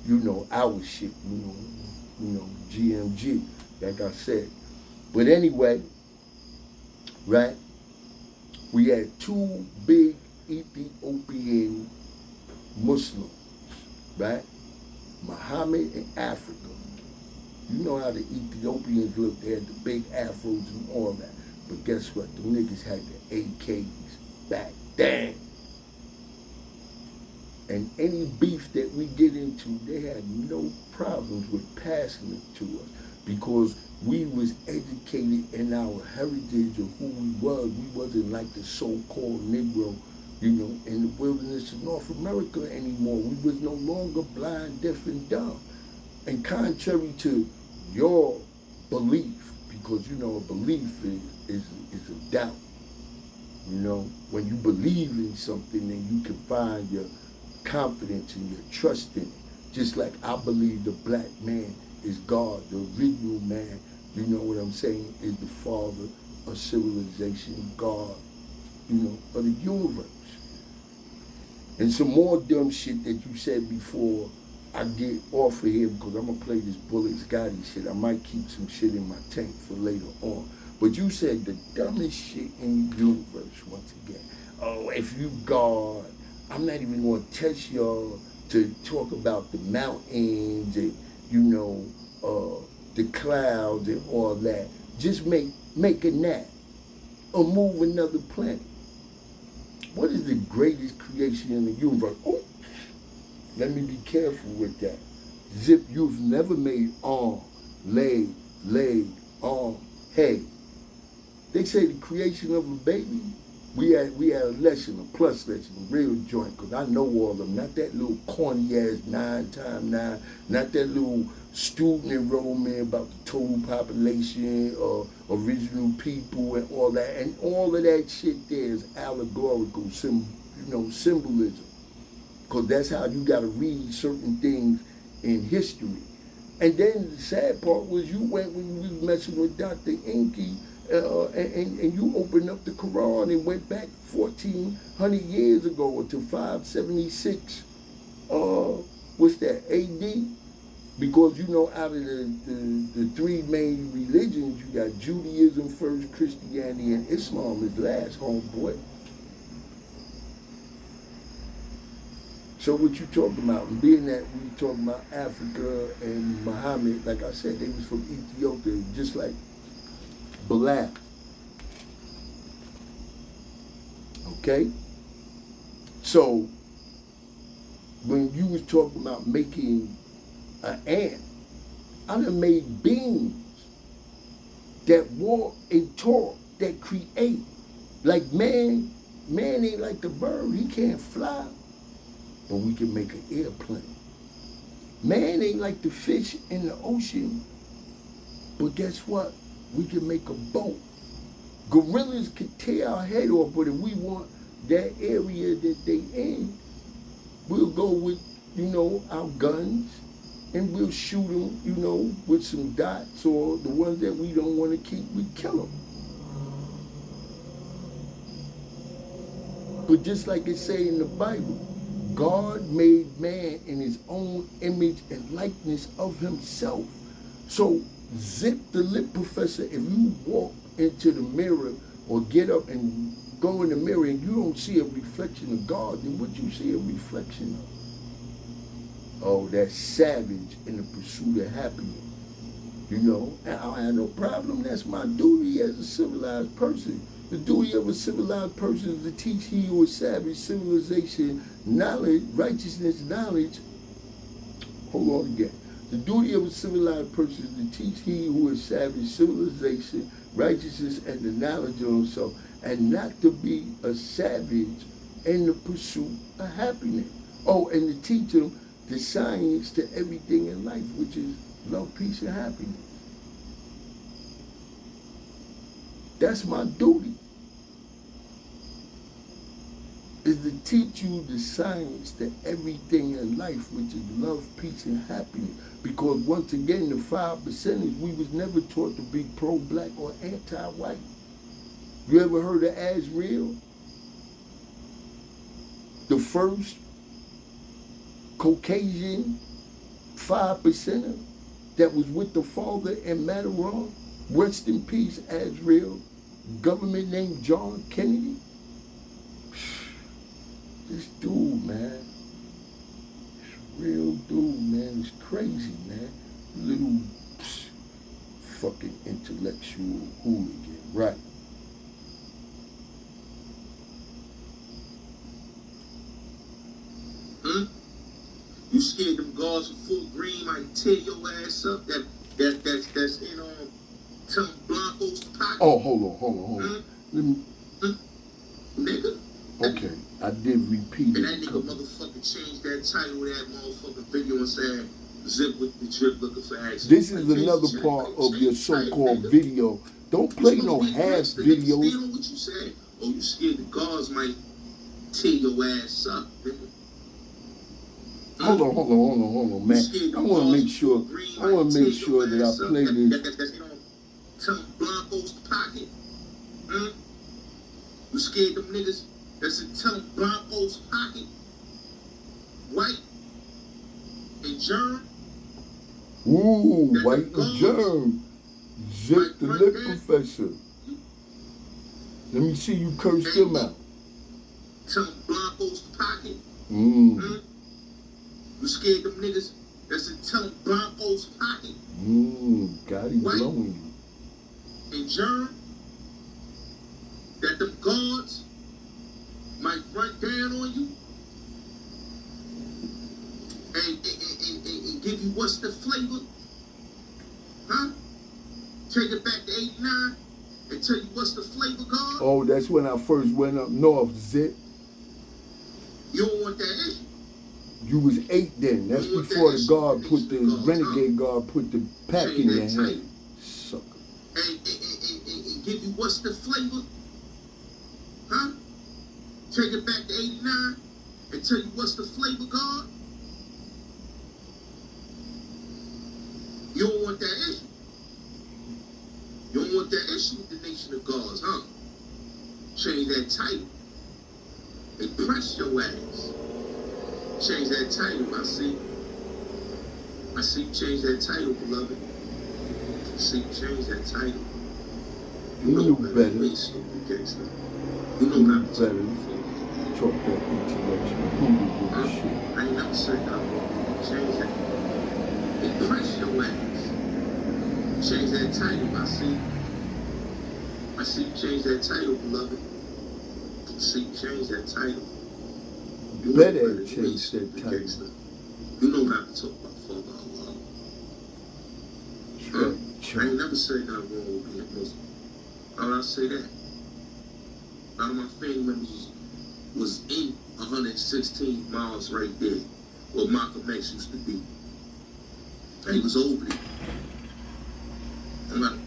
Speaker 1: you know, our shit, you know, GMG, like I said. But anyway, right? we had two big Ethiopian Muslims, right? Muhammad and Africa. You know how the Ethiopians look, they had the big afros and all that. But guess what? The niggas had the AKs back then. And any beef that we get into, they had no problems with passing it to us because we was educated in our heritage of who we was. We wasn't like the so-called Negro, you know, in the wilderness of North America anymore. We was no longer blind, deaf, and dumb. And contrary to your belief, because, you know, a belief is a doubt. You know, when you believe in something, then you can find your confidence and your trust in it. Just like I believe the black man is God, the original man, you know what I'm saying, is the father of civilization, God, you know, of the universe. And some more dumb shit that you said before I get off of here, because I'm going to play this Bullets Gotti shit. I might keep some shit in my tank for later on. But you said the dumbest shit in the universe once again. Oh, if you God, I'm not even going to test y'all to talk about the mountains and, you know, the clouds and all that. Just make a nap or move another planet. What is the greatest creation in the universe? Oh, let me be careful with that. Zip, you've never made arm, leg, arm, head. They say the creation of a baby, we had a lesson, a plus lesson, a real joint, because I know all of them. Not that little corny ass 9x9, not that little student enrollment about the total population or original people and all that. And all of that shit there is allegorical, symbolism. Because that's how you got to read certain things in history. And then the sad part was you went when you was messing with Dr. Inky, and you opened up the Quran and went back 1,400 years ago to 576, what's that, AD? Because, you know, out of the three main religions, you got Judaism first, Christianity, and Islam is last, homeboy. So what you talking about? And being that we talking about Africa and Muhammad, like I said, they was from Ethiopia, just like Bilal. Okay? So when you was talking about making an ant, I done made beings that walk and talk, that create. Like man ain't like the bird, he can't fly. But we can make an airplane. Man ain't like the fish in the ocean, but guess what? We can make a boat. Gorillas could tear our head off, but if we want that area that they in, we'll go with, you know, our guns, and we'll shoot them, you know, with some dots, or the ones that we don't want to keep, we kill them. But just like it say in the Bible, God made man in his own image and likeness of himself. So Zip the lip professor, if you walk into the mirror or get up and go in the mirror and you don't see a reflection of God, then what you see a reflection of? Oh, that savage in the pursuit of happiness. You know, and I don't have no problem. That's my duty as a civilized person. The duty of a civilized person is to teach he who is savage, civilization, knowledge, righteousness, knowledge. Hold on again. The duty of a civilized person is to teach he who is savage, civilization, righteousness, and the knowledge of himself, and not to be a savage in the pursuit of happiness. Oh, and to teach him the science to everything in life, which is love, peace, and happiness. That's my duty, is to teach you the science to everything in life, which is love, peace, and happiness. Because once again, the 5%, we was never taught to be pro-black or anti-white. You ever heard of Azrael? The first Caucasian 5%er that was with the father in Matterhorn. Rest in peace, Azrael. Government named John Kennedy. This dude, man. This real dude, man. It's crazy, man. Little fucking intellectual hooligan, right?
Speaker 2: You scared them guards with full green might tear your ass up? That's in Tom Blanco's pocket.
Speaker 1: Oh, hold on. Let me.
Speaker 2: Nigga.
Speaker 1: Okay, I did repeat
Speaker 2: And
Speaker 1: it.
Speaker 2: that nigga motherfucker changed that title of that motherfucking video and said, "Zip with the drip looking for action."
Speaker 1: This is another part of your so-called video. Don't play no half videos.
Speaker 2: Stand on what you said. Oh, you scared the guards might tear your ass up, nigga.
Speaker 1: Hold on, man. I want to make sure that I play this.
Speaker 2: That's in Tom Blanco's pocket. You scared them niggas that's in Tom Blanco's pocket? White and germ.
Speaker 1: Ooh, white and germ. Zip the lip professor. Let me see you curse them out.
Speaker 2: Tom Blanco's pocket. You scared them niggas that's in Tom Blanco's pocket?
Speaker 1: Got him blowing
Speaker 2: you. And germ. That them guards might run down on you and give you what's the flavor? Huh? Take it back to 89 and tell you what's the flavor, guard?
Speaker 1: Oh, that's when I first went up north, Zip.
Speaker 2: You don't want that issue.
Speaker 1: You was 8 then. That's before the guard put the renegade guard put the pack in your hand. Sucker.
Speaker 2: And give you what's the flavor? Huh? Take it back to 89 and tell you what's the flavor, guard? You don't want that issue. You don't want that issue with the Nation of Guards, huh? Change that title. Impress your ass. Change that title, I see. I see you change that title, beloved. I see you change that title.
Speaker 1: You know better.
Speaker 2: Me, stupid gangster. You know not to
Speaker 1: talk that intellectual hooligan shit.
Speaker 2: I ain't never said that. Change that. Impress your ass. Change that title, I see. I see you change that title, beloved. I see you change that title. You
Speaker 1: better change that title.
Speaker 2: Gangster. You know not to talk about Father Allah. I ain't never said nothing wrong with being Muslim. Why would I say that? None of my family members was in 116 miles right there where Malcolm X used to be. And he was over there. I'm like,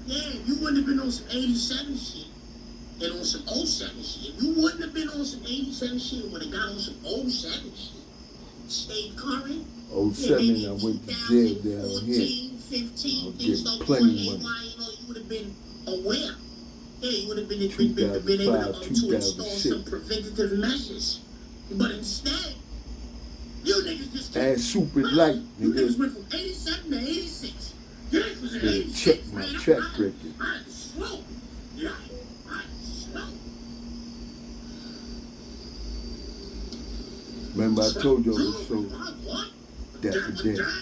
Speaker 2: yeah, you wouldn't have been on some 87 shit and on some 07 shit. If you wouldn't have been on some 87 shit and would have got on some 07 shit, stayed current.
Speaker 1: 07, I went to jail down here.
Speaker 2: 15,
Speaker 1: I was getting plenty of money.
Speaker 2: You would have been aware. Yeah, you would have been able
Speaker 1: 2005,
Speaker 2: to install
Speaker 1: 2006.
Speaker 2: some preventative measures. But instead, you niggas just
Speaker 1: Add super light,
Speaker 2: you niggas
Speaker 1: nigga.
Speaker 2: went from 87 to 86. You niggas was in
Speaker 1: Better
Speaker 2: 86.
Speaker 1: check my
Speaker 2: man.
Speaker 1: track record.
Speaker 2: I had to slow. Yeah, I had to slow.
Speaker 1: Remember I told you I was so
Speaker 2: What?
Speaker 1: dapper down.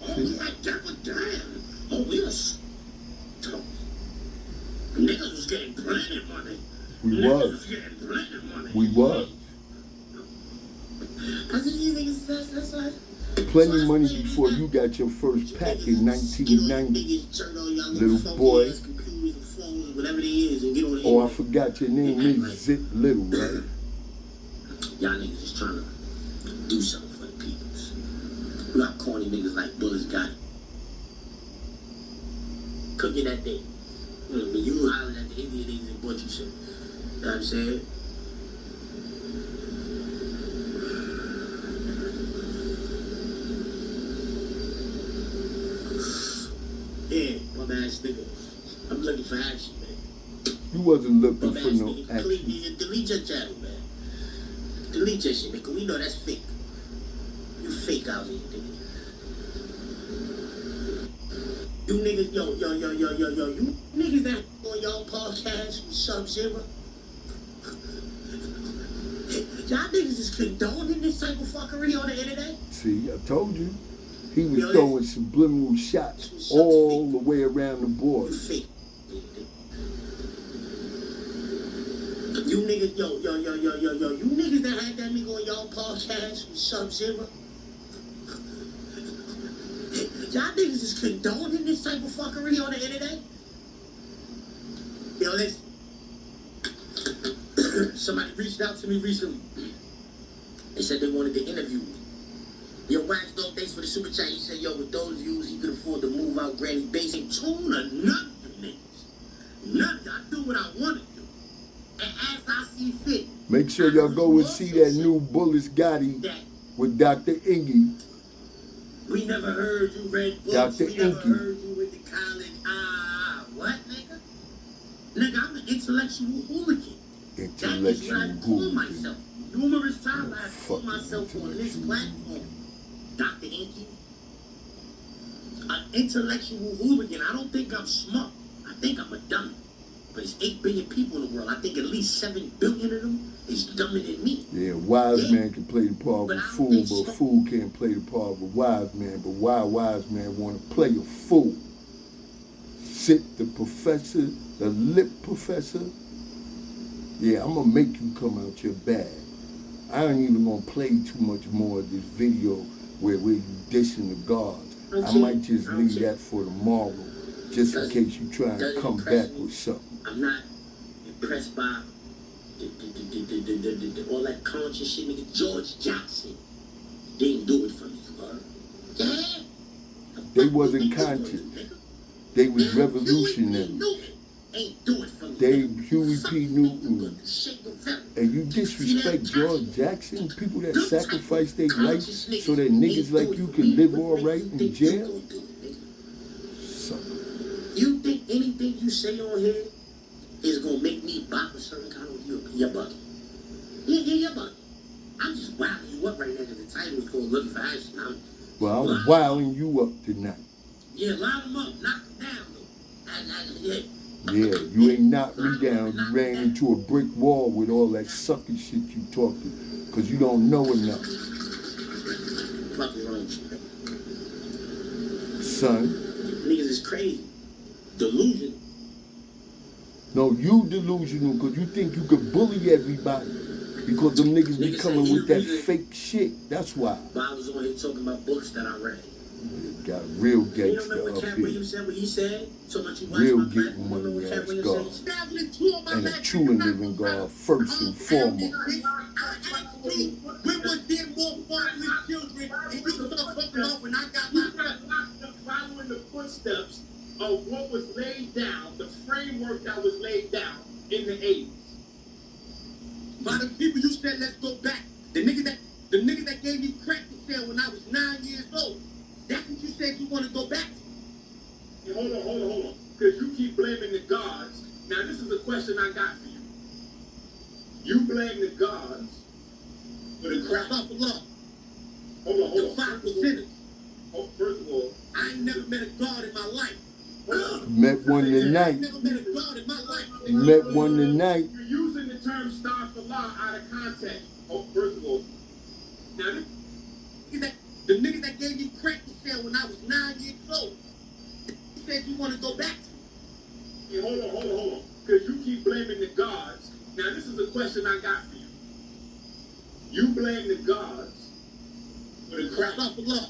Speaker 2: Oh, we like dapper down. Oh, we was tough. Niggas was getting plenty of money.
Speaker 1: We was.
Speaker 2: Getting plenty of money.
Speaker 1: We was.
Speaker 2: I said, you niggas, that's like...
Speaker 1: Plenty of money before you got your first pack in 1990. Little boy. Oh, I forgot your name is Zip Little, right?
Speaker 2: Y'all niggas just trying to do something for the people. You got corny niggas like Bullets got it. Cook it that day. But you hollering at the Indian niggas and what you said. You know what I'm saying? Yeah, my bad, nigga. I'm looking for action, man.
Speaker 1: You wasn't looking
Speaker 2: My
Speaker 1: for
Speaker 2: bad,
Speaker 1: no
Speaker 2: nigga.
Speaker 1: action.
Speaker 2: Delete your channel, man. Delete your shit, nigga. We know that's fake. You fake out here, nigga. You niggas, yo, you niggas that on y'all podcast from Sub-Zero,
Speaker 6: Y'all niggas is condoning this type of fuckery on the internet?
Speaker 1: See, I told you. He was throwing subliminal shots all the way around the board.
Speaker 6: You niggas, yo, you niggas that had that nigga on y'all podcast with Sub-Zero. Y'all niggas is condoning this type of fuckery on the internet? Yo, listen. Somebody reached out to me recently. They said they wanted to interview me. Yo, Wax Dog, thanks for the super chat. He said, yo, with those views, he could afford to move out Granny Base. Ain't tuna none of you niggas. None of y'all do what I want to do. And as I see fit.
Speaker 1: Make sure y'all go and see that new Bullis Gotti with Dr. Ingy.
Speaker 6: We never heard you read books.
Speaker 1: Dr.
Speaker 6: We never
Speaker 1: Inky.
Speaker 6: heard you went to college. What, nigga? Nigga, I'm an intellectual hooligan. That is what I call myself. Numerous times I have called myself on this platform. Dr. Inky. An intellectual hooligan. I don't think I'm smart. I think I'm a dummy. But it's 8 billion people in the world. I think at least 7 billion of them is dumber than me.
Speaker 1: Yeah, a wise man can play the part of a fool, but a fool can't play the part of a wise man. But why a wise man want to play a fool? Sit the professor, the lip professor. Yeah, I'm going to make you come out your bag. I ain't even going to play too much more of this video where you dissing the gods. I might just leave that for tomorrow, just in case you try and come back with something.
Speaker 6: I'm not impressed by all that conscious shit, nigga. George Jackson didn't do it for me, bro. Yeah.
Speaker 1: They wasn't conscious. They was revolutionary.
Speaker 6: Ain't do it for me.
Speaker 1: They Huey P. Newton. And you disrespect George Jackson, people that sacrifice their life so that niggas like you can live all right in jail?
Speaker 6: You think anything you say on here is gonna make me bop a certain kind of you're bugging. Yeah, you're bugging. I'm just wilding you up right now because the title is called Looking for Action.
Speaker 1: Well, I'm wilding you up tonight.
Speaker 6: Yeah, line them up, knock them down though.
Speaker 1: Yeah, you ain't knocked me down. You ran into a brick wall with all that sucker shit you talking because you don't know enough.
Speaker 6: Fucking wrong shit.
Speaker 1: Son.
Speaker 6: Niggas is crazy. Delusional.
Speaker 1: No, you delusional because you think you could bully everybody because them niggas be coming with that fake shit. That's why.
Speaker 6: But I was on here talking about books that I read.
Speaker 1: Got a real gangster up here. Real getting money ass God. And a true and living God first and foremost.
Speaker 2: When was there more fatherless children? And you start talking about when I got my following the footsteps of what was laid down, the framework that was laid down in the 80s. By the people you said, let's go back. The nigga that gave me crack to sell when I was 9 years old. That's what you said you want to go back to. Hey, hold on. Because you keep blaming the gods. Now, this is a question I got for you. You blame the gods for the crack. Stop the law. Hold on. The 5%. Oh, first of all, I ain't never met a god in my life.
Speaker 1: Met one tonight.
Speaker 2: I never met a god in my life.
Speaker 1: Met one tonight.
Speaker 2: You're using the term star for law out of context. Oh, first of all, now the nigga that gave me crack to sell when I was 9 years old, you said you want to go back to. Hey, hold on. Because you keep blaming the gods. Now, this is a question I got for you. You blame the gods for the crack. Stop the law.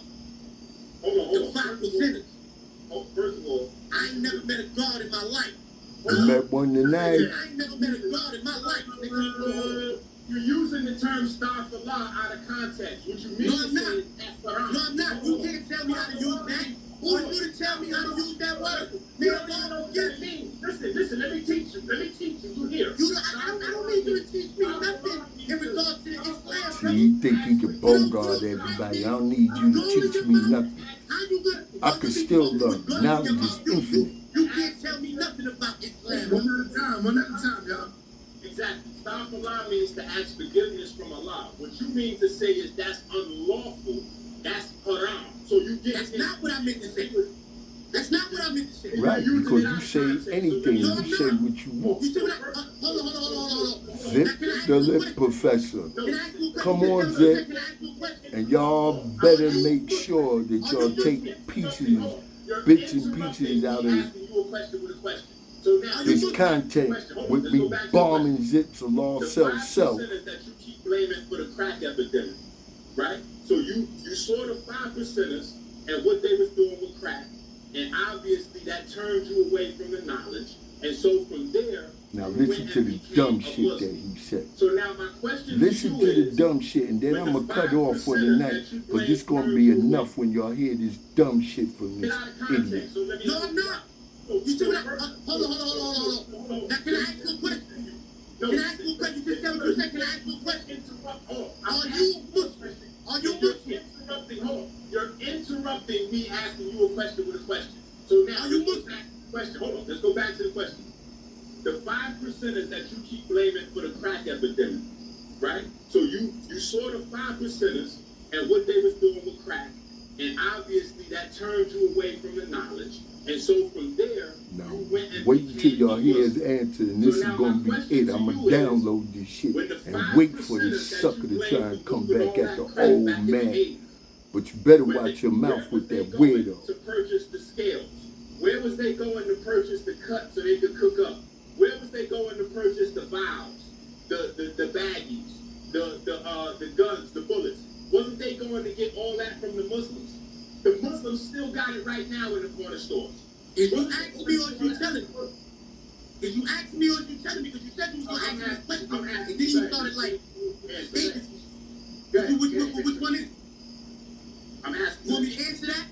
Speaker 2: Hold on. The 5%. Oh, first of all, I ain't never met a god in my life.
Speaker 1: Met one tonight.
Speaker 2: I ain't never met a god in my life. You're using the term star for law out of context. What you mean to say is No, I'm not. You can't tell me how to use that. Who are you to tell me how to use that word? Listen, let me teach you. You hear? I don't need you to teach me nothing in regards to Islam.
Speaker 1: See, you think you can bogart everybody. I don't need you to teach me nothing. I can still learn. Knowledge is infinite.
Speaker 2: You can't tell me nothing about Islam. One at a time, y'all. Exactly. Astaghfirullah means to ask forgiveness from Allah. What you mean to say is that's unlawful. That's haram. So you get. That's not what I meant to say. That's not what I I meant to say.
Speaker 1: Right, because you say anything, you say what you want.
Speaker 2: You see what I, hold on.
Speaker 1: Zip the lip professor. Come on, Zip. And y'all better make sure that y'all take pieces, bits and pieces out of this content with me bombing Zips of law self.
Speaker 2: That you keep blaming for the crack epidemic, right? So you saw the 5%ers and what they was doing with crack, and obviously that turned you away from the knowledge, and so from there.
Speaker 1: Now listen to the dumb shit that he said.
Speaker 2: So now my question
Speaker 1: listen to the dumb shit, and then I'm gonna cut off for the night. But this gonna be enough when y'all hear this dumb shit from this idiot.
Speaker 2: No, I'm not. You see what I, hold on. Now can I ask you a question? Can I ask you a question? Just tell me what you said. Can I ask you a question? Are you Muslim? Are you Muslim? You're interrupting me asking you a question with a question. So now are you Muslim? Question. Hold on. Let's go back to the question. The 5%ers that you keep blaming for the crack epidemic, right? So you saw the 5%ers and what they was doing with crack, and obviously that turned you away from the knowledge, and so from there, you went and
Speaker 1: wait until y'all hear his answer, and this is gonna be it. I'm gonna download this shit and wait for this sucker to try and come back at the old man. But you better watch your mouth with that weirdo.
Speaker 2: To purchase the scales, where was they going to purchase the cut so they could cook up? Where was they going to purchase the vials, the baggies, the guns, the bullets? Wasn't they going to get all that from the Muslims? The Muslims still got it right now in the corner stores. If you ask me or you telling me, if you ask me or you telling me, because you said you was going to ask me a question, and then you started like, which one is it? I'm asking. You want me to answer that?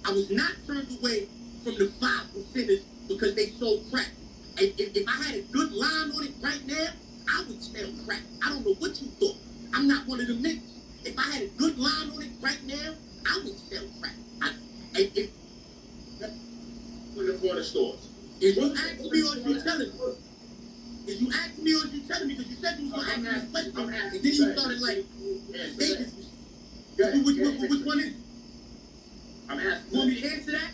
Speaker 2: I was not turned away from the 5%ers because they sold crack. If I had a good line on it right now, I would sell crack. I don't know what you thought. I'm not one of them niggas. If I had a good line on it right now, I would sell crack. In the corner stores. If you ask me or you telling me, if you ask me or you telling me, because you said you was going to ask me a question, and then you started like, which one is it? I'm asking. You want me to answer that?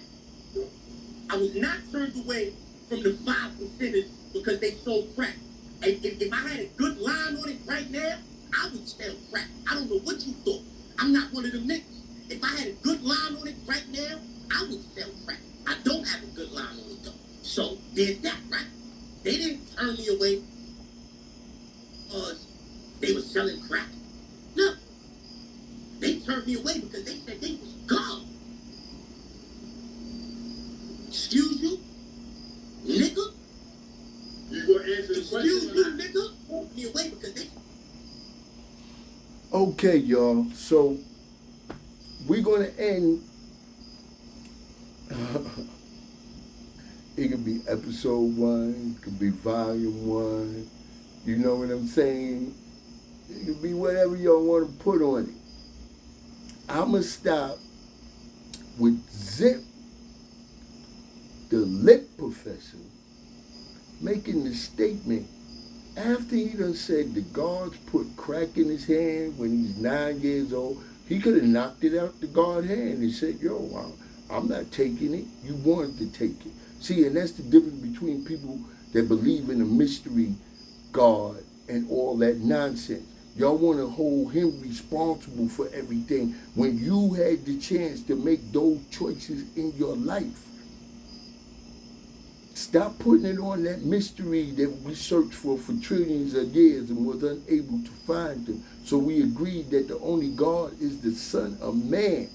Speaker 2: I was not turned away from the 5%ers because they sold crack. If I had a good line on it right now, I would sell crack. I don't know what you thought. I'm not one of them niggas. If I had a good line on it right now, I would sell crack. I don't have a good line on it though. So there's that, right? They didn't turn me away because they were selling crack. No. They turned me away because they said they was God. Excuse you? Nigga? You gonna answer the question? Excuse you, nigga? Turned me away because they...
Speaker 1: Okay, y'all. So we're gonna end. It could be episode 1, it could be volume 1. You know what I'm saying? It could be whatever y'all want to put on it. I'ma stop with Zip, the lip professor, making the statement after he done said the guards put crack in his hand when he's 9 years old. He could have knocked it out the guard's hand and said, yo, I'm not taking it. You wanted to take it. See, and that's the difference between people that believe in a mystery God and all that nonsense. Y'all want to hold him responsible for everything when you had the chance to make those choices in your life. Stop putting it on that mystery that we searched for trillions of years and was unable to find them. So we agreed that the only God is the Son of Man.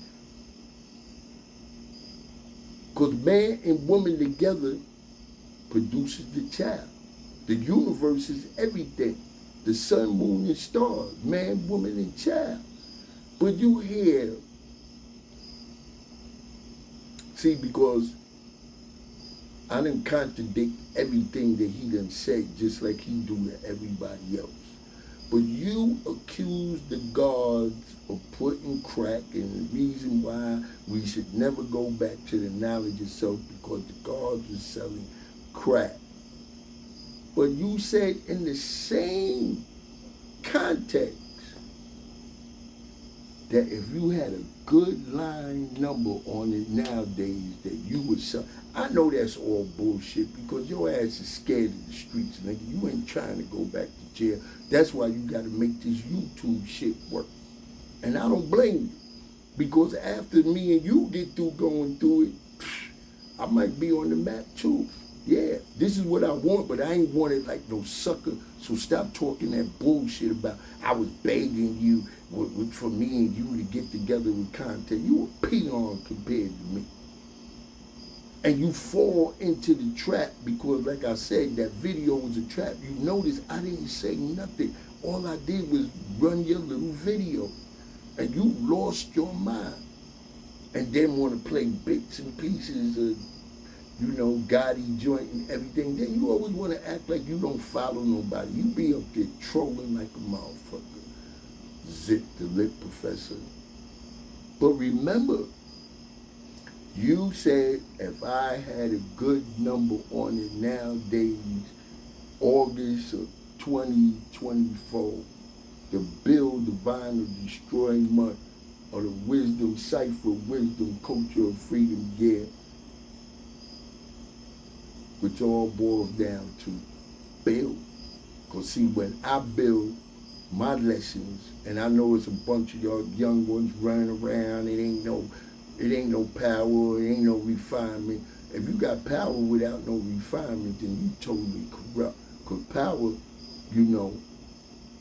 Speaker 1: Because man and woman together produces the child. The universe is everything. The sun, moon, and stars. Man, woman, and child. But you hear, see, because I didn't contradict everything that he done said, just like he do to everybody else. But you accuse the gods of putting crack, and the reason why we should never go back to the knowledge of self because the gods are selling crack. But you said in the same context that if you had a good line number on it nowadays, that you would son. I know that's all bullshit because your ass is scared of the streets, nigga. You ain't trying to go back to jail. That's why you gotta make this YouTube shit work. And I don't blame you. Because after me and you get through going through it, I might be on the map too. Yeah, this is what I want, but I ain't want it like no sucker. So stop talking that bullshit about I was begging you for me and you to get together with content. You a peon compared to me. And you fall into the trap because, like I said, that video was a trap. You notice I didn't say nothing. All I did was run your little video. And you lost your mind. And then want to play bits and pieces of, you know, Gotti joint and everything. Then you always want to act like you don't follow nobody. You be up there trolling like a motherfucker. Zip the lip professor. But remember, you said if I had a good number on it nowadays, August of 2024, the Bill Divine of Destroying Month, or the Wisdom Cipher, Wisdom Culture of Freedom Year, which all boils down to build. Because see, when I build my lessons, and I know it's a bunch of y'all young ones running around, it ain't no power, it ain't no refinement. If you got power without no refinement, then you totally corrupt. Because power, you know,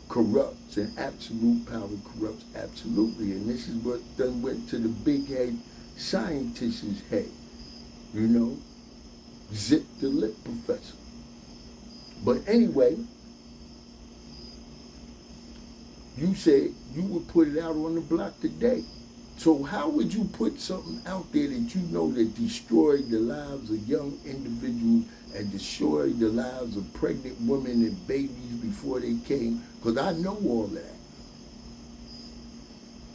Speaker 1: corrupts, and absolute power corrupts absolutely. And this is what done went to the big head scientist's head, you know, zip the lip professor. But anyway, you said you would put it out on the block today. So how would you put something out there that you know that destroyed the lives of young individuals and destroyed the lives of pregnant women and babies before they came? Because I know all that.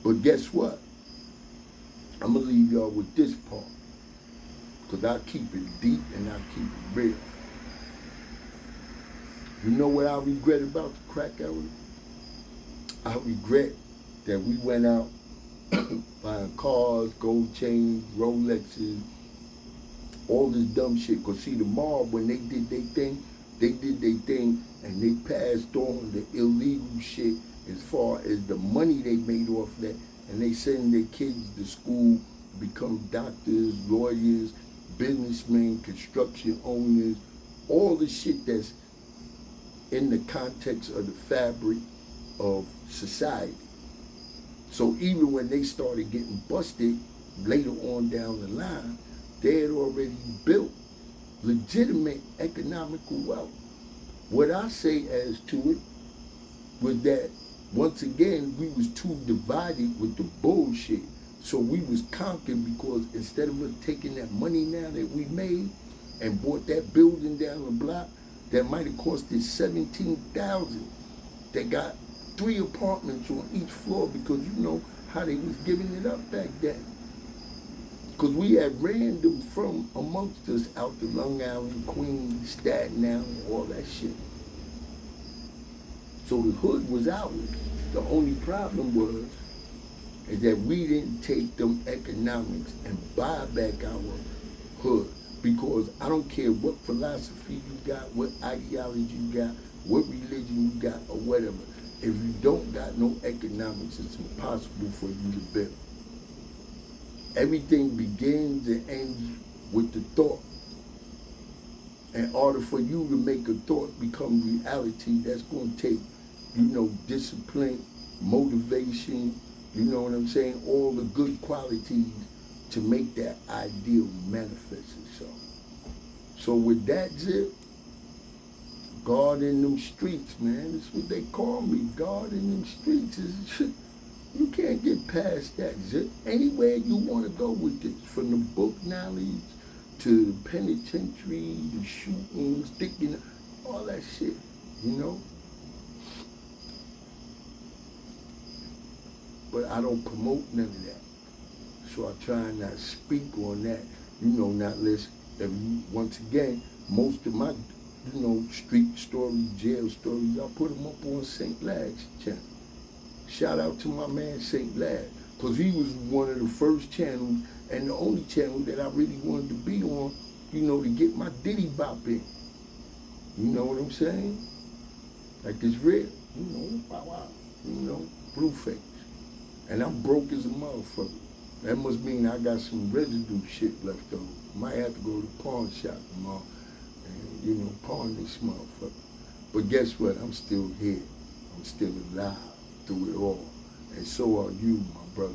Speaker 1: But guess what? I'm going to leave y'all with this part. Because I keep it deep and I keep it real. You know what I regret about the crack hour? I regret that we went out buying cars, gold chains, Rolexes, all this dumb shit. Because see, the mob, when they did their thing and they passed on the illegal shit as far as the money they made off that. And they send their kids to school, become doctors, lawyers, businessmen, construction owners, all the shit that's in the context of the fabric of society. So even when they started getting busted later on down the line, they had already built legitimate economical wealth. What I say as to it was that once again, we was too divided with the bullshit. So we was conquered because instead of us taking that money now that we made and bought that building down the block that might have cost us $17,000, they got 3 apartments on each floor because you know how they was giving it up back then. Because we had ran them from amongst us out to Long Island, Queens, Staten Island, all that shit. So the hood was ours. The only problem was is that we didn't take them economics and buy back our hood. Because I don't care what philosophy you got, what ideology you got, what religion you got, or whatever. If you don't got no economics, it's impossible for you to build. Everything begins and ends with the thought. In order for you to make a thought become reality, that's going to take, you know, discipline, motivation, you know what I'm saying, all the good qualities to make that ideal manifest itself. So with that, Zip, God in them streets, man. That's what they call me. God in them streets. You can't get past that, Zip. Anywhere you want to go with this, from the book knowledge to the penitentiary, the shooting, sticking, all that shit, you know? But I don't promote none of that. So I try not to speak on that, you know, not less. Once again, most of my, you know, street stories, jail stories, I put them up on St. Lad's channel. Shout out to my man St. Lad, because he was one of the first channels and the only channel that I really wanted to be on, you know, to get my Diddy bop in. You know what I'm saying? Like it's real, you know, wow, you know, Blueface. And I'm broke as a motherfucker. That must mean I got some residue shit left over. Might have to go to the pawn shop tomorrow and, you know, pawn this motherfucker. But guess what? I'm still here. I'm still alive through it all. And so are you, my brother.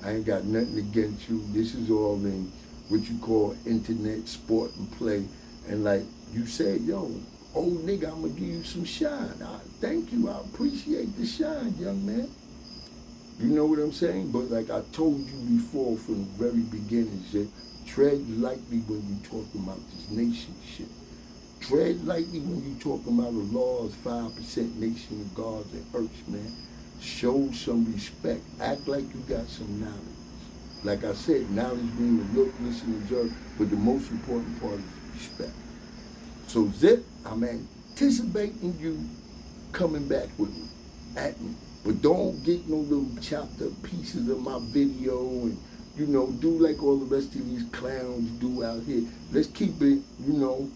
Speaker 1: I ain't got nothing against you. This is all in what you call internet sport and play. And like you said, yo, old nigga, I'm gonna give you some shine. Thank you. I appreciate the shine, young man. You know what I'm saying? But like I told you before from the very beginning, shit, tread lightly when you talking about this nation shit. Tread lightly when you talking about the laws, 5% nation of gods and earths, man. Show some respect. Act like you got some knowledge. Like I said, knowledge means to look, listen, observe, but the most important part is respect. So Zip, I'm anticipating you coming back with me, at me. But don't get no little chopped up pieces of my video and, you know, do like all the rest of these clowns do out here. Let's keep it, you know,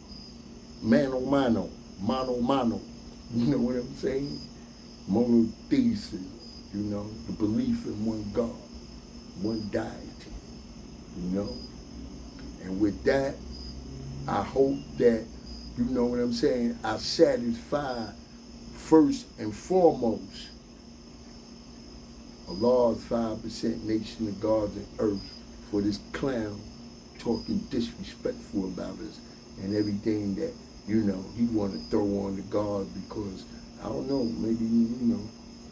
Speaker 1: mano mano, mano mano. You know what I'm saying? Monotheism, you know, the belief in one God, one deity, you know? And with that, I hope that, you know what I'm saying, I satisfy first and foremost a large 5% nation of gods and earth for this clown talking disrespectful about us and everything that, you know, he want to throw on the guard because, I don't know, maybe, you know,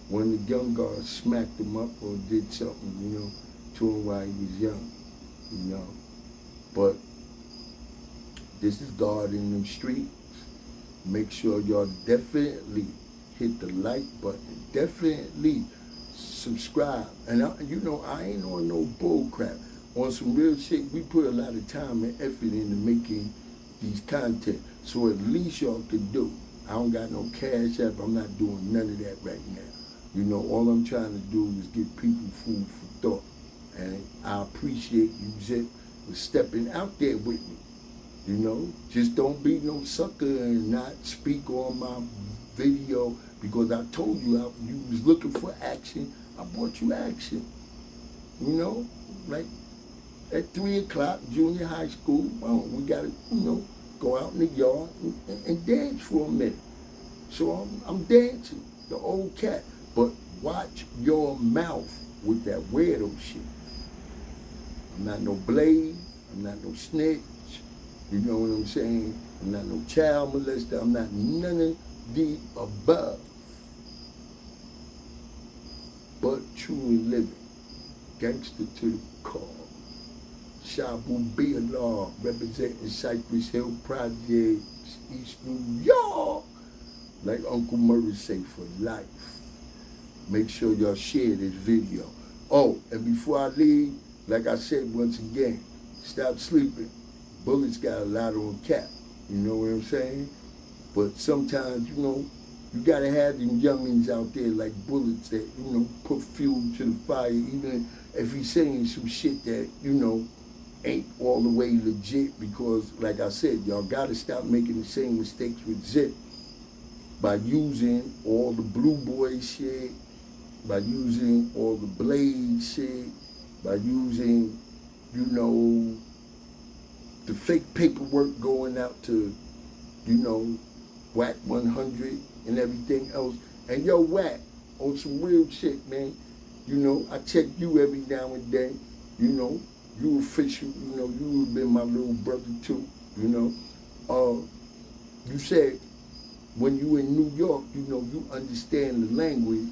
Speaker 1: one of the young guards smacked him up or did something, you know, to him while he was young, you know. But this is God in them streets. Make sure y'all definitely hit the like button. Definitely subscribe. And you know, I ain't on no bull crap. On some real shit, we put a lot of time and effort into making these content. So at least y'all can do. I don't got no cash app. I'm not doing none of that right now. You know, all I'm trying to do is give people food for thought. And I appreciate you, Zip, for stepping out there with me. You know, just don't be no sucker and not speak on my video because I told you you was looking for action. I brought you action. You know, like at 3 o'clock, junior high school, well, we got to, you know, go out in the yard and dance for a minute. So I'm dancing, the old cat. But watch your mouth with that weirdo shit. I'm not no blade. I'm not no snitch. You know what I'm saying? I'm not no child molester. I'm not none of the above. But truly living. Gangster to the core. Shabue Law, representing Cypress Hill Projects, East New York. Like Uncle Murray say, for life. Make sure y'all share this video. Oh, and before I leave, like I said once again, stop sleeping. Bullets got a lot on cap. You know what I'm saying? But sometimes, you know, you gotta have them youngins out there like bullets that, you know, put fuel to the fire, even if he's saying some shit that, you know, ain't all the way legit, because like I said, y'all gotta stop making the same mistakes with Zip by using all the Blue Boy shit, by using all the Blade shit, by using, you know, the fake paperwork going out to, you know, Whack 100 and everything else. And yo, Whack, on some real shit, man. You know, I check you every now and then. You know, you official, you know, you have been my little brother too, you know. You said when you in New York, you know, you understand the language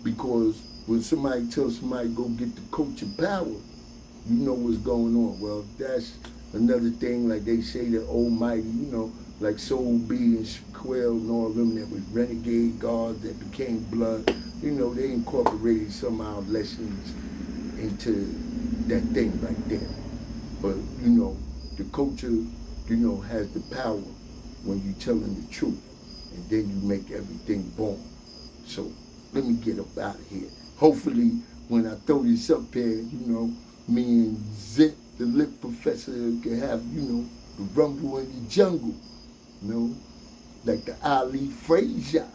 Speaker 1: because when somebody tells somebody go get the coaching power, you know what's going on. Well, that's another thing, like they say the almighty, you know, like Soul B and Shaquille and all of them that was renegade guards that became blood, you know, they incorporated some of our lessons into that thing right there. But, you know, the culture, you know, has the power when you're telling the truth, and then you make everything born. So let me get up out of here. Hopefully, when I throw this up here, you know, me and Zip, the lip professor, can have, you know, the rumble in the jungle, you know, like the Ali Frazier,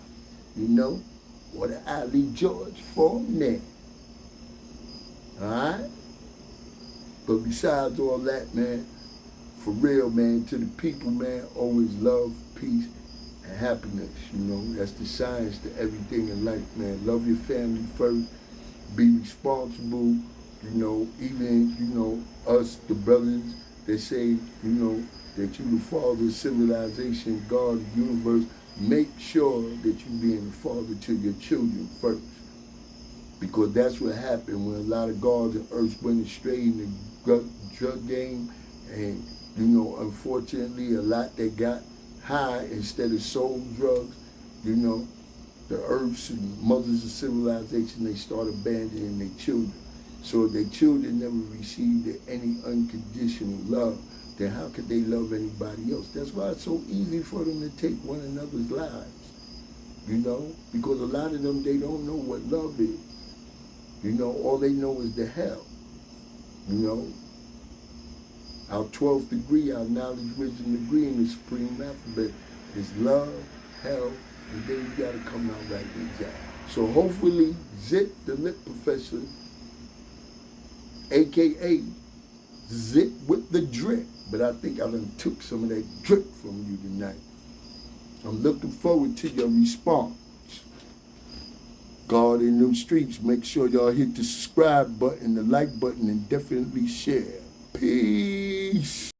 Speaker 1: you know, or the Ali George Foreman. Alright? But besides all that, man, for real, man, to the people, man, always love, peace, and happiness, you know. That's the science to everything in life, man. Love your family first. Be responsible, you know, even, you know, us, the brothers, they say, you know, that you the father of civilization, God, the universe. Make sure that you being a father to your children first. Because that's what happened when a lot of gods and earths went astray in the drug game. And, you know, unfortunately, a lot that got high instead of sold drugs, you know, the earths and mothers of civilization, they start abandoning their children. So if their children never received any unconditional love, then how could they love anybody else? That's why it's so easy for them to take one another's lives, you know, because a lot of them, they don't know what love is. You know, all they know is the hell, you know. Our 12th degree, our knowledge, wisdom degree in the supreme alphabet is love, hell, and then you gotta come out right with that. So hopefully, Zip, the lip professor, AKA Zip with the drip, but I think I done took some of that drip from you tonight. I'm looking forward to your response. God in them streets, make sure y'all hit the subscribe button, the like button, and definitely share. Peace.